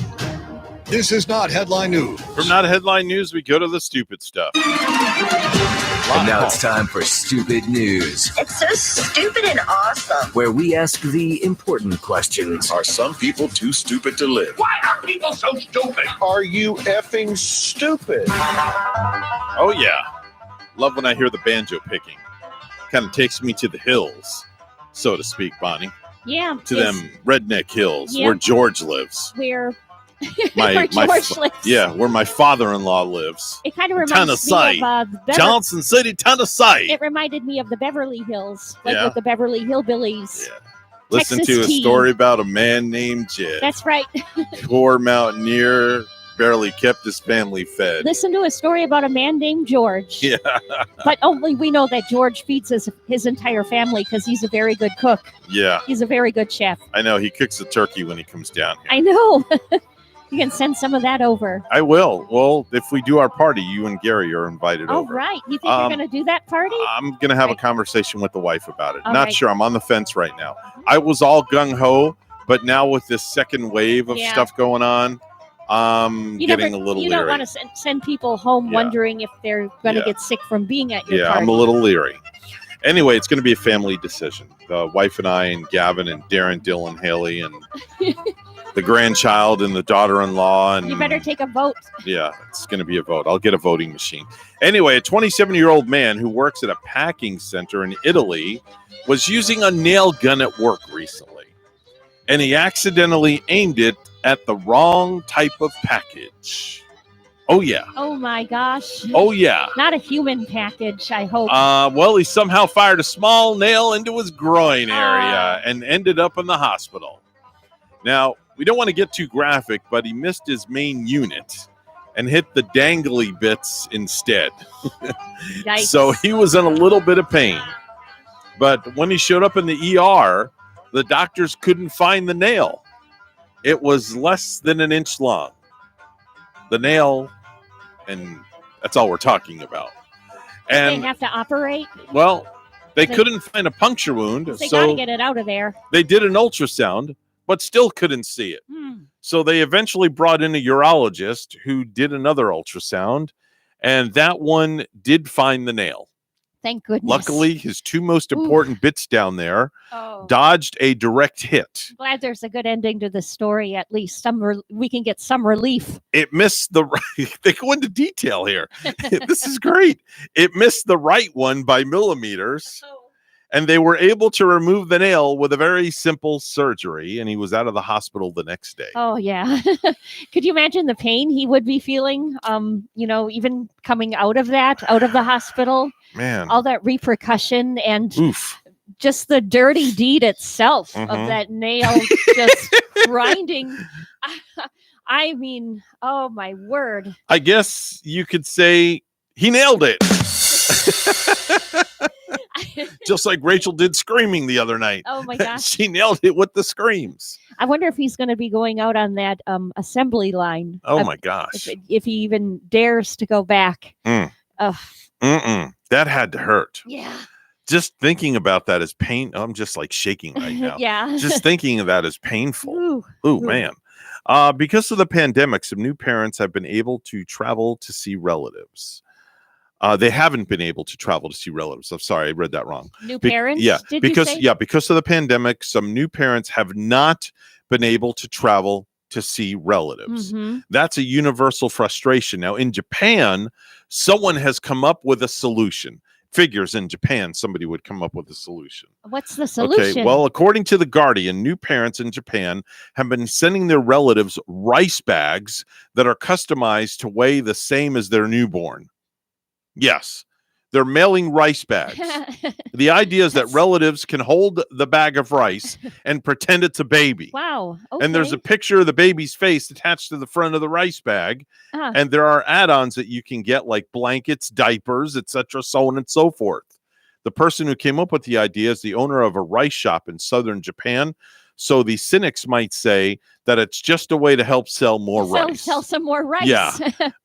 This is not headline news. From not headline news, we go to the stupid stuff. And now it's time for Stupid News. It's so stupid and awesome. Where we ask the important questions. Are some people too stupid to live? Why are people so stupid? Are you effing stupid? Oh, yeah. Love when I hear the banjo picking. Kind of takes me to the hills, so to speak, Bonnie. Yeah. To them redneck hills Yeah. where George lives. Where Where George lives. Yeah, where my father-in-law lives. It kind of reminds Tennessee. me of Johnson City, Tennessee. It reminded me of the Beverly Hills, like Yeah. with the Beverly Hillbillies. Yeah. Listen Texas to a tea. story about a man named Jed. That's right. Poor mountaineer, barely kept his family fed. Listen to a story about a man named George. Yeah. But only we know that George feeds his entire family because he's a very good cook. Yeah. He's a very good chef. I know. He cooks a turkey when he comes down here. I know. You can send some of that over. I will. Well, if we do our party, you and Gary are invited All over. right. You think you're going to do that party? I'm going to have a conversation with the wife about it. All Not right. sure. I'm on the fence right now. I was all gung-ho, but now with this second wave of Yeah. stuff going on, I'm getting a little You leery. don't want to send people home wondering if they're going to Yeah. get sick from being at your Yeah, party. I'm a little leery. Anyway, it's going to be a family decision. The wife and I and Gavin and Darren, Dylan, Haley, and the grandchild and the daughter-in-law. And You better take a vote. yeah, it's going to be a vote. I'll get a voting machine. Anyway, a 27-year-old man who works at a packing center in Italy was using a nail gun at work recently, and he accidentally aimed it at the wrong type of package. Oh, yeah. Oh, my gosh. Oh, yeah. Not a human package, I hope. Well, he somehow fired a small nail into his groin area and ended up in the hospital. Now, we don't want to get too graphic, but he missed his main unit and hit the dangly bits instead. Yikes. So he was in a little bit of pain. But when he showed up in the ER, the doctors couldn't find the nail. It was less than an inch long. The nail, and that's all we're talking about. They have to operate. Well, they They- couldn't find a puncture wound, They got to so get it out of there. they did an ultrasound, but still couldn't see it. So they eventually brought in a urologist who did another ultrasound, and that one did find the nail. Thank goodness. Luckily, his two most important bits down there Oh. dodged a direct hit. Glad there's a good ending to this story. At least we can get some relief. It missed the right. They go into detail here. This is great. It missed the right one by millimeters, and they were able to remove the nail with a very simple surgery, and he was out of the hospital the next day. Oh yeah. Could you imagine the pain he would be feeling? Even coming out of the hospital, Man. all that repercussion and Oof. just the dirty deed itself Mhm. of that nail just grinding. I mean, oh my word. I guess you could say he nailed it. Just like Rachel did screaming the other night. Oh my gosh. She nailed it with the screams. I wonder if he's going to be going out on that assembly line. Oh my gosh. If he even dares to go back. Mm. Ugh. Mm-mm. That had to hurt. Yeah. Just thinking about that is pain. I'm just like shaking right now. Yeah. Just thinking of that is painful. Ooh. Ooh, man. Because of the pandemic, some new parents have been able to travel to see relatives. They haven't been able to travel to see relatives. I'm sorry, I read that wrong. New parents? Yeah, did because you say? because of the pandemic, some new parents have not been able to travel to see relatives. Mhm. That's a universal frustration. Now, in Japan, someone has come up with a solution. figures in Japan somebody would come up with a solution. What's the solution? Okay, well, according to The Guardian, new parents in Japan have been sending their relatives rice bags that are customized to weigh the same as their newborn. Yes, they're mailing rice bags. The idea is that relatives can hold the bag of rice and pretend it's a baby. Wow. Okay. And there's a picture of the baby's face attached to the front of the rice bag. And there are add-ons that you can get, like blankets, diapers, etc., so on and so forth. The person who came up with the idea is the owner of a rice shop in southern Japan. So the cynics might say that it's just a way to help sell more rice. Sell some more rice. Yeah.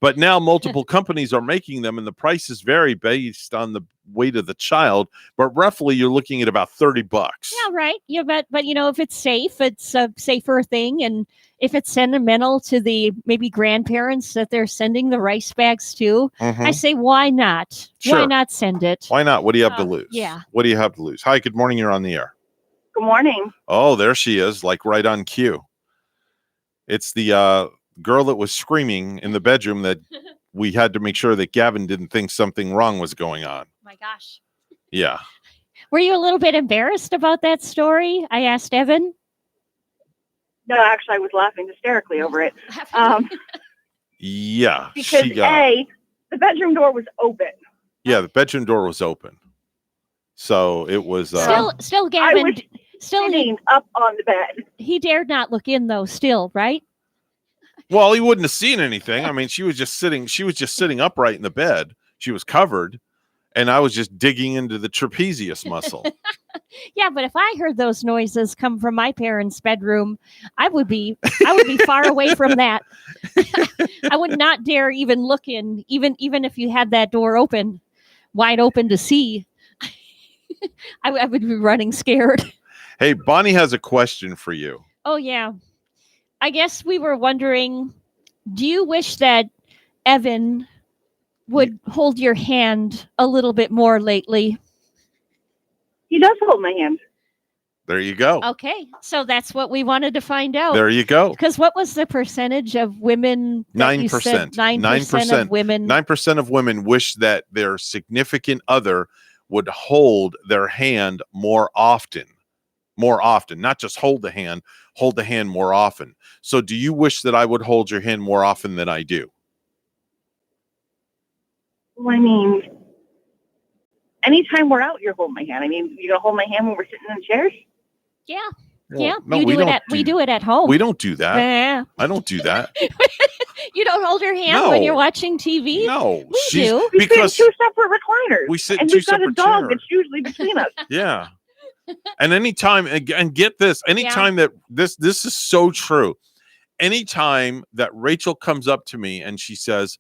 But now multiple companies are making them, and the prices vary based on the weight of the child. But roughly, you're looking at about $30. Yeah, right. Yeah, but if it's safe, it's a safer thing. And if it's sentimental to the maybe grandparents that they're sending the rice bags to, I say, why not? Sure. Why not send it? Why not? What do you have to lose? Yeah. What do you have to lose? Hi, good morning. You're on the air. Good morning. Oh, there she is, like right on cue. It's the girl that was screaming in the bedroom that we had to make sure that Gavin didn't think something wrong was going on. My gosh. Yeah. Were you a little bit embarrassed about that story? I asked Evan. No, actually, I was laughing hysterically over it. Yeah. Because the bedroom door was open. Yeah, the bedroom door was open. So it was Still Gavin. I was sitting up on the bed. He dared not look in though, still, right? Well, he wouldn't have seen anything. I mean, she was just sitting upright in the bed. She was covered, and I was just digging into the trapezius muscle. Yeah, but if I heard those noises come from my parents' bedroom, I would be far away from that. I would not dare even look in, even if you had that door open, wide open to see. I would be running scared. Hey, Bonnie has a question for you. Oh, yeah. I guess we were wondering, do you wish that Evan would hold your hand a little bit more lately? He does hold my hand. There you go. Okay, so that's what we wanted to find out. There you go. Because what was the percentage of women? 9%. 9% of women. 9% of women wish that their significant other would hold their hand more often. More often, not just hold the hand more often. So do you wish that I would hold your hand more often than I do? Well, I mean, anytime we're out, you're holding my hand. I mean, you're going to hold my hand when we're sitting in chairs? Yeah. Well, yeah. no, we do it at home. We don't do that. Yeah. I don't do that. You don't hold your hand when you're watching TV? No. We do. We sit in two separate recliners. We sit in and two we've got a separate dog chairs. that's usually between us. Yeah. And anytime, and get this, anytime that this is so true. Anytime that Rachel comes up to me and she says,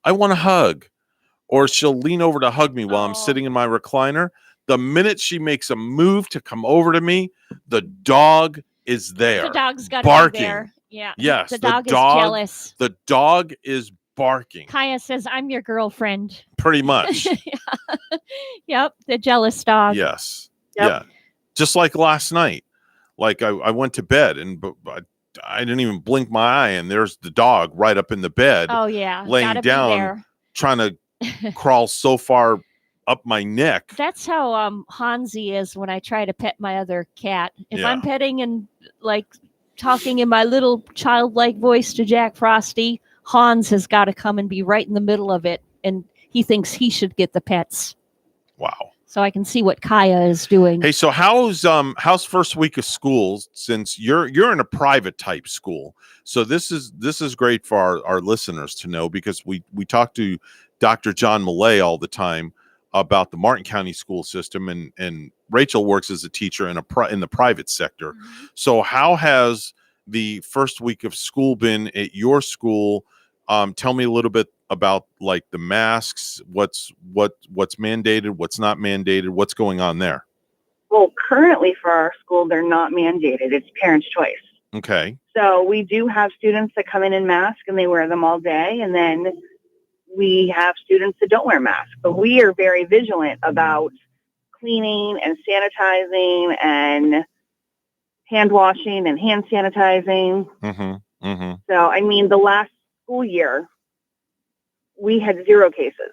I want a hug, or she'll lean over to hug me while I'm sitting in my recliner, the minute she makes a move to come over to me, the dog is there. The dog's got barking. to be there. Yeah. Yes. The dog is jealous. The dog is barking. Kaya says, I'm your girlfriend. Pretty much. Yep. The jealous dog. Yes. Yep. Yeah. Just like last night. Like I went to bed and I didn't even blink my eye, and there's the dog right up in the bed. Oh, yeah. Laying Gotta be down, there. trying to crawl so far up my neck. That's how Hansi is when I try to pet my other cat. If Yeah. I'm petting and like talking in my little childlike voice to Jack Frosty, Hans has got to come and be right in the middle of it, and he thinks he should get the pets. Wow. So I can see what Kaya is doing. Hey, so how's first week of school, since you're in a private type school? So this is great for our listeners to know, because we talk to Dr. John Millay all the time about the Martin County school system, and Rachel works as a teacher in the private sector. Mm-hmm. So how has the first week of school been at your school? Tell me a little bit about like the masks, what's mandated, what's not mandated, what's going on there. Well, currently for our school, they're not mandated. It's parents' choice. Okay. So we do have students that come in masks and they wear them all day. And then we have students that don't wear masks. But we are very vigilant about cleaning and sanitizing and hand washing and hand sanitizing. Mm-hmm. Mm-hmm. So, I mean, the last school year, we had 0 cases.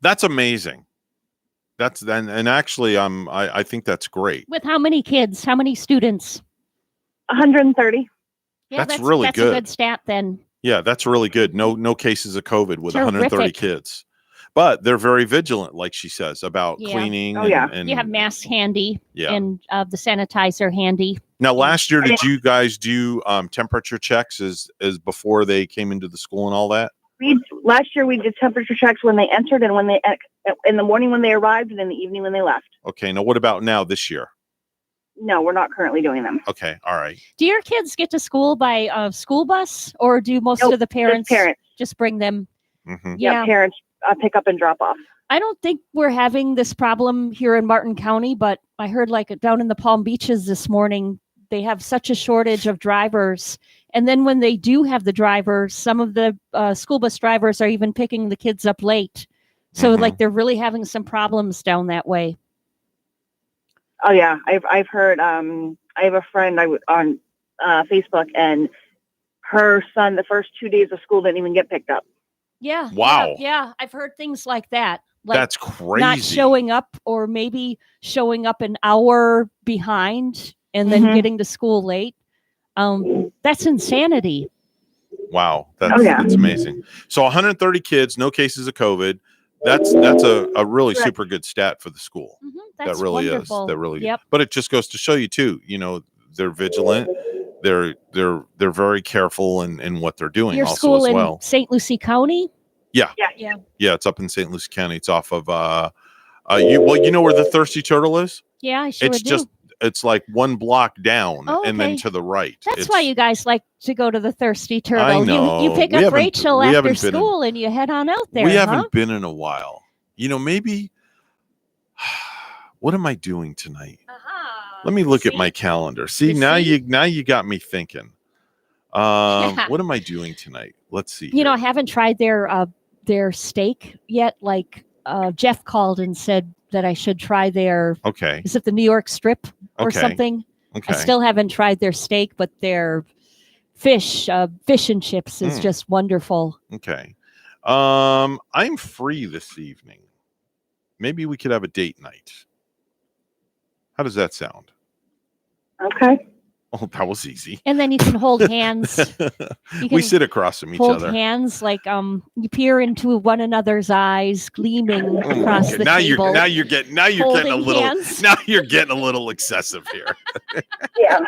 That's amazing. That's then, and actually, I think that's great. With how many kids? How many students? 130. Yeah, That's really that's good. a good stat then. Yeah, that's really good. No cases of COVID with Terrific. 130 kids. But they're very vigilant, like she says, about Yeah. cleaning. Oh, yeah. And You have masks handy Yeah. and the sanitizer handy. Now, last year, did you guys do temperature checks as before they came into the school and all that? Last year we did temperature checks when they entered and when they in the morning when they arrived and in the evening when they left. Okay. Now, what about now this year? No, we're not currently doing them. Okay. All right. Do your kids get to school by school bus, or do most of the parents just bring them? Mm-hmm. Yeah, parents pick up and drop off. I don't think we're having this problem here in Martin County, but I heard like down in the Palm Beaches this morning, they have such a shortage of drivers. And then when they do have the drivers, some of the school bus drivers are even picking the kids up late. So like they're really having some problems down that way. Oh yeah, I've heard. I have a friend on Facebook, and her son the first 2 days of school didn't even get picked up. Yeah. Wow. Yeah. I've heard things like that. Like That's crazy. Not showing up, or maybe showing up an hour behind and then getting to school late. That's insanity. Wow. That's amazing. So 130 kids, no cases of COVID. That's a really super good stat for the school. That's that really wonderful. is. That really. Yep. But it just goes to show you too. They're vigilant. They're very careful in what they're doing. Your also school as well. in St. Lucie County? Yeah. Yeah. Yeah. It's up in St. Lucie County. It's off of you know where the Thirsty Turtle is? Yeah, I sure do. It's like one block down and then okay. to the right. That's why you guys like to go to the Thirsty Turtle. I know. You pick We up haven't- Rachel we after haven't been in- school and you head on out there. We haven't been in a while. Maybe. What am I doing tonight? Let me look at my calendar. See, now you got me thinking. What am I doing tonight? Let's see. I haven't tried their steak yet. Like Jeff called and said that I should try their. Okay. Is it the New York Strip or Okay. something? Okay. I still haven't tried their steak, but their fish and chips is just wonderful. Okay. I'm free this evening. Maybe we could have a date night. How does that sound? Okay. Oh, that was easy. And then you can hold hands. We sit across from each hold other. hands like you peer into one another's eyes, gleaming across the now table. you're getting a Holding little hands. now you're getting a little excessive here. Yeah.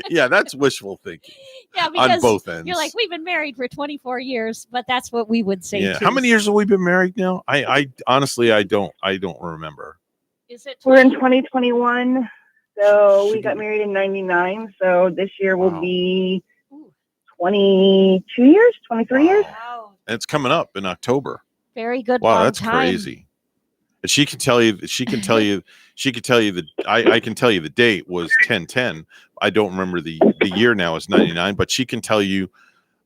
Yeah, that's wishful thinking. Yeah, because on both ends. you're like, we've been married for 24 years, but that's what we would say. Yeah. Too. How many years have we been married now? I honestly I don't remember. Is it? We're in 2021, so we got married in '99. So this year will be 22 years, 23 years. And it's coming up in October. Very good. Wow, long that's time. crazy. And she can tell you that I can tell you the date was 10/10. I don't remember the year now is 99, but she can tell you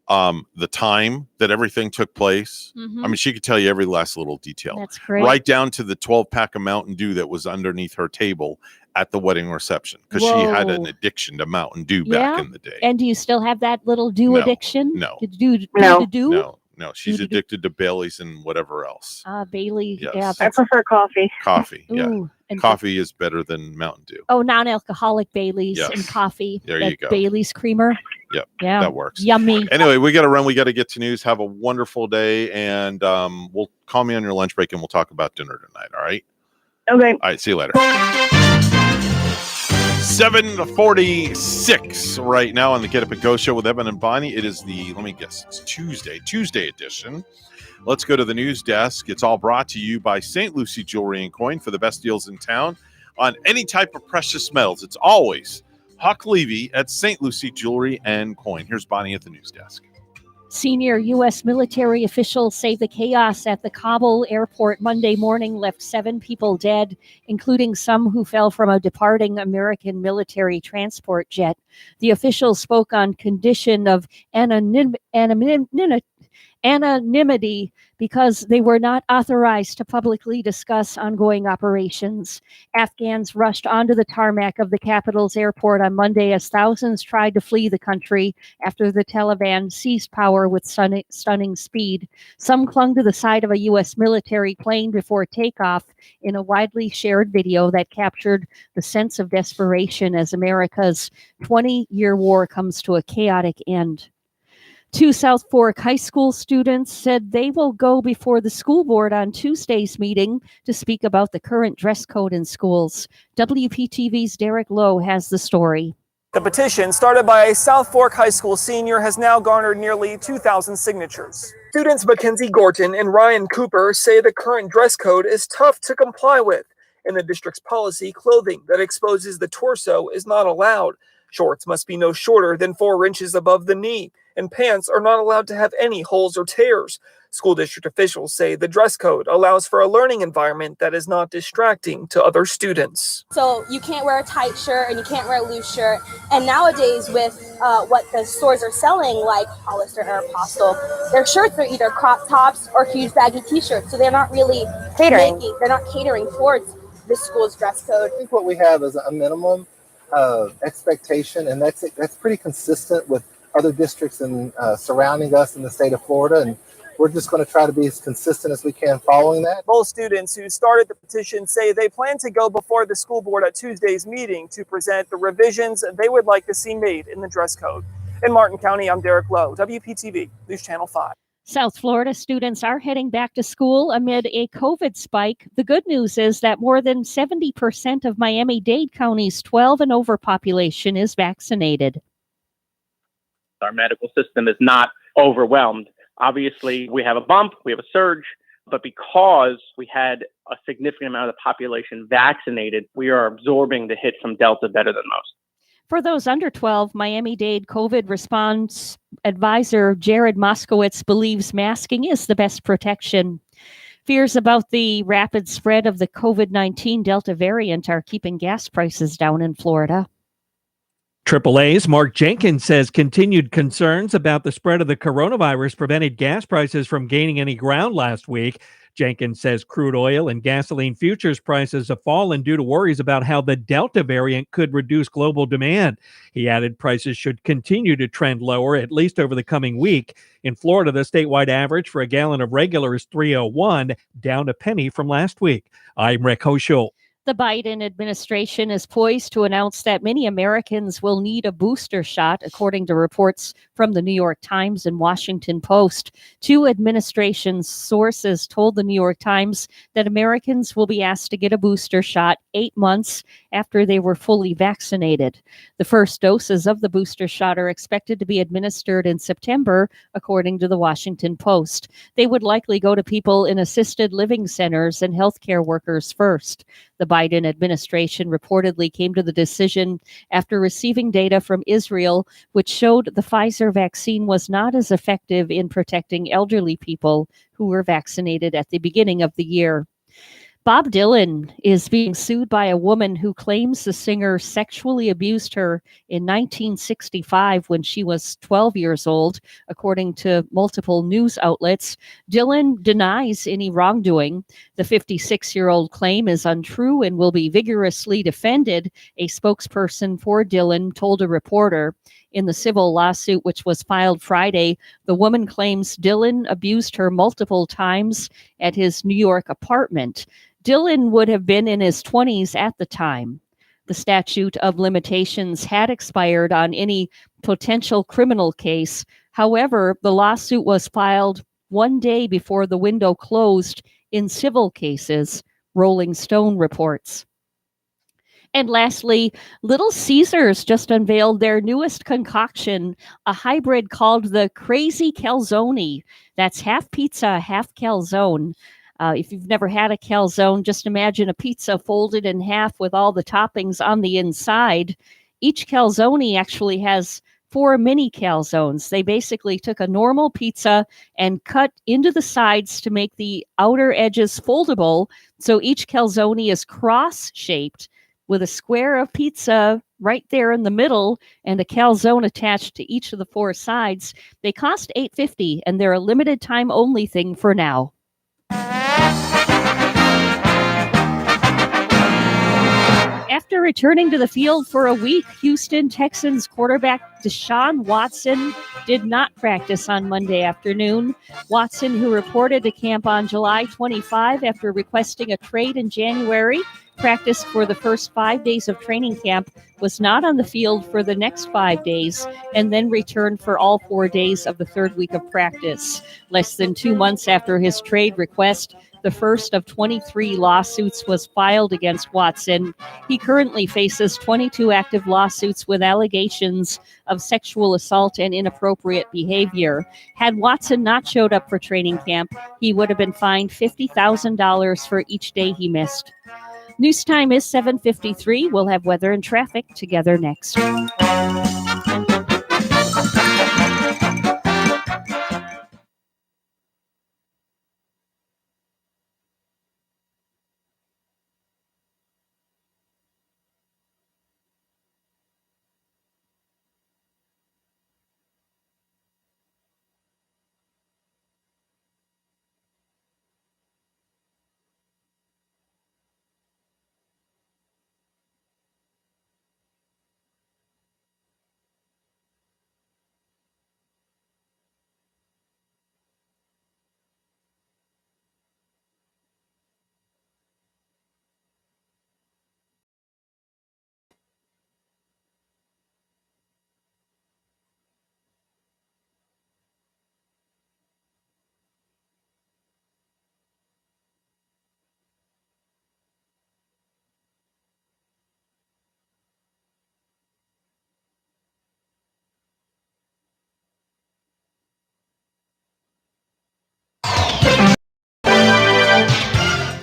the time that everything took place. I mean, she could tell you every last little detail. That's great. Right down to the 12-pack of Mountain Dew that was underneath her table at the wedding reception, because she had an Whoa. addiction to Mountain Dew back Yeah? in the day. And do you still have that little dew No. addiction? No. No. She's addicted to Baileys and whatever else. Bailey. Yes. Yeah, I prefer coffee. Coffee, yeah. Ooh, and Coffee is better than Mountain Dew. Oh, non-alcoholic Baileys Yes. and coffee. There That you go. Baileys creamer. Yep. Yeah. That works. Yummy. Anyway, we got to run. We got to get to news. Have a wonderful day. And we'll call me on your lunch break and we'll talk about dinner tonight. All right. Okay. All right. See you later. 7:46 right now on the Get Up and Go show with Evan and Bonnie. It is it's Tuesday edition. Let's go to the news desk. It's all brought to you by St. Lucie Jewelry and Coin for the best deals in town on any type of precious metals. It's always Huck Levy at St. Lucie Jewelry and Coin. Here's Bonnie at the news desk. Senior U.S. military officials say the chaos at the Kabul airport Monday morning left 7 people dead, including some who fell from a departing American military transport jet. The officials spoke on condition of anonymity because they were not authorized to publicly discuss ongoing operations. Afghans rushed onto the tarmac of the capital's airport on Monday as thousands tried to flee the country after the Taliban seized power with stunning speed. Some clung to the side of a U.S. military plane before takeoff in a widely shared video that captured the sense of desperation as America's 20-year war comes to a chaotic end. 2 South Fork High School students said they will go before the school board on Tuesday's meeting to speak about the current dress code in schools. WPTV's Derek Lowe has the story. The petition, started by a South Fork High School senior, has now garnered nearly 2,000 signatures. Students Mackenzie Gorton and Ryan Cooper say the current dress code is tough to comply with. In the district's policy, clothing that exposes the torso is not allowed. Shorts must be no shorter than 4 inches above the knee, and pants are not allowed to have any holes or tears. School district officials say the dress code allows for a learning environment that is not distracting to other students. So you can't wear a tight shirt and you can't wear a loose shirt. And nowadays with what the stores are selling, like Hollister or Apostle, their shirts are either crop tops or huge baggy t-shirts. So they're not really they're not catering towards the school's dress code. I think what we have is a minimum expectation, and that's pretty consistent with other districts and surrounding us in the state of Florida, and we're just going to try to be as consistent as we can following that. Both students who started the petition say they plan to go before the school board at Tuesday's meeting to present the revisions they would like to see made in the dress code. In Martin County, I'm Derek Lowe, WPTV, News Channel 5. South Florida students are heading back to school amid a COVID spike. The good news is that more than 70% of Miami-Dade County's 12 and over population is vaccinated. Our medical system is not overwhelmed. Obviously, we have a bump, we have a surge, but because we had a significant amount of the population vaccinated, we are absorbing the hit from Delta better than most. For those under 12, Miami-Dade COVID response advisor Jared Moskowitz believes masking is the best protection. Fears about the rapid spread of the COVID-19 Delta variant are keeping gas prices down in Florida. AAA's Mark Jenkins says continued concerns about the spread of the coronavirus prevented gas prices from gaining any ground last week. Jenkins says crude oil and gasoline futures prices have fallen due to worries about how the Delta variant could reduce global demand. He added prices should continue to trend lower, at least over the coming week. In Florida, the statewide average for a gallon of regular is $3.01, down a penny from last week. I'm Rick Hoschel. The Biden administration is poised to announce that many Americans will need a booster shot, according to reports from the New York Times and Washington Post. 2 administration sources told the New York Times that Americans will be asked to get a booster shot 8 months after they were fully vaccinated. The first doses of the booster shot are expected to be administered in September, according to the Washington Post. They would likely go to people in assisted living centers and healthcare workers first. The Biden administration reportedly came to the decision after receiving data from Israel, which showed the Pfizer vaccine was not as effective in protecting elderly people who were vaccinated at the beginning of the year. Bob Dylan is being sued by a woman who claims the singer sexually abused her in 1965 when she was 12 years old, according to multiple news outlets. Dylan denies any wrongdoing. The 56-year-old claim is untrue and will be vigorously defended, a spokesperson for Dylan told a reporter. In the civil lawsuit, which was filed Friday, the woman claims Dylan abused her multiple times at his New York apartment. Dylan would have been in his 20s at the time. The statute of limitations had expired on any potential criminal case. However, the lawsuit was filed 1 day before the window closed in civil cases, Rolling Stone reports. And lastly, Little Caesars just unveiled their newest concoction, a hybrid called the Crazy Calzone. That's half pizza, half calzone. If you've never had a calzone, just imagine a pizza folded in half with all the toppings on the inside. Each calzone actually has 4 mini calzones. They basically took a normal pizza and cut into the sides to make the outer edges foldable. So each calzone is cross-shaped with a square of pizza right there in the middle and a calzone attached to each of the four sides. They cost $8.50 and they're a limited time only thing for now. After returning to the field for a week, Houston Texans quarterback Deshaun Watson did not practice on Monday afternoon. Watson, who reported to camp on July 25 after requesting a trade in January, practiced for the first 5 days of training camp, was not on the field for the next 5 days, and then returned for all 4 days of the third week of practice. Less than 2 months after his trade request, the first of 23 lawsuits was filed against Watson. He currently faces 22 active lawsuits with allegations of sexual assault and inappropriate behavior. Had Watson not showed up for training camp, he would have been fined $50,000 for each day he missed. News time is 7:53. We'll have weather and traffic together next.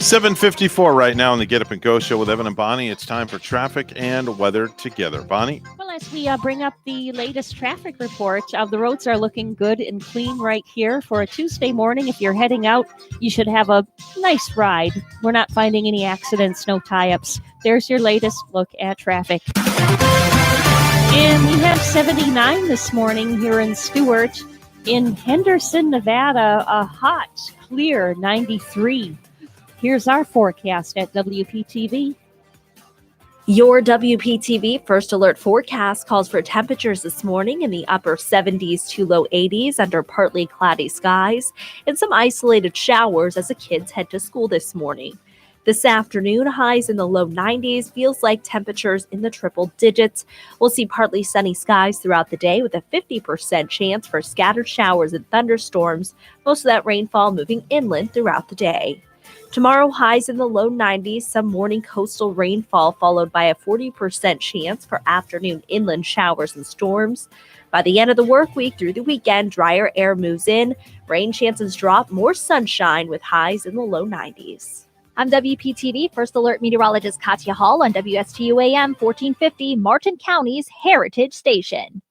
7:54 right now on the Get Up and Go show with Evan and Bonnie. It's time for traffic and weather together. Bonnie? Well, as we bring up the latest traffic report, the roads are looking good and clean right here for a Tuesday morning. If you're heading out, you should have a nice ride. We're not finding any accidents, no tie-ups. There's your latest look at traffic. And we have 79 this morning here in Stewart. In Henderson, Nevada, a hot, clear 93. Here's our forecast at WPTV. Your WPTV First Alert forecast calls for temperatures this morning in the upper 70s to low 80s under partly cloudy skies and some isolated showers as the kids head to school this morning. This afternoon, highs in the low 90s, feels like temperatures in the triple digits. We'll see partly sunny skies throughout the day with a 50% chance for scattered showers and thunderstorms, most of that rainfall moving inland throughout the day. Tomorrow, highs in the low 90s, some morning coastal rainfall followed by a 40% chance for afternoon inland showers and storms. By the end of the work week through the weekend, drier air moves in, rain chances drop, more sunshine with highs in the low 90s. I'm WPTV First Alert meteorologist Katya Hall on WSTU AM 1450, Martin County's Heritage Station.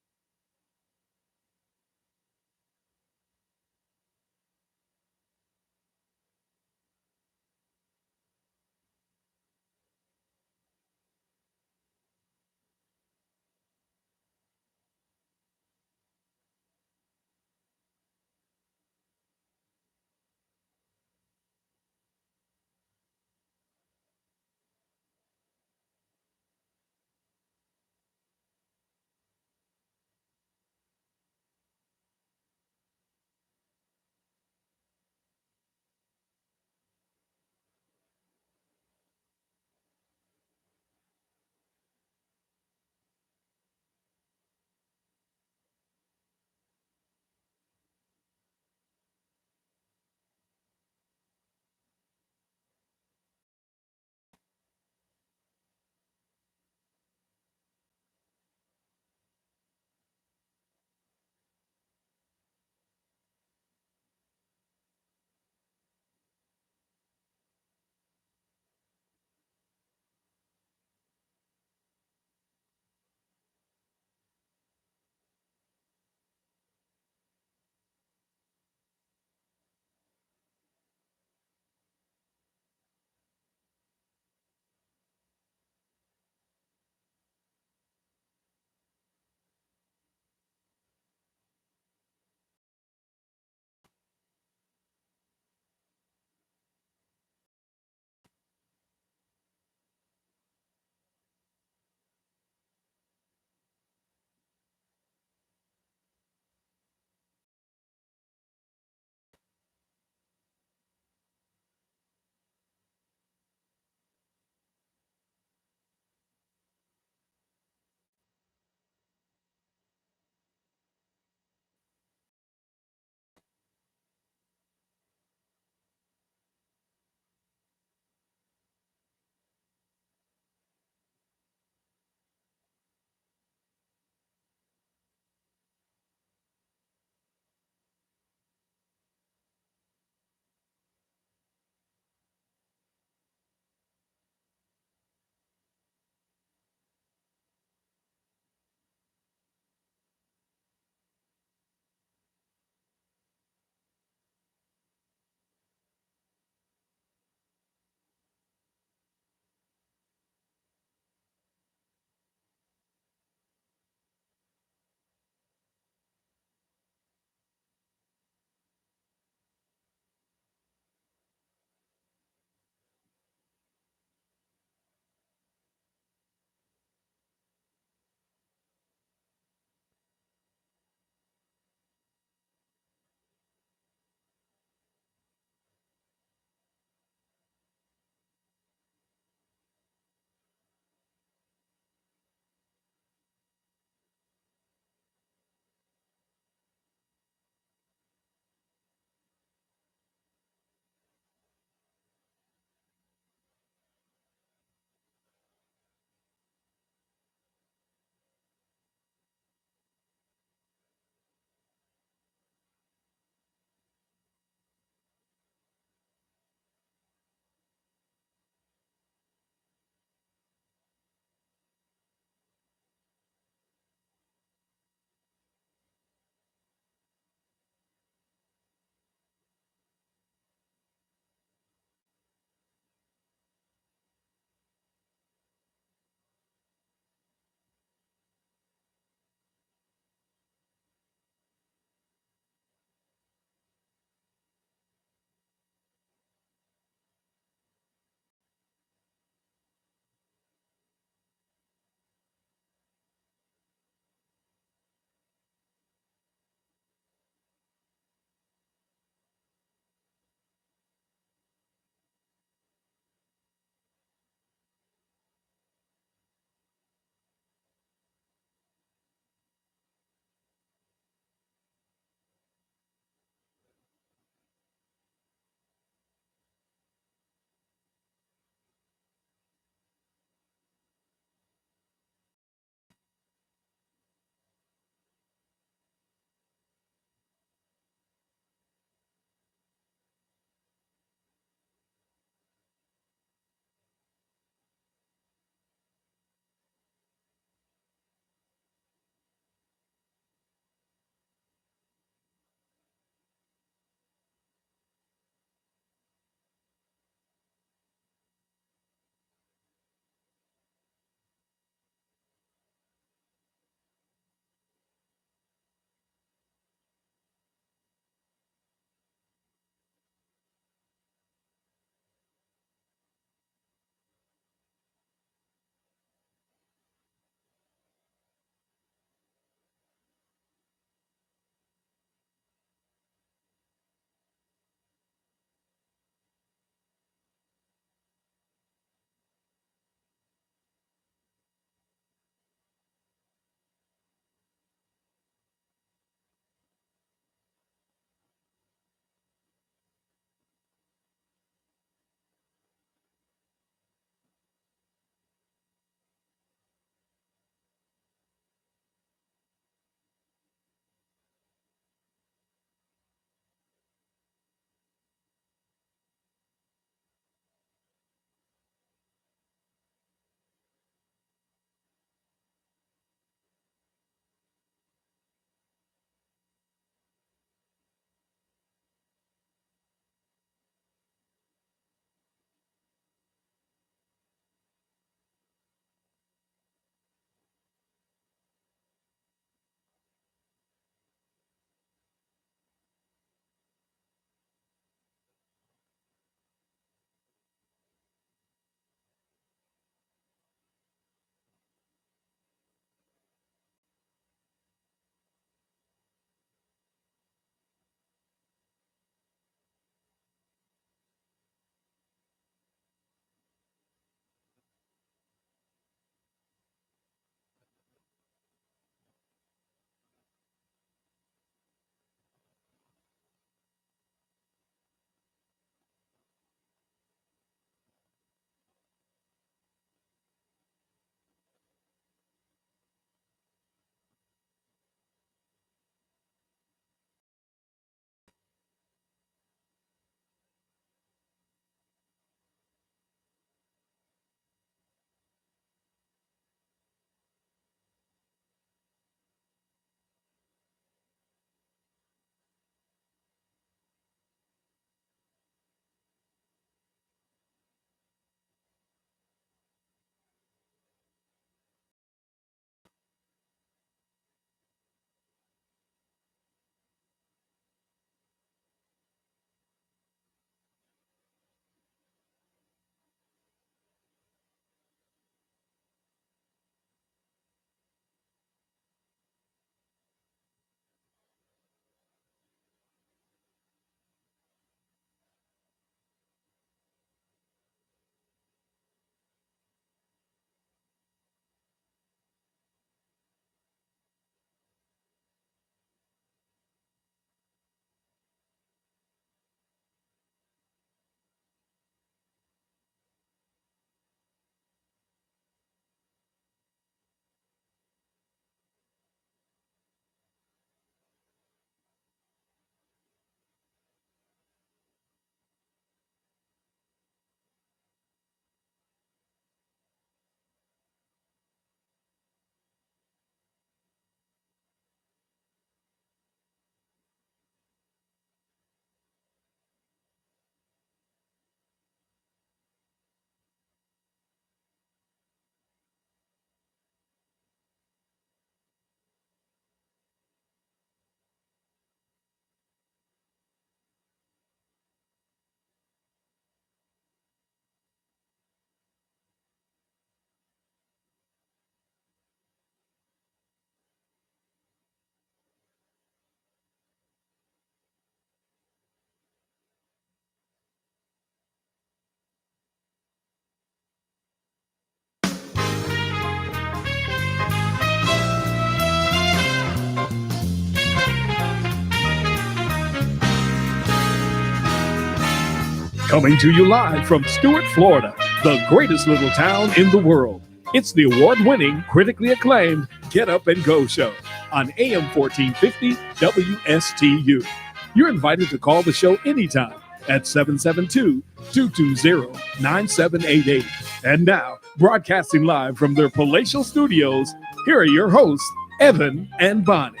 Coming to you live from Stuart, Florida, the greatest little town in the world. It's the award-winning, critically acclaimed Get Up and Go show on AM 1450 WSTU. You're invited to call the show anytime at 772-220-9788. And now, broadcasting live from their palatial studios, here are your hosts, Evan and Bonnie.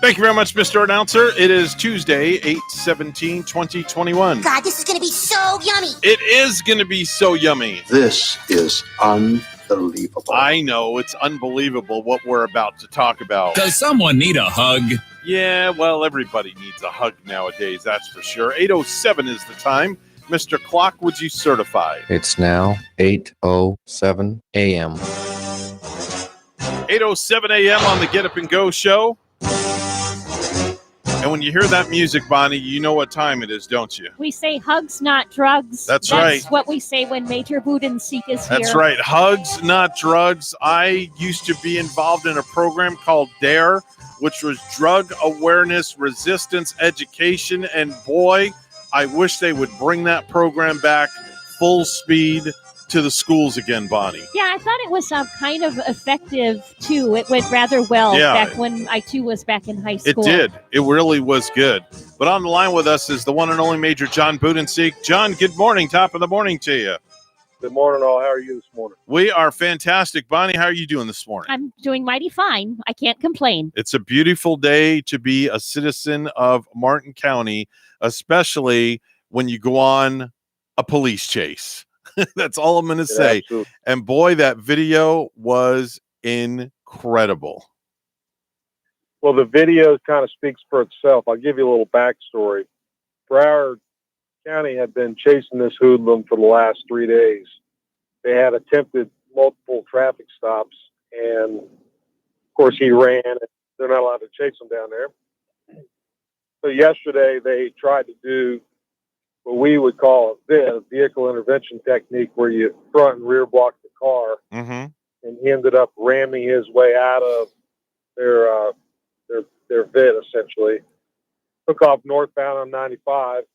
Thank you very much, Mr. Announcer. It is Tuesday, 8/17/2021. God, this is going to be so yummy. It is going to be so yummy. This is unbelievable. I know, it's unbelievable what we're about to talk about. Does someone need a hug? Yeah, well, everybody needs a hug nowadays, that's for sure. 8:07 is the time. Mr. Clock, would you certify? It's now 8:07 a.m. 8:07 a.m. on the Get Up and Go show. And when you hear that music, Bonnie, you know what time it is, don't you? We say hugs, not drugs. That's right. That's what we say when Major Budenseek is here. That's right. Hugs, not drugs. I used to be involved in a program called DARE, which was Drug Awareness Resistance Education. And boy, I wish they would bring that program back full speed to the schools again, Bonnie. Yeah, I thought it was kind of effective, too. It went rather well back when I, too, was back in high school. It did. It really was good. But on the line with us is the one and only Major John Budenseek. John, good morning. Top of the morning to you. Good morning, all. How are you this morning? We are fantastic. Bonnie, how are you doing this morning? I'm doing mighty fine. I can't complain. It's a beautiful day to be a citizen of Martin County, especially when you go on a police chase. That's all I'm going to say. Absolutely. And boy, that video was incredible. Well, the video kind of speaks for itself. I'll give you a little backstory. Broward County had been chasing this hoodlum for the last 3 days. They had attempted multiple traffic stops, and of course he ran. And they're not allowed to chase him down there. So yesterday they tried to do what we would call a VIT, a vehicle intervention technique, where you front and rear block the car. Mm-hmm. And he ended up ramming his way out of their VIT, essentially. Took off northbound on 95,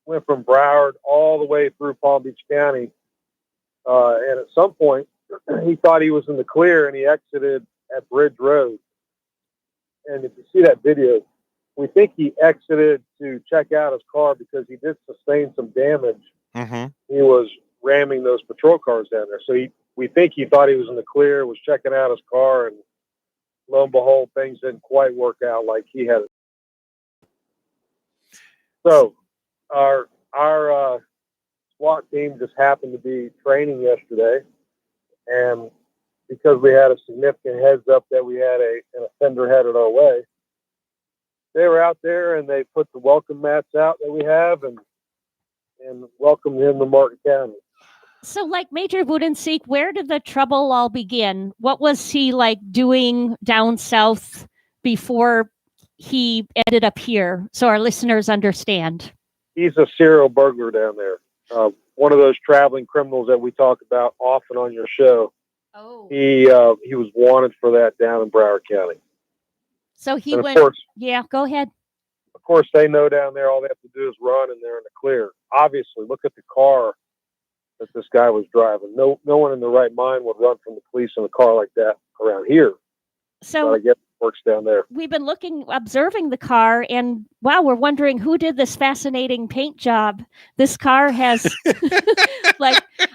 went from Broward all the way through Palm Beach County. And at some point, he thought he was in the clear, and he exited at Bridge Road. And if you see that video, we think he exited to check out his car because he did sustain some damage. Mm-hmm. He was ramming those patrol cars down there. So we think he thought he was in the clear, was checking out his car, and lo and behold, things didn't quite work out like he had. So our SWAT team just happened to be training yesterday, and because we had a significant heads up that we had an offender headed our way, they were out there and they put the welcome mats out that we have and welcomed him to Martin County. So, like Major Budenseek, where did the trouble all begin? What was he like doing down south before he ended up here, so our listeners understand? He's a serial burglar down there. One of those traveling criminals that we talk about often on your show. Oh. He was wanted for that down in Broward County. So he and went. Yeah, go ahead. Of course, they know down there all they have to do is run, and they're in the clear. Obviously, look at the car that this guy was driving. No one in their right mind would run from the police in a car like that around here. So but I guess it works down there. We've been observing the car, and wow, we're wondering who did this fascinating paint job. This car has,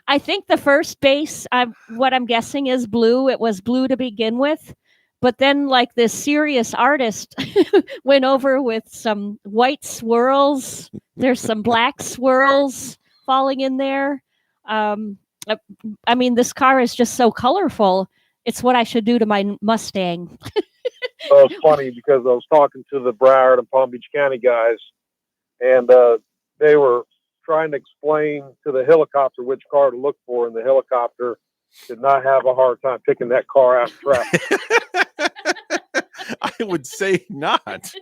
I think the first base, what I'm guessing is blue. It was blue to begin with. But then, this serious artist went over with some white swirls. There's some black swirls falling in there. I mean, this car is just so colorful. It's what I should do to my Mustang. Well, it's funny because I was talking to the Broward and Palm Beach County guys, and they were trying to explain to the helicopter which car to look for, and the helicopter did not have a hard time picking that car out of traffic. I would say not.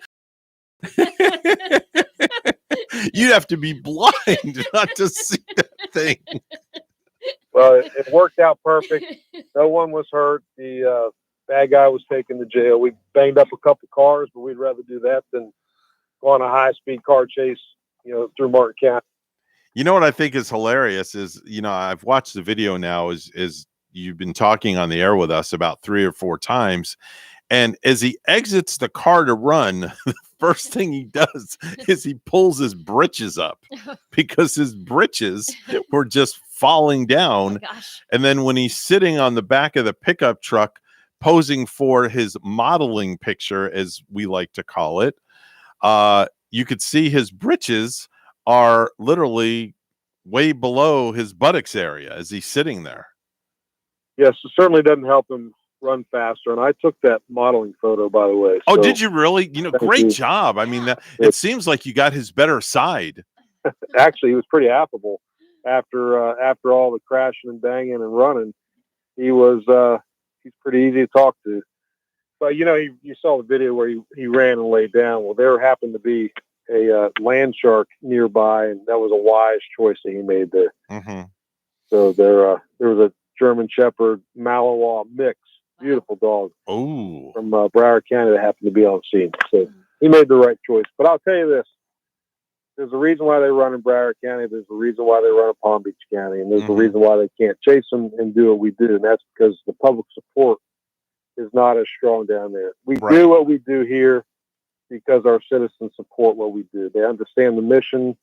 You'd have to be blind not to see that thing. Well, it worked out perfect. No one was hurt. The bad guy was taken to jail. We banged up a couple cars, but we'd rather do that than go on a high-speed car chase, through Martin County. You know what I think is hilarious is, I've watched the video now is you've been talking on the air with us about 3 or 4 times. And as he exits the car to run, the first thing he does is he pulls his britches up because his britches were just falling down. Oh, gosh. And then when he's sitting on the back of the pickup truck posing for his modeling picture, as we like to call it, you could see his britches are literally way below his buttocks area as he's sitting there. Yes, it certainly doesn't help him run faster. And I took that modeling photo, by the way. Oh, so did you really? Great you. job. I mean, it seems like you got his better side. Actually, he was pretty affable after all the crashing and banging and running. He's pretty easy to talk to. But you saw the video where he ran and laid down. Well, there happened to be a land shark nearby, and that was a wise choice that he made there. Mm-hmm. So there was a German Shepherd Malinois mix, beautiful dog. Oh, from Broward County that happened to be on scene. So he made the right choice. But I'll tell you this: there's a reason why they run in Broward County. There's a reason why they run in Palm Beach County, and there's a reason why they can't chase them and do what we do, and that's because the public support is not as strong down there. We do what we do here because our citizens support what we do. They understand the mission,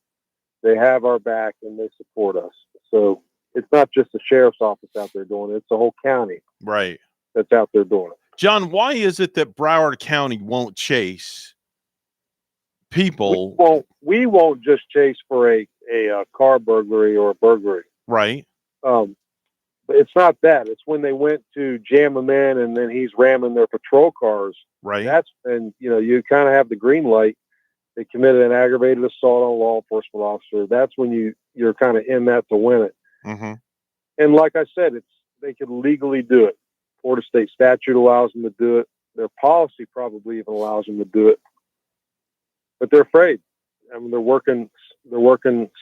they have our back, and they support us. So it's not just the sheriff's office out there doing it; it's the whole county, right, that's out there doing it. John, why is it that Broward County won't chase people? We won't just chase for a car burglary or a burglary. Right. But it's not that. It's when they went to jam him in and then he's ramming their patrol cars. Right. That's when, you kind of have the green light. They committed an aggravated assault on a law enforcement officer. That's when you're kind of in that to win it. Mm-hmm. And like I said, they could legally do it. Florida state statute allows them to do it. Their policy probably even allows them to do it. But they're afraid. I mean, they're working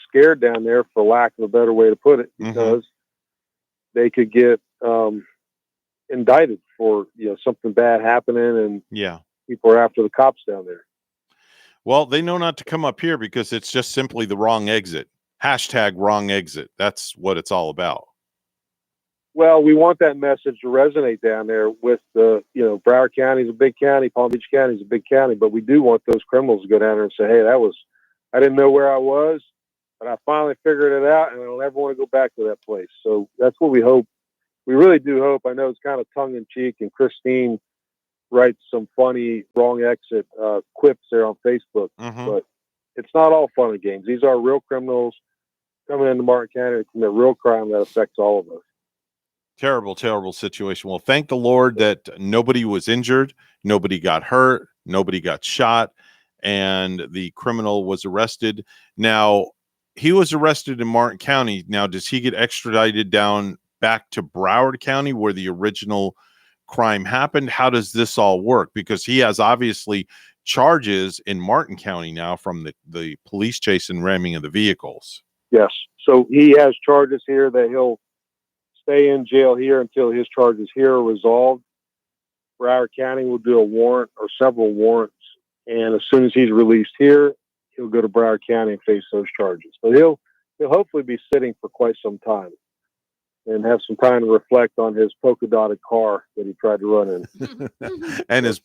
scared down there, for lack of a better way to put it, because they could get indicted for something bad happening, and people are after the cops down there. Well, they know not to come up here because it's just simply the wrong exit. # wrong exit. That's what it's all about. Well, we want that message to resonate down there with Broward County is a big county, Palm Beach County is a big county, but we do want those criminals to go down there and say, hey, I didn't know where I was, but I finally figured it out, and I don't ever want to go back to that place. So that's what we hope. We really do hope. I know it's kind of tongue in cheek, and Christine writes some funny wrong exit quips there on Facebook, but it's not all fun and games. These are real criminals coming into Martin County to commit real crime that affects all of us. Terrible, terrible situation. Well, thank the Lord that nobody was injured, nobody got hurt, nobody got shot, and the criminal was arrested. Now, he was arrested in Martin County. Now, does he get extradited down back to Broward County where the original crime happened? How does this all work? Because he has obviously charges in Martin County now from the police chase and ramming of the vehicles. Yes. So he has charges here that he'll stay in jail here until his charges here are resolved. Broward County will do a warrant or several warrants, and as soon as he's released here, he'll go to Broward County and face those charges. So he'll hopefully be sitting for quite some time and have some time to reflect on his polka dotted car that he tried to run in, and is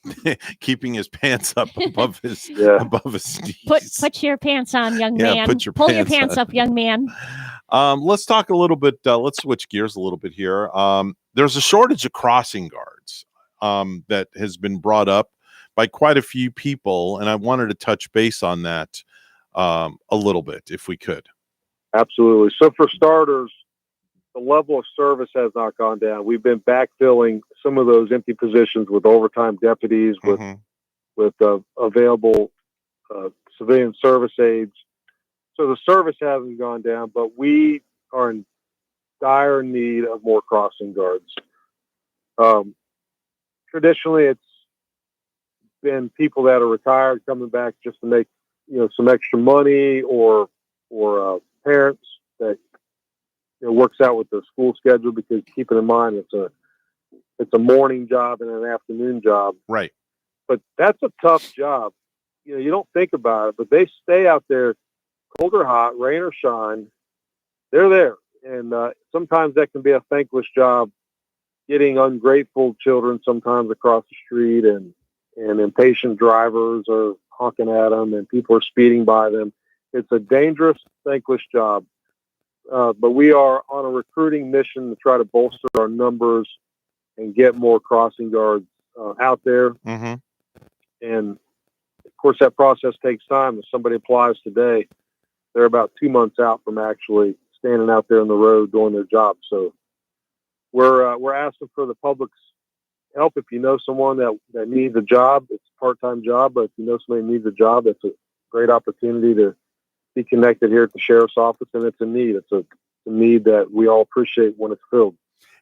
keeping his pants up above his knees. Put your pants on, young man. Pull your pants up, young man. Let's talk a little bit. Let's switch gears a little bit here. There's a shortage of crossing guards that has been brought up by quite a few people, and I wanted to touch base on that a little bit, if we could. Absolutely. So for starters, the level of service has not gone down. We've been backfilling some of those empty positions with overtime deputies, with available civilian service aides. So the service hasn't gone down, but we are in dire need of more crossing guards. Traditionally, it's been people that are retired coming back just to make some extra money, or parents that works out with the school schedule, because keeping in mind it's a morning job and an afternoon job. Right. But that's a tough job. You don't think about it, but they stay out there cold or hot, rain or shine, they're there. And sometimes that can be a thankless job, getting ungrateful children sometimes across the street, and impatient drivers are honking at them and people are speeding by them. It's a dangerous, thankless job. But we are on a recruiting mission to try to bolster our numbers and get more crossing guards out there. Mm-hmm. And of course, that process takes time. If somebody applies today, they're about 2 months out from actually standing out there on the road doing their job. So we're asking for the public's help. If you know someone that needs a job, it's a part-time job, but if you know somebody who needs a job, it's a great opportunity to be connected here at the sheriff's office, and it's a need. It's a need that we all appreciate when it's filled.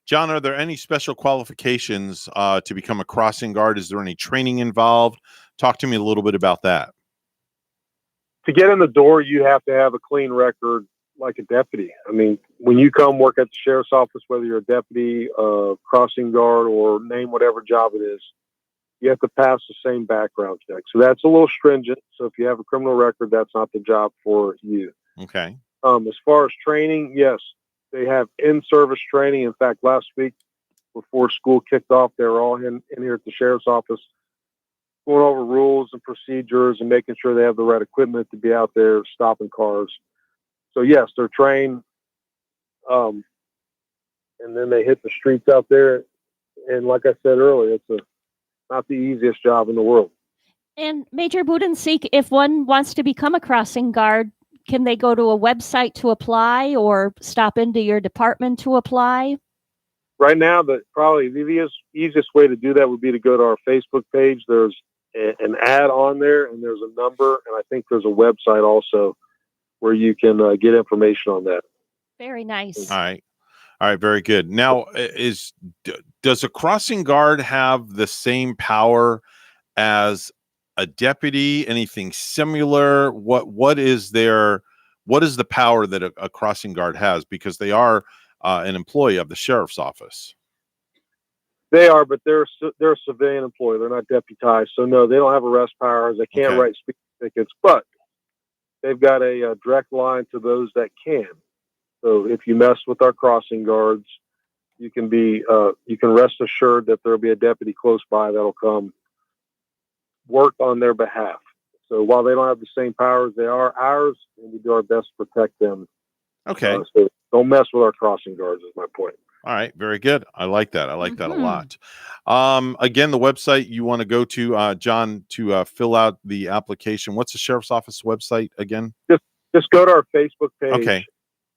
John, are there any special qualifications to become a crossing guard? Is there any training involved? Talk to me a little bit about that. To get in the door, you have to have a clean record like a deputy. I mean, when you come work at the sheriff's office, whether you're a deputy, crossing guard, or name whatever job it is, you have to pass the same background check. So that's a little stringent. So if you have a criminal record, that's not the job for you. Okay. As far as training, yes, they have in-service training. In fact, last week before school kicked off, they were all in here at the sheriff's office going over rules and procedures and making sure they have the right equipment to be out there stopping cars. So yes, they're trained, and then they hit the streets out there. And like I said earlier, it's not the easiest job in the world. And Major Budenseek, if one wants to become a crossing guard, can they go to a website to apply or stop into your department to apply? Right now, probably the easiest way to do that would be to go to our Facebook page. There's an ad on there, and there's a number, and I think there's a website also where you can get information on that. Very nice. All right, very good. Now, does a crossing guard have the same power as a deputy? Anything similar? What is the power that a crossing guard has? Because they are an employee of the sheriff's office. They are, but they're a civilian employee. They're not deputized, so no, they don't have arrest powers. They can't write speeding tickets, but they've got a direct line to those that can. So if you mess with our crossing guards, you can rest assured that there'll be a deputy close by that'll come work on their behalf. So while they don't have the same powers, they are ours, and we do our best to protect them. Okay. So don't mess with our crossing guards is my point. All right, very good. I like that. I like that a lot. Again, the website you want to go to, John, to fill out the application. What's the sheriff's office website again? Just go to our Facebook page. Okay.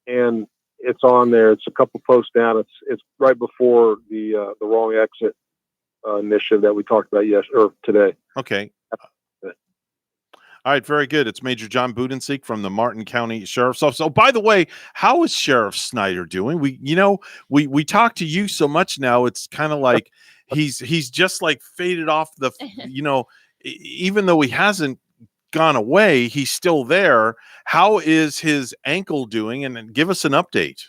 And it's on there. It's a couple posts down. It's right before the wrong exit initiative that we talked about today. Okay. All right, very good. It's Major John Budenseek from the Martin County Sheriff's Office. Oh, by the way, how is Sheriff Snyder doing? We talk to you so much now. It's kind of like he's just like faded off the. Even though he hasn't gone away, he's still there. How is his ankle doing? And give us an update.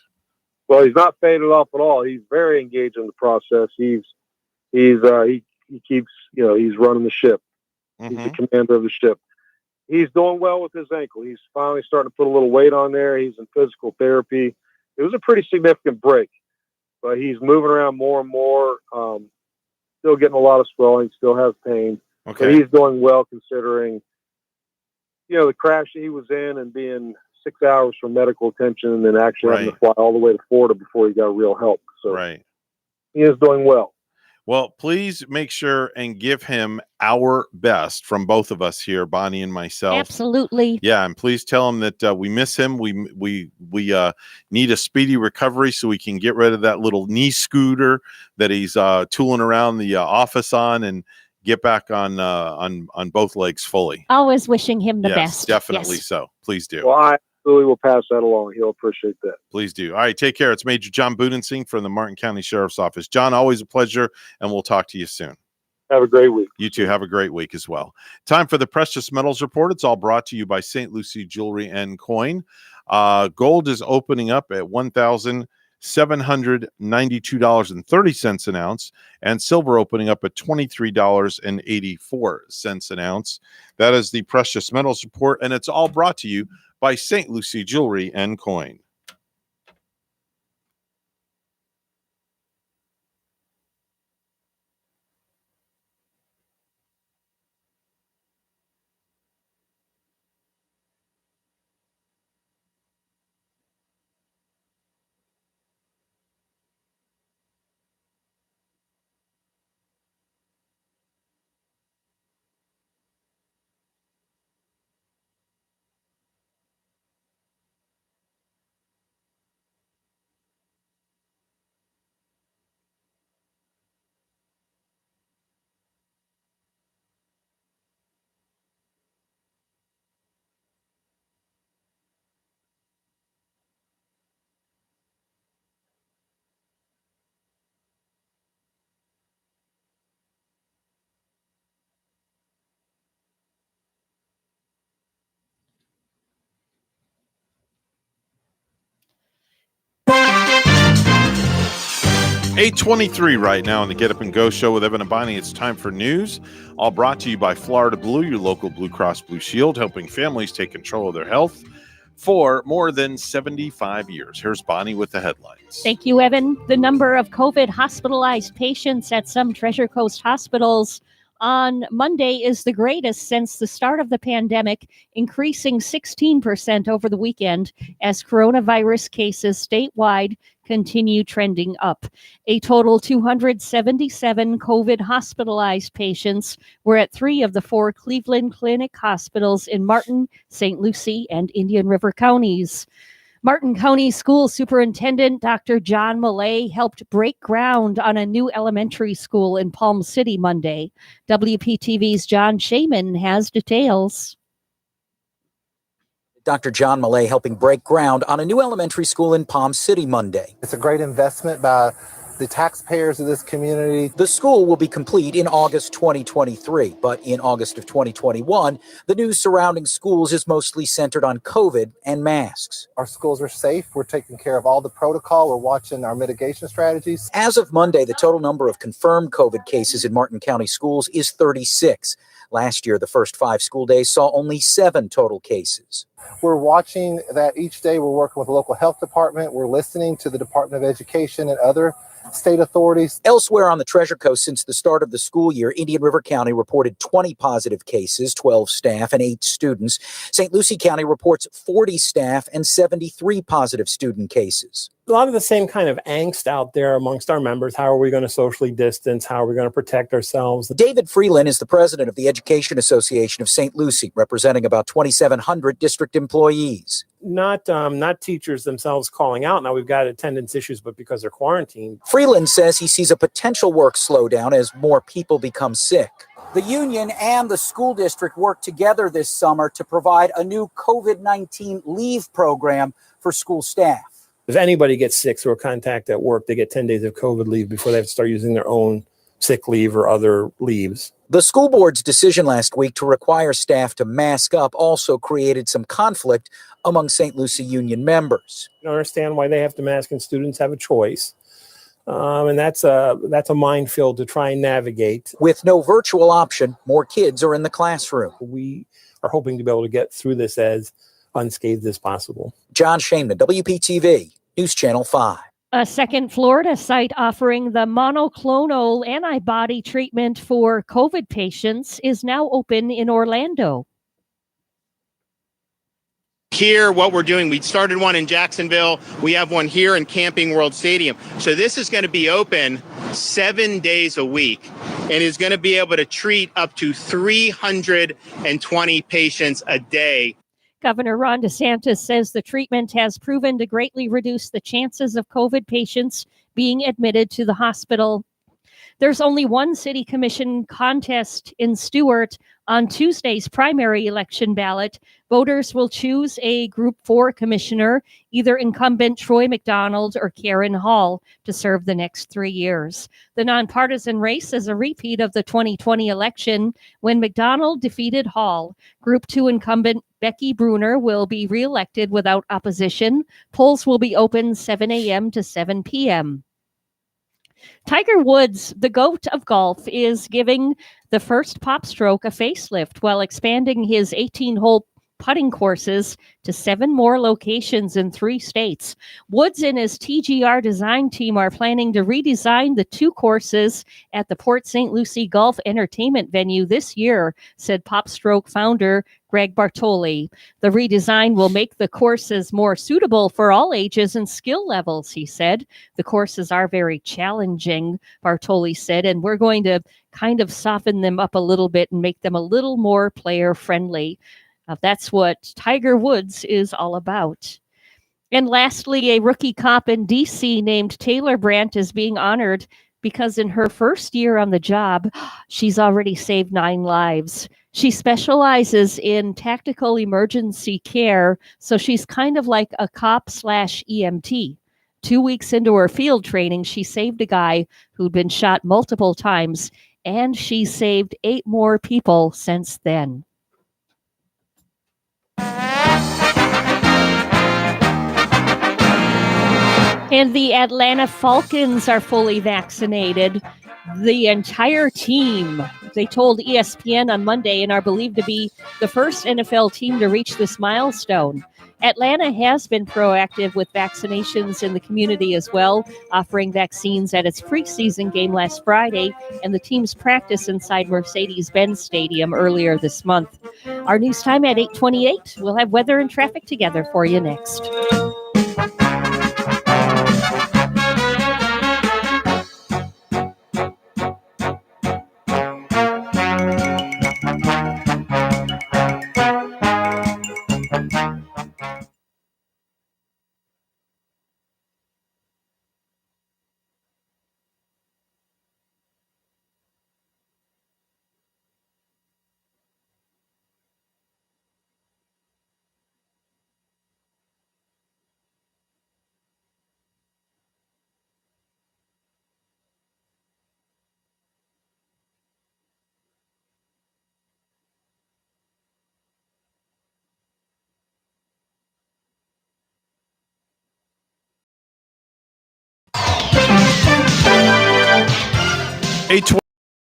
Well, he's not faded off at all. He's very engaged in the process. He keeps he's running the ship. Mm-hmm. He's the commander of the ship. He's doing well with his ankle. He's finally starting to put a little weight on there. He's in physical therapy. It was a pretty significant break, but he's moving around more and more. Still getting a lot of swelling, still has pain. Okay. But he's doing well considering, the crash he was in and being 6 hours for medical attention and then actually having to fly all the way to Florida before he got real help. So he is doing well. Well, please make sure and give him our best from both of us here, Bonnie and myself. Absolutely. Yeah, and please tell him that we miss him. We need a speedy recovery so we can get rid of that little knee scooter that he's tooling around the office on and get back on both legs fully. Always wishing him the best. Definitely so. Please do. Well, I absolutely will pass that along. He'll appreciate that. Please do. All right, take care. It's Major John Budenseek from the Martin County Sheriff's Office. John, always a pleasure, and we'll talk to you soon. Have a great week. You too. Have a great week as well. Time for the Precious Metals Report. It's all brought to you by St. Lucie Jewelry and Coin. Gold is opening up at $1,792.30 an ounce, and silver opening up at $23.84 an ounce. That is the Precious Metals Report, and it's all brought to you by St. Lucie Jewelry and Coin. 8:23 right now on the Get Up and Go show with Evan and Bonnie. It's time for news, all brought to you by Florida Blue, your local Blue Cross Blue Shield, helping families take control of their health for more than 75 years. Here's Bonnie with the headlines. Thank you, Evan. The number of COVID hospitalized patients at some Treasure Coast hospitals on Monday is the greatest since the start of the pandemic, increasing 16% over the weekend as coronavirus cases statewide continue trending up. A total 277 COVID hospitalized patients were at 3 of the 4 Cleveland Clinic hospitals in Martin, St. Lucie, and Indian River counties. Martin County School Superintendent Dr. John Millay helped break ground on a new elementary school in Palm City Monday. WPTV's John Shaman has details. Dr. John Millay helping break ground on a new elementary school in Palm City Monday. It's a great investment by the taxpayers of this community. The school will be complete in August 2023, but in August of 2021, the news surrounding schools is mostly centered on COVID and masks. Our schools are safe. We're taking care of all the protocol. We're watching our mitigation strategies. As of Monday, the total number of confirmed COVID cases in Martin County schools is 36. Last year, the first 5 school days saw only 7 total cases. We're watching that each day. We're working with the local health department. We're listening to the Department of Education and other state authorities. Elsewhere on the Treasure Coast since the start of the school year, Indian River County reported 20 positive cases, 12 staff and 8 students. St. Lucie County reports 40 staff and 73 positive student cases. A lot of the same kind of angst out there amongst our members. How are we going to socially distance? How are we going to protect ourselves? David Freeland is the president of the Education Association of St. Lucie, representing about 2,700 district employees. Not teachers themselves calling out. Now we've got attendance issues, but because they're quarantined. Freeland says he sees a potential work slowdown as more people become sick. The union and the school district worked together this summer to provide a new COVID-19 leave program for school staff. If anybody gets sick through a contact at work, they get 10 days of COVID leave before they have to start using their own sick leave or other leaves. The school board's decision last week to require staff to mask up also created some conflict among St. Lucie union members. I don't understand why they have to mask and students have a choice. And that's a minefield to try and navigate. With no virtual option, more kids are in the classroom. We are hoping to be able to get through this as unscathed as possible. John Shaman, WPTV, News Channel 5. A second Florida site offering the monoclonal antibody treatment for COVID patients is now open in Orlando. Here, what we're doing, we started one in Jacksonville. We have one here in Camping World Stadium. So this is going to be open 7 days a week and is going to be able to treat up to 320 patients a day. Governor Ron DeSantis says the treatment has proven to greatly reduce the chances of COVID patients being admitted to the hospital. There's only one city commission contest in Stewart. On Tuesday's primary election ballot, voters will choose a Group 4 commissioner, either incumbent Troy McDonald or Karen Hall, to serve the next 3 years. The nonpartisan race is a repeat of the 2020 election when McDonald defeated Hall. Group 2 incumbent Becky Bruner will be reelected without opposition. Polls will be open 7 a.m. to 7 p.m. Tiger Woods, the GOAT of golf, is giving the first Pop Stroke a facelift while expanding his 18-hole putting courses to 7 more locations in 3 states. Woods and his TGR design team are planning to redesign the 2 courses at the Port St. Lucie Golf Entertainment venue this year, said Pop Stroke founder Greg Bartoli. The redesign will make the courses more suitable for all ages and skill levels, he said. The courses are very challenging, Bartoli said, and we're going to kind of soften them up a little bit and make them a little more player-friendly. That's what Tiger Woods is all about. And lastly, a rookie cop in D.C. named Taylor Brandt is being honored because in her first year on the job, she's already saved 9 lives. She specializes in tactical emergency care, so she's kind of like a cop/EMT. 2 weeks into her field training, she saved a guy who'd been shot multiple times, and she saved 8 more people since then. And the Atlanta Falcons are fully vaccinated. The entire team, they told ESPN on Monday, and are believed to be the first NFL team to reach this milestone. Atlanta has been proactive with vaccinations in the community as well, offering vaccines at its preseason game last Friday and the team's practice inside Mercedes-Benz Stadium earlier this month. Our news time at 8:28. We'll have weather and traffic together for you next.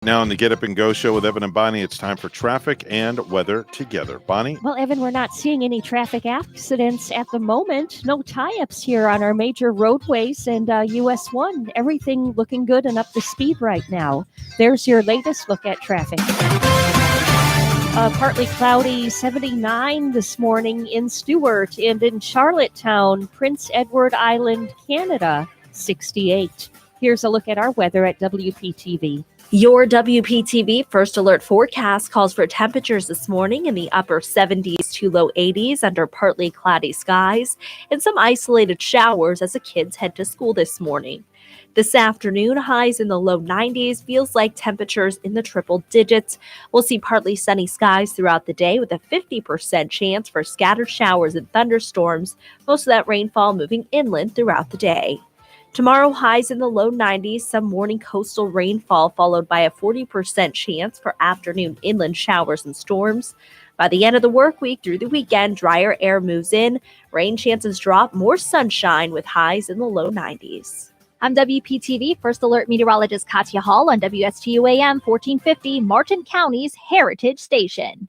Now on the Get Up and Go show with Evan and Bonnie, it's time for traffic and weather together. Bonnie? Well, Evan, we're not seeing any traffic accidents at the moment. No tie-ups here on our major roadways and US 1. Everything looking good and up to speed right now. There's your latest look at traffic. Partly cloudy, 79 this morning in Stewart, and in Charlottetown, Prince Edward Island, Canada, 68. Here's a look at our weather at WPTV. Your WPTV First Alert forecast calls for temperatures this morning in the upper 70s to low 80s under partly cloudy skies and some isolated showers as the kids head to school this morning. This afternoon, highs in the low 90s feels like temperatures in the triple digits. We'll see partly sunny skies throughout the day with a 50% chance for scattered showers and thunderstorms, most of that rainfall moving inland throughout the day. Tomorrow, highs in the low 90s, some morning coastal rainfall followed by a 40% chance for afternoon inland showers and storms. By the end of the work week through the weekend, drier air moves in, rain chances drop, more sunshine with highs in the low 90s. I'm WPTV First Alert meteorologist Katya Hall on WSTU AM 1450, Martin County's Heritage Station.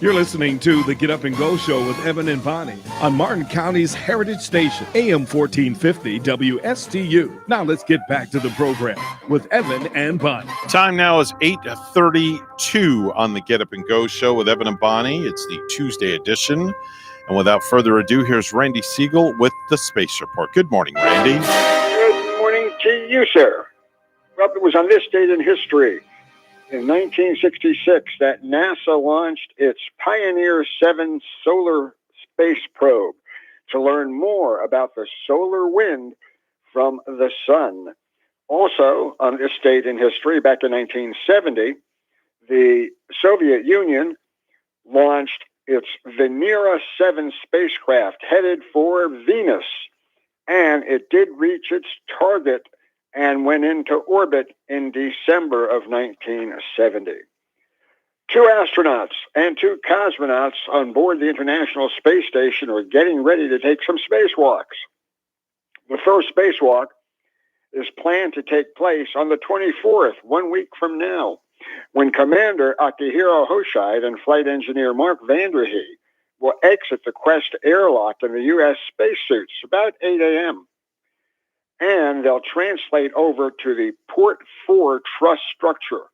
You're listening to the Get Up and Go Show with Evan and Bonnie on Martin County's Heritage Station, AM 1450 WSTU. Now let's get back to the program with Evan and Bonnie. Time now is 8:32 on the Get Up and Go Show with Evan and Bonnie. It's the Tuesday edition. And without further ado, here's Randy Siegel with the Space Report. Good morning, Randy. Good morning to you, sir. Well, it was on this date in history, in 1966, that NASA launched its Pioneer 7 solar space probe to learn more about the solar wind from the sun. Also, on this date in history, back in 1970, the Soviet Union launched its Venera 7 spacecraft headed for Venus, and it did reach its target and went into orbit in December of 1970. 2 astronauts and 2 cosmonauts on board the International Space Station are getting ready to take some spacewalks. The first spacewalk is planned to take place on the 24th, 1 week from now, when Commander Akihiro Hoshide and Flight Engineer Mark Vanderhee will exit the Quest airlock in the U.S. spacesuits about 8 a.m. And they'll translate over to the Port 4 truss structure.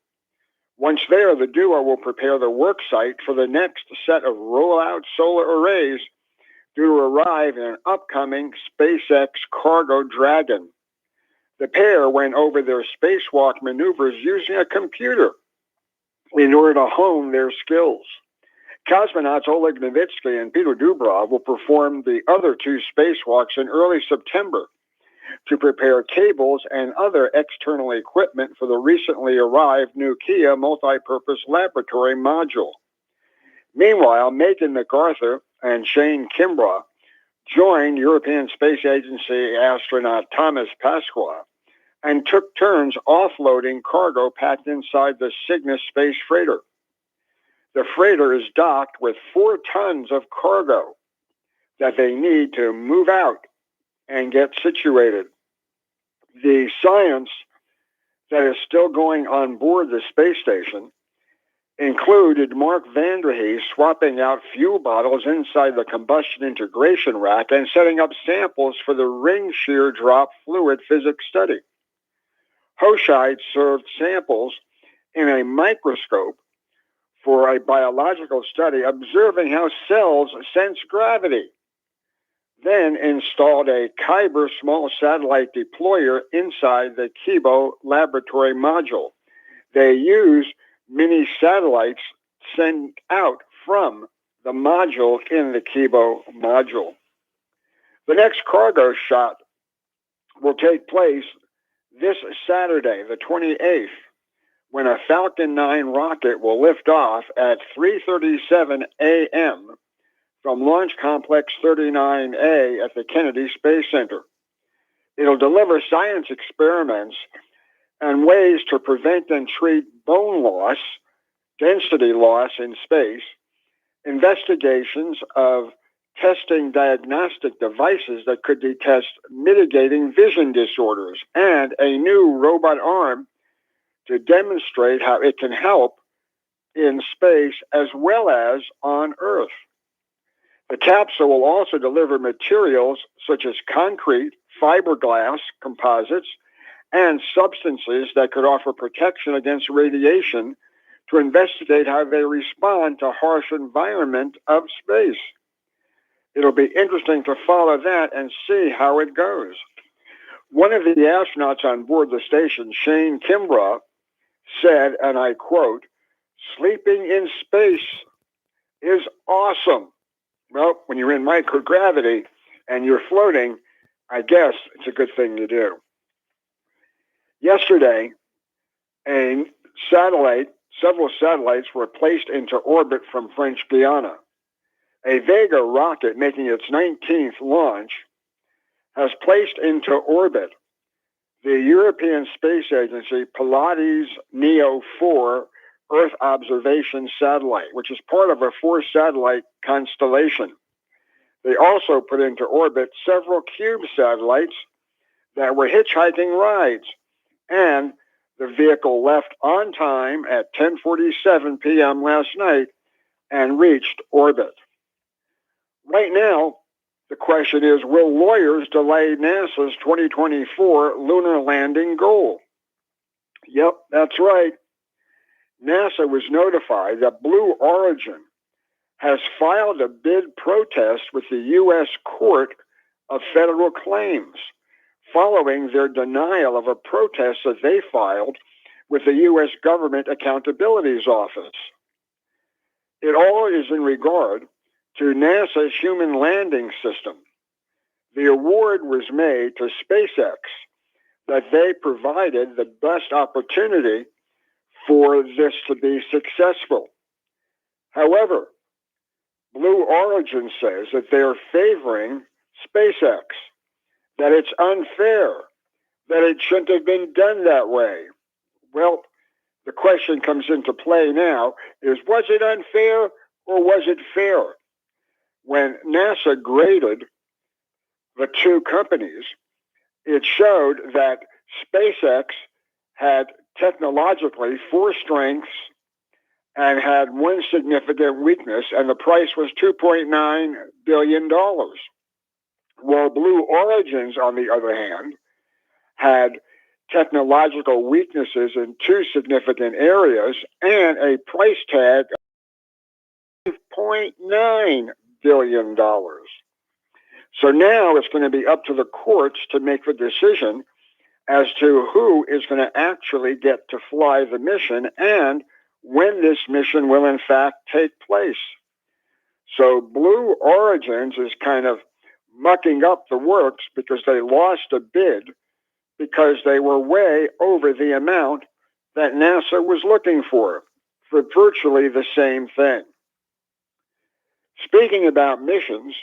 Once there, the duo will prepare the work site for the next set of rollout solar arrays due to arrive in an upcoming SpaceX Cargo Dragon. The pair went over their spacewalk maneuvers using a computer in order to hone their skills. Cosmonauts Oleg Novitsky and Peter Dubrov will perform the other 2 spacewalks in early September to prepare cables and other external equipment for the recently arrived new Kia multi-purpose laboratory module. Meanwhile, Megan MacArthur and Shane Kimbrough joined European Space Agency astronaut Thomas Pasqua and took turns offloading cargo packed inside the Cygnus space freighter. The freighter is docked with 4 tons of cargo that they need to move out and get situated. The science that is still going on board the space station included Mark Vanderhee swapping out fuel bottles inside the combustion integration rack and setting up samples for the ring shear drop fluid physics study. Hoshide served samples in a microscope for a biological study observing how cells sense gravity, then installed a Kyber small satellite deployer inside the Kibo laboratory module. They use mini satellites sent out from the module in the Kibo module. The next cargo shot will take place this Saturday, the 28th, when a Falcon 9 rocket will lift off at 3:37 a.m. from Launch Complex 39A at the Kennedy Space Center. It'll deliver science experiments and ways to prevent and treat bone loss, density loss in space, investigations of testing diagnostic devices that could detect mitigating vision disorders, and a new robot arm to demonstrate how it can help in space as well as on Earth. The capsule will also deliver materials such as concrete, fiberglass, composites, and substances that could offer protection against radiation to investigate how they respond to harsh environment of space. It'll be interesting to follow that and see how it goes. One of the astronauts on board the station, Shane Kimbrough, said, and I quote, "Sleeping in space is awesome." Well, when you're in microgravity and you're floating, I guess it's a good thing to do. Yesterday, several satellites were placed into orbit from French Guiana. A Vega rocket making its 19th launch has placed into orbit the European Space Agency Pleiades Neo 4 Earth observation satellite, which is part of a 4-satellite constellation. They also put into orbit several Cube satellites that were hitchhiking rides, and the vehicle left on time at 10:47 p.m. last night and reached orbit. Right now, the question is, will lawyers delay NASA's 2024 lunar landing goal? Yep, that's right. NASA was notified that Blue Origin has filed a bid protest with the U.S. Court of Federal Claims following their denial of a protest that they filed with the U.S. Government Accountability's Office. It all is in regard to NASA's Human Landing System. The award was made to SpaceX that they provided the best opportunity for this to be successful. However, Blue Origin says that they are favoring SpaceX, that it's unfair, that it shouldn't have been done that way. Well, the question comes into play now is, was it unfair or was it fair? When NASA graded the two companies, it showed that SpaceX had technologically 4 strengths and had one significant weakness, and the price was $2.9 billion. While Blue Origins, on the other hand, had technological weaknesses in 2 significant areas and a price tag of $2.9 billion. So now it's going to be up to the courts to make the decision as to who is going to actually get to fly the mission and when this mission will in fact take place. So Blue Origins is kind of mucking up the works because they lost a bid because they were way over the amount that NASA was looking for virtually the same thing. Speaking about missions,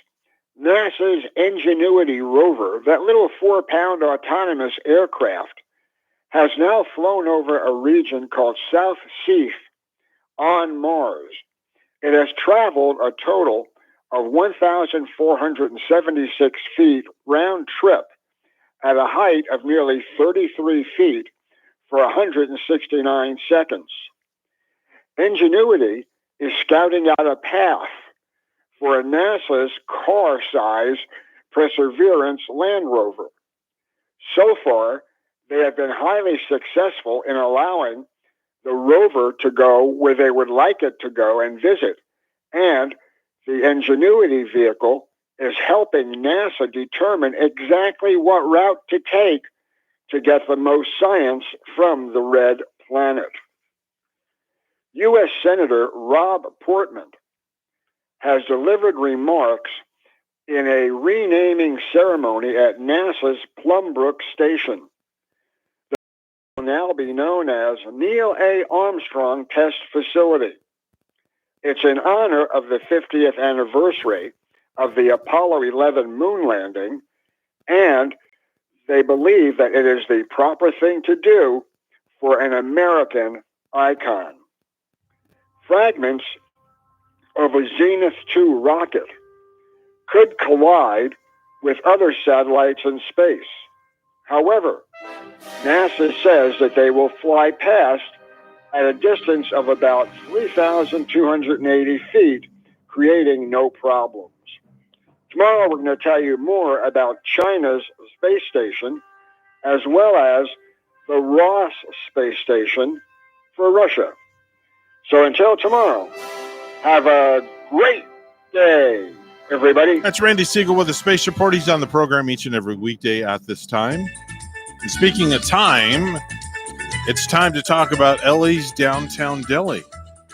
NASA's Ingenuity rover, that little 4-pound autonomous aircraft, has now flown over a region called South Seaf on Mars. It has traveled a total of 1,476 feet round trip at a height of nearly 33 feet for 169 seconds. Ingenuity is scouting out a path for NASA's car-size Perseverance land rover. So far, they have been highly successful in allowing the rover to go where they would like it to go and visit. And the Ingenuity vehicle is helping NASA determine exactly what route to take to get the most science from the red planet. U.S. Senator Rob Portman has delivered remarks in a renaming ceremony at NASA's Plumbrook Station. It will now be known as Neil A. Armstrong Test Facility. It's in honor of the 50th anniversary of the Apollo 11 moon landing, and they believe that it is the proper thing to do for an American icon. Fragments of a Zenith 2 rocket could collide with other satellites in space. However, NASA says that they will fly past at a distance of about 3,280 feet, creating no problems. Tomorrow, we're going to tell you more about China's space station, as well as the Ross space station for Russia. So until tomorrow, have a great day, everybody. That's Randy Siegel with the Space Report. He's on the program each and every weekday at this time. And speaking of time, it's time to talk about Ellie's Downtown Deli,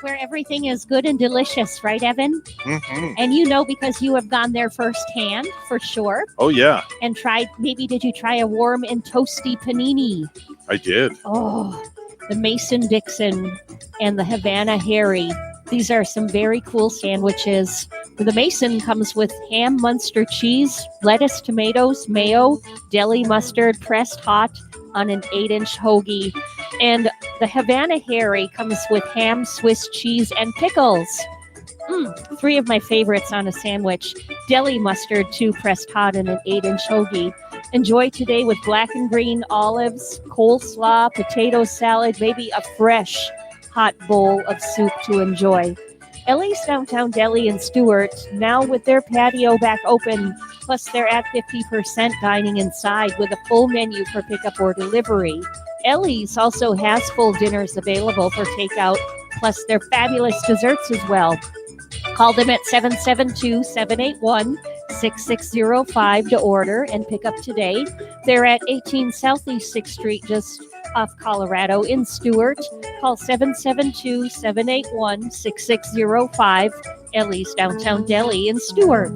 where everything is good and delicious, right, Evan? Mm-hmm. And you know, because you have gone there firsthand, for sure. Oh, yeah. And did you try a warm and toasty panini? I did. Oh, the Mason-Dixon and the Havana Harry. These are some very cool sandwiches. The Mason comes with ham, Munster cheese, lettuce, tomatoes, mayo, deli mustard, pressed hot on an 8-inch hoagie. And the Havana Harry comes with ham, Swiss cheese, and pickles. 3 of my favorites on a sandwich. Deli mustard, 2 pressed hot in an 8-inch hoagie. Enjoy today with black and green olives, coleslaw, potato salad, maybe a fresh hot bowl of soup to enjoy. Ellie's Downtown Deli in Stewart, now with their patio back open, plus they're at 50% dining inside with a full menu for pickup or delivery. Ellie's also has full dinners available for takeout, plus their fabulous desserts as well. Call them at 772-781-6605 to order and pick up today. They're at 18 Southeast 6th Street, just off Colorado in Stewart. Call 772-781-6605. Ellie's Downtown Deli in Stewart.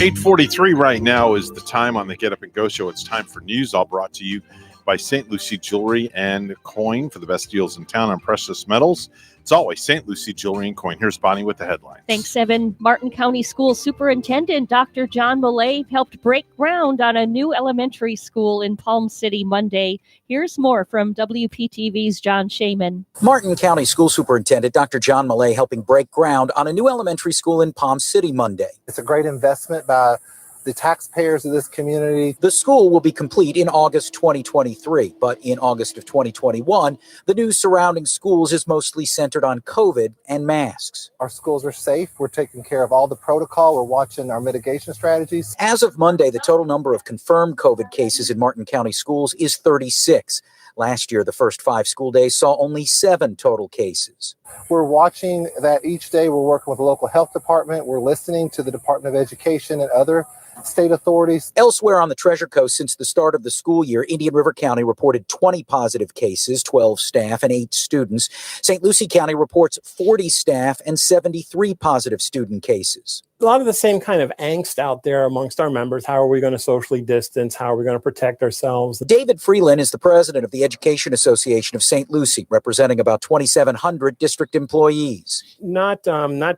8:43 right now is the time on the Get Up and Go show. It's time for news, all brought to you by St. Lucie Jewelry and Coin for the best deals in town on precious metals. It's always St. Lucie Jewelry and Coin. Here's Bonnie with the headlines. Thanks, Evan. Martin County School Superintendent Dr. John Millay helped break ground on a new elementary school in Palm City Monday. Here's more from WPTV's John Shaman. Martin County School Superintendent Dr. John Millay helping break ground on a new elementary school in Palm City Monday. It's a great investment by the taxpayers of this community. The school will be complete in August 2023, but in August of 2021, the news surrounding schools is mostly centered on COVID and masks. Our schools are safe. We're taking care of all the protocol. We're watching our mitigation strategies. As of Monday, the total number of confirmed COVID cases in Martin County schools is 36. Last year, the first 5 school days saw only 7 total cases. We're watching that each day. We're working with the local health department. We're listening to the Department of Education and other state authorities. Elsewhere on the Treasure Coast since the start of the school year, Indian River County reported 20 positive cases, 12 staff and 8 students. St. Lucie County reports 40 staff and 73 positive student cases. A lot of the same kind of angst out there amongst our members. How are we going to socially distance? How are we going to protect ourselves? David Freeland is the president of the Education Association of St. Lucie, representing about 2,700 district employees. Not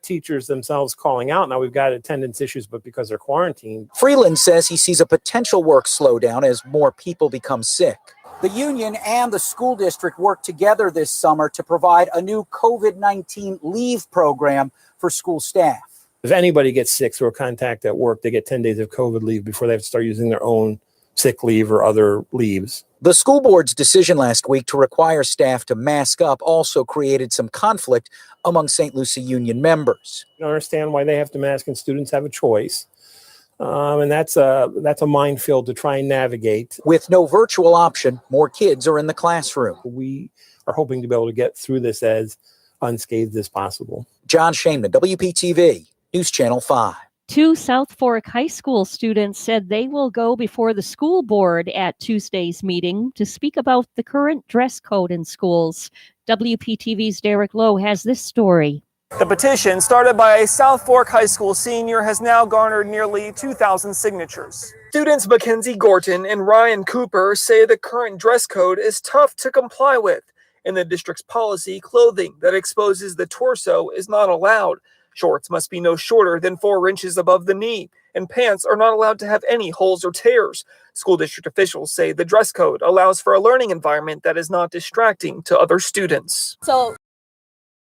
teachers themselves calling out. Now we've got attendance issues, but because they're quarantined. Freeland says he sees a potential work slowdown as more people become sick. The union and the school district worked together this summer to provide a new COVID-19 leave program for school staff. If anybody gets sick through a contact at work, they get 10 days of COVID leave before they have to start using their own sick leave or other leaves. The school board's decision last week to require staff to mask up also created some conflict among St. Lucie union members. I don't understand why they have to mask and students have a choice. And that's a minefield to try and navigate. With no virtual option, more kids are in the classroom. We are hoping to be able to get through this as unscathed as possible. John Shaman, WPTV, News Channel 5. 2 South Fork High School students said they will go before the school board at Tuesday's meeting to speak about the current dress code in schools. WPTV's Derek Lowe has this story. The petition, started by a South Fork High School senior, has now garnered nearly 2,000 signatures. Students Mackenzie Gorton and Ryan Cooper say the current dress code is tough to comply with. In the district's policy, clothing that exposes the torso is not allowed. Shorts must be no shorter than 4 inches above the knee, and pants are not allowed to have any holes or tears. School district officials say the dress code allows for a learning environment that is not distracting to other students. So,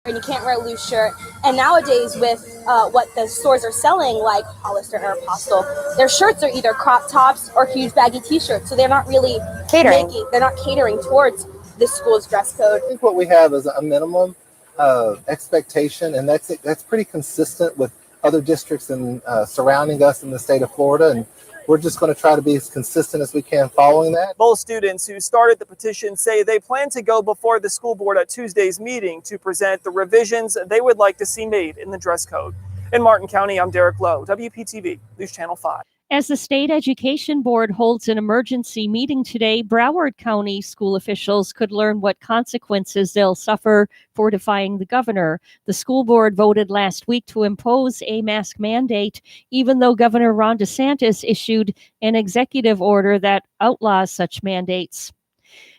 and you can't wear a loose shirt. And nowadays, with what the stores are selling, like Hollister or Apostle, their shirts are either crop tops or huge baggy t-shirts. So they're not really they're not catering towards the school's dress code. I think what we have is a minimum expectation, and that's pretty consistent with other districts and surrounding us in the state of Florida, and we're just going to try to be as consistent as we can following that. Both students who started the petition say they plan to go before the school board at Tuesday's meeting to present the revisions they would like to see made in the dress code. In Martin County, I'm Derek Lowe, WPTV, News Channel 5. As the State Education Board holds an emergency meeting today, Broward County school officials could learn what consequences they'll suffer for defying the governor. The school board voted last week to impose a mask mandate, even though Governor Ron DeSantis issued an executive order that outlaws such mandates.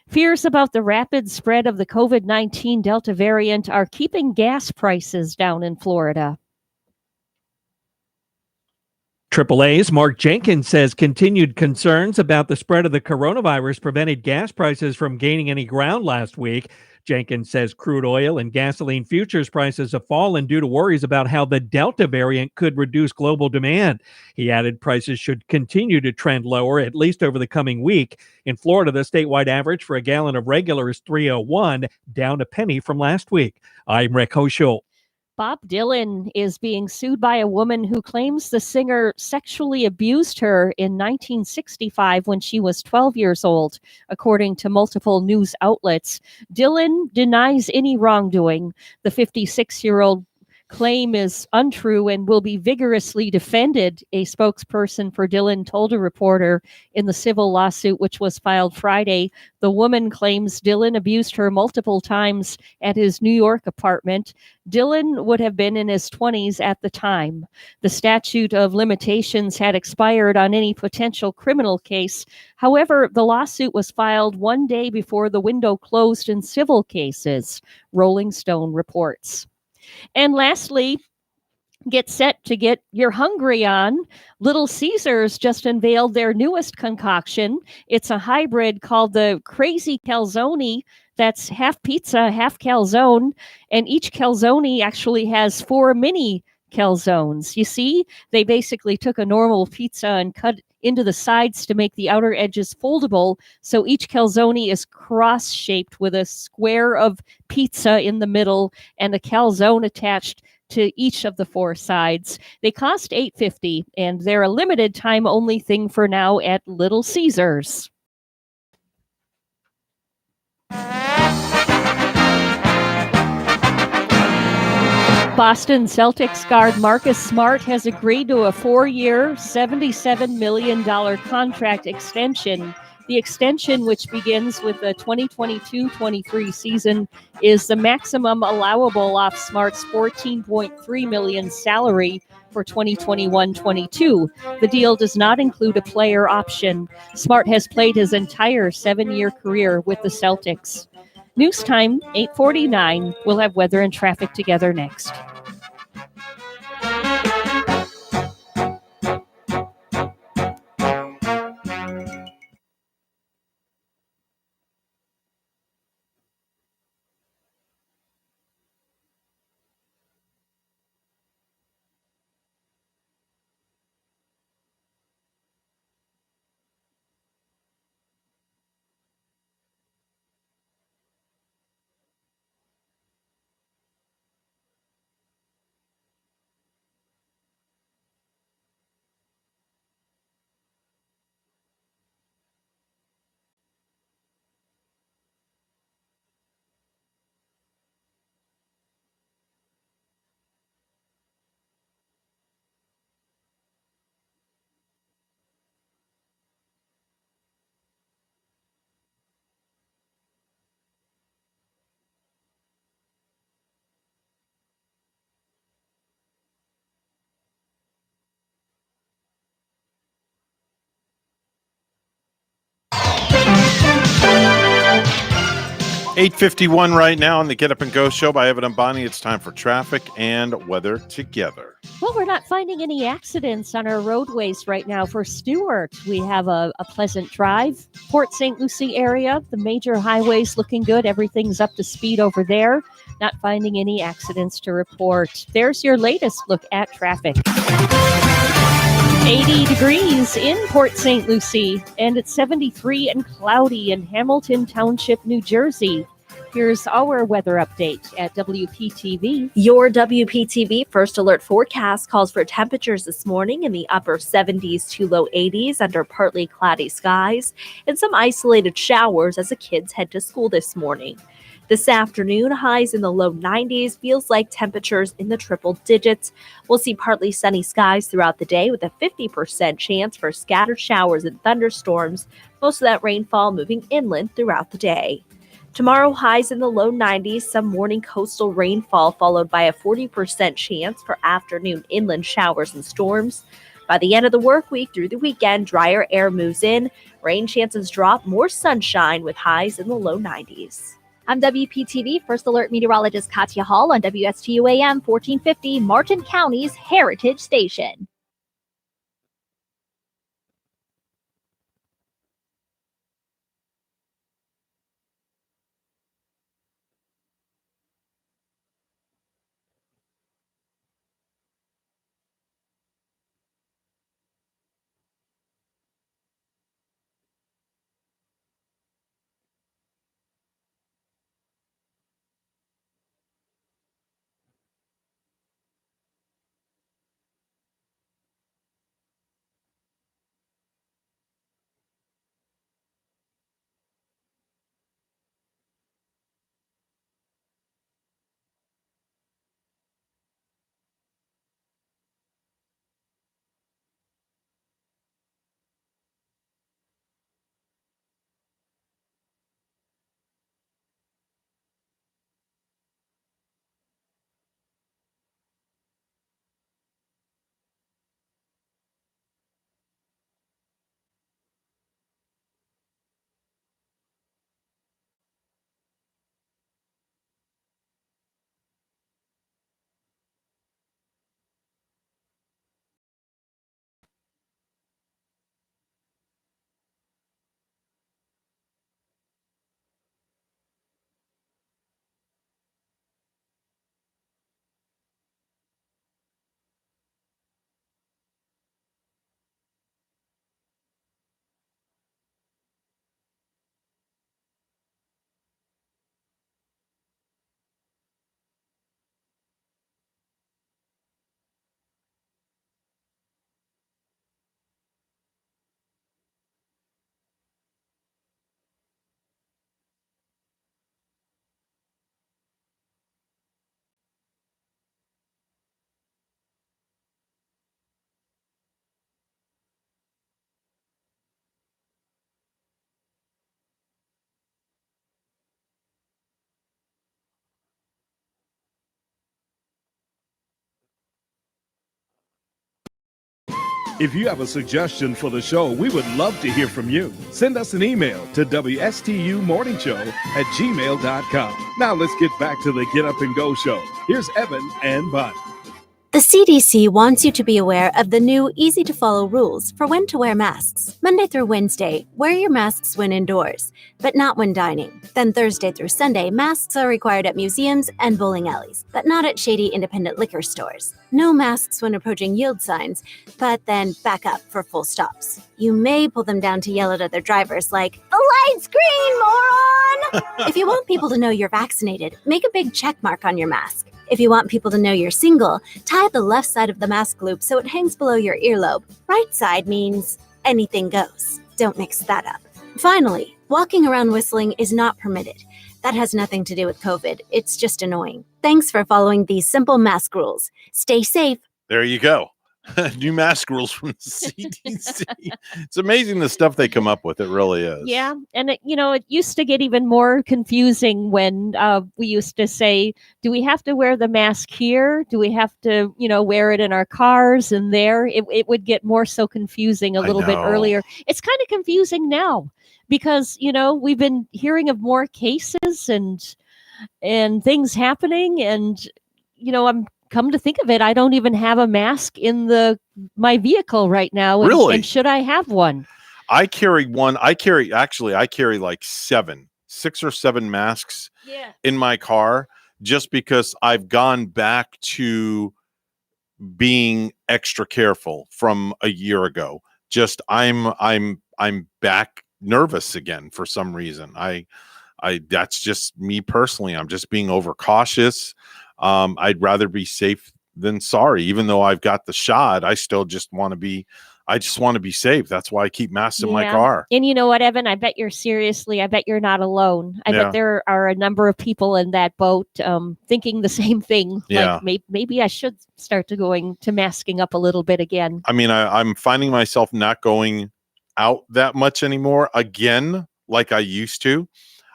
Fears about the rapid spread of the COVID-19 Delta variant are keeping gas prices down in Florida. AAA's Mark Jenkins says continued concerns about the spread of the coronavirus prevented gas prices from gaining any ground last week. Jenkins says crude oil and gasoline futures prices have fallen due to worries about how the Delta variant could reduce global demand. He added prices should continue to trend lower, at least over the coming week. In Florida, the statewide average for a gallon of regular is $3.01, down a penny from last week. I'm Rick Hoschel. Bob Dylan is being sued by a woman who claims the singer sexually abused her in 1965 when she was 12 years old, according to multiple news outlets. Dylan denies any wrongdoing. The 56-year-old claim is untrue and will be vigorously defended, a spokesperson for Dylan told a reporter in the civil lawsuit, which was filed Friday. The woman claims Dylan abused her multiple times at his New York apartment. Dylan would have been in his 20s at the time. The statute of limitations had expired on any potential criminal case. However, the lawsuit was filed one day before the window closed in civil cases, Rolling Stone reports. And lastly, get set to get your hungry on. Little Caesars just unveiled their newest concoction. It's a hybrid called the Crazy Calzone. That's half pizza, half calzone. And each calzone actually has 4 mini calzones. You see, they basically took a normal pizza and cut into the sides to make the outer edges foldable. So each calzone is cross-shaped with a square of pizza in the middle and a calzone attached to each of the 4 sides. They cost $8.50, and they're a limited time only thing for now at Little Caesars. Boston Celtics guard Marcus Smart has agreed to a 4-year, $77 million contract extension. The extension, which begins with the 2022-23 season, is the maximum allowable off Smart's $14.3 million salary for 2021-22. The deal does not include a player option. Smart has played his entire 7-year career with the Celtics. News time, 8:49. We'll have weather and traffic together next. $8:51 right now on the Get Up and Go show by Evan and Bonnie. It's time for traffic and weather together. Well, we're not finding any accidents on our roadways right now for Stewart. We have a pleasant drive. Port St. Lucie area, the major highways looking good. Everything's up to speed over there. Not finding any accidents to report. There's your latest look at traffic. 80 degrees in Port St. Lucie, and it's 73 and cloudy in Hamilton Township, New Jersey. Here's our weather update at WPTV. Your WPTV First Alert forecast calls for temperatures this morning in the upper 70s to low 80s under partly cloudy skies and some isolated showers as the kids head to school this morning. This afternoon, highs in the low 90s, feels like temperatures in the triple digits. We'll see partly sunny skies throughout the day with a 50% chance for scattered showers and thunderstorms, most of that rainfall moving inland throughout the day. Tomorrow, highs in the low 90s, some morning coastal rainfall followed by a 40% chance for afternoon inland showers and storms. By the end of the work week through the weekend, drier air moves in, rain chances drop, more sunshine with highs in the low 90s. I'm WPTV First Alert meteorologist Katya Hall on WSTU AM 1450, Martin County's Heritage Station. If you have a suggestion for the show, we would love to hear from you. Send us an email to WSTUmorningshow@gmail.com. Now let's get back to the Get Up and Go show. Here's Evan and Bud. The CDC wants you to be aware of the new easy-to-follow rules for when to wear masks. Monday through Wednesday, wear your masks when indoors, but not when dining. Then Thursday through Sunday, masks are required at museums and bowling alleys, but not at shady independent liquor stores. No masks when approaching yield signs, but then back up for full stops. You may pull them down to yell at other drivers like, "The light's green, moron!" If you want people to know you're vaccinated, make a big check mark on your mask. If you want people to know you're single, tie the left side of the mask loop so it hangs below your earlobe. Right side means anything goes. Don't mix that up. Finally, walking around whistling is not permitted. That has nothing to do with COVID. It's just annoying. Thanks for following these simple mask rules. Stay safe. There you go. New mask rules from the CDC. It's amazing the stuff they come up with. It really is. Yeah. And, it used to get even more confusing when we used to say, do we have to wear the mask here? Do we have to, wear it in our cars and there? It would get more so confusing a little bit earlier. It's kind of confusing now because, we've been hearing of more cases and things happening. And, I'm come to think of it, I don't even have a mask in my vehicle right now. Really? And should I have one? I carry one. I carry like 6 or 7 masks in my car just because I've gone back to being extra careful from a year ago. Just I'm back nervous again for some reason. That's just me personally. I'm just being overcautious. I'd rather be safe than sorry. Even though I've got the shot, I still just want to be safe. That's why I keep masks in my car. And you know what, Evan? I bet you're not alone. I bet there are a number of people in that boat thinking the same thing. Yeah. Like maybe I should start going to masking up a little bit again. I mean, I'm finding myself not going out that much anymore again, like I used to.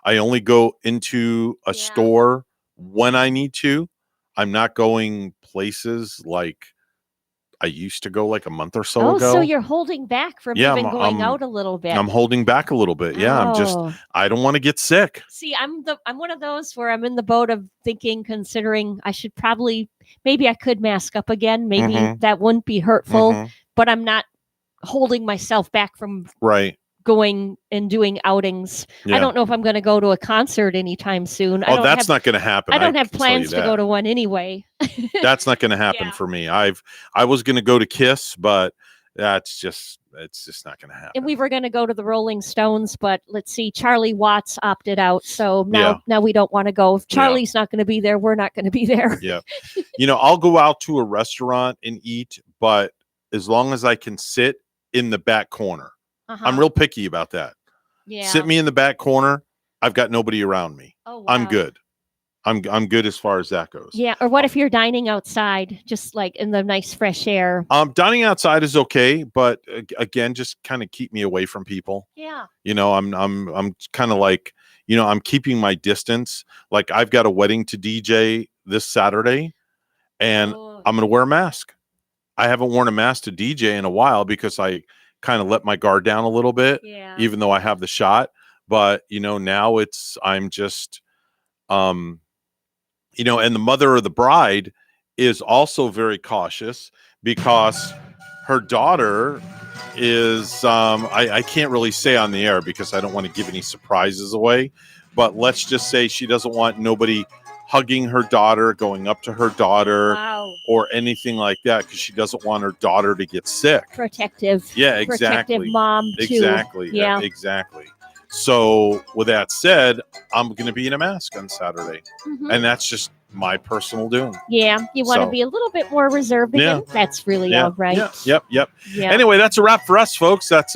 I only go into a store when I need to. I'm not going places like I used to go like a month or so ago. So you're holding back from even going out a little bit. I'm holding back a little bit. Yeah. I don't want to get sick. See, I'm one of those where I'm in the boat of considering I should maybe I could mask up again. Maybe that wouldn't be hurtful, but I'm not holding myself back from going and doing outings. I don't know if I'm going to go to a concert anytime soon. That's not going to happen. I don't have plans to go to one anyway. That's not going to happen for me. I was going to go to Kiss, but it's just not going to happen. And we were going to go to the Rolling Stones, but let's see, Charlie Watts opted out. So now we don't want to go. If Charlie's not going to be there, we're not going to be there. Yeah. I'll go out to a restaurant and eat, but as long as I can sit in the back corner. I'm real picky about that. Yeah. Sit me in the back corner. I've got nobody around me. Oh, wow. I'm good. I'm good as far as that goes. Yeah. Or what if you're dining outside, just like in the nice fresh air? Dining outside is okay, but again, just kind of keep me away from people. Yeah. I'm kind of like, I'm keeping my distance. Like I've got a wedding to DJ this Saturday, and I'm going to wear a mask. I haven't worn a mask to DJ in a while because I kind of let my guard down a little bit, even though I have the shot. But, now I'm just, and the mother of the bride is also very cautious because her daughter is, I can't really say on the air because I don't want to give any surprises away, but let's just say she doesn't want nobody hugging her daughter, going up to her daughter, or anything like that, because she doesn't want her daughter to get sick. Protective. Yeah, exactly. Protective mom, too. Exactly. Yeah. Exactly. So with that said, I'm going to be in a mask on Saturday. And that's just my personal doing. Yeah. You want to be a little bit more reserved again? That's really all right. Yep. Yeah. Anyway, that's a wrap for us, folks. That's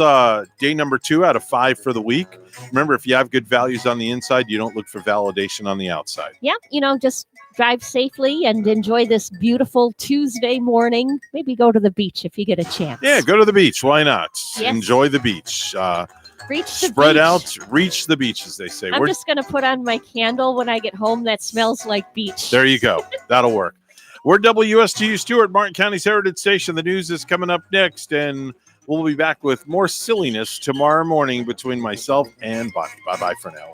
day number 2 out of 5 for the week. Remember, if you have good values on the inside, you don't look for validation on the outside. Yeah. Just drive safely and enjoy this beautiful Tuesday morning. Maybe go to the beach if you get a chance. Yeah, go to the beach. Why not? Yes. Enjoy the beach. Spread out, reach the beach, as they say. I'm just going to put on my candle when I get home that smells like beach. There you go. That'll work. We're WSTU Stewart, Martin County's Heritage Station. The news is coming up next, and we'll be back with more silliness tomorrow morning between myself and Buck. Bye-bye for now.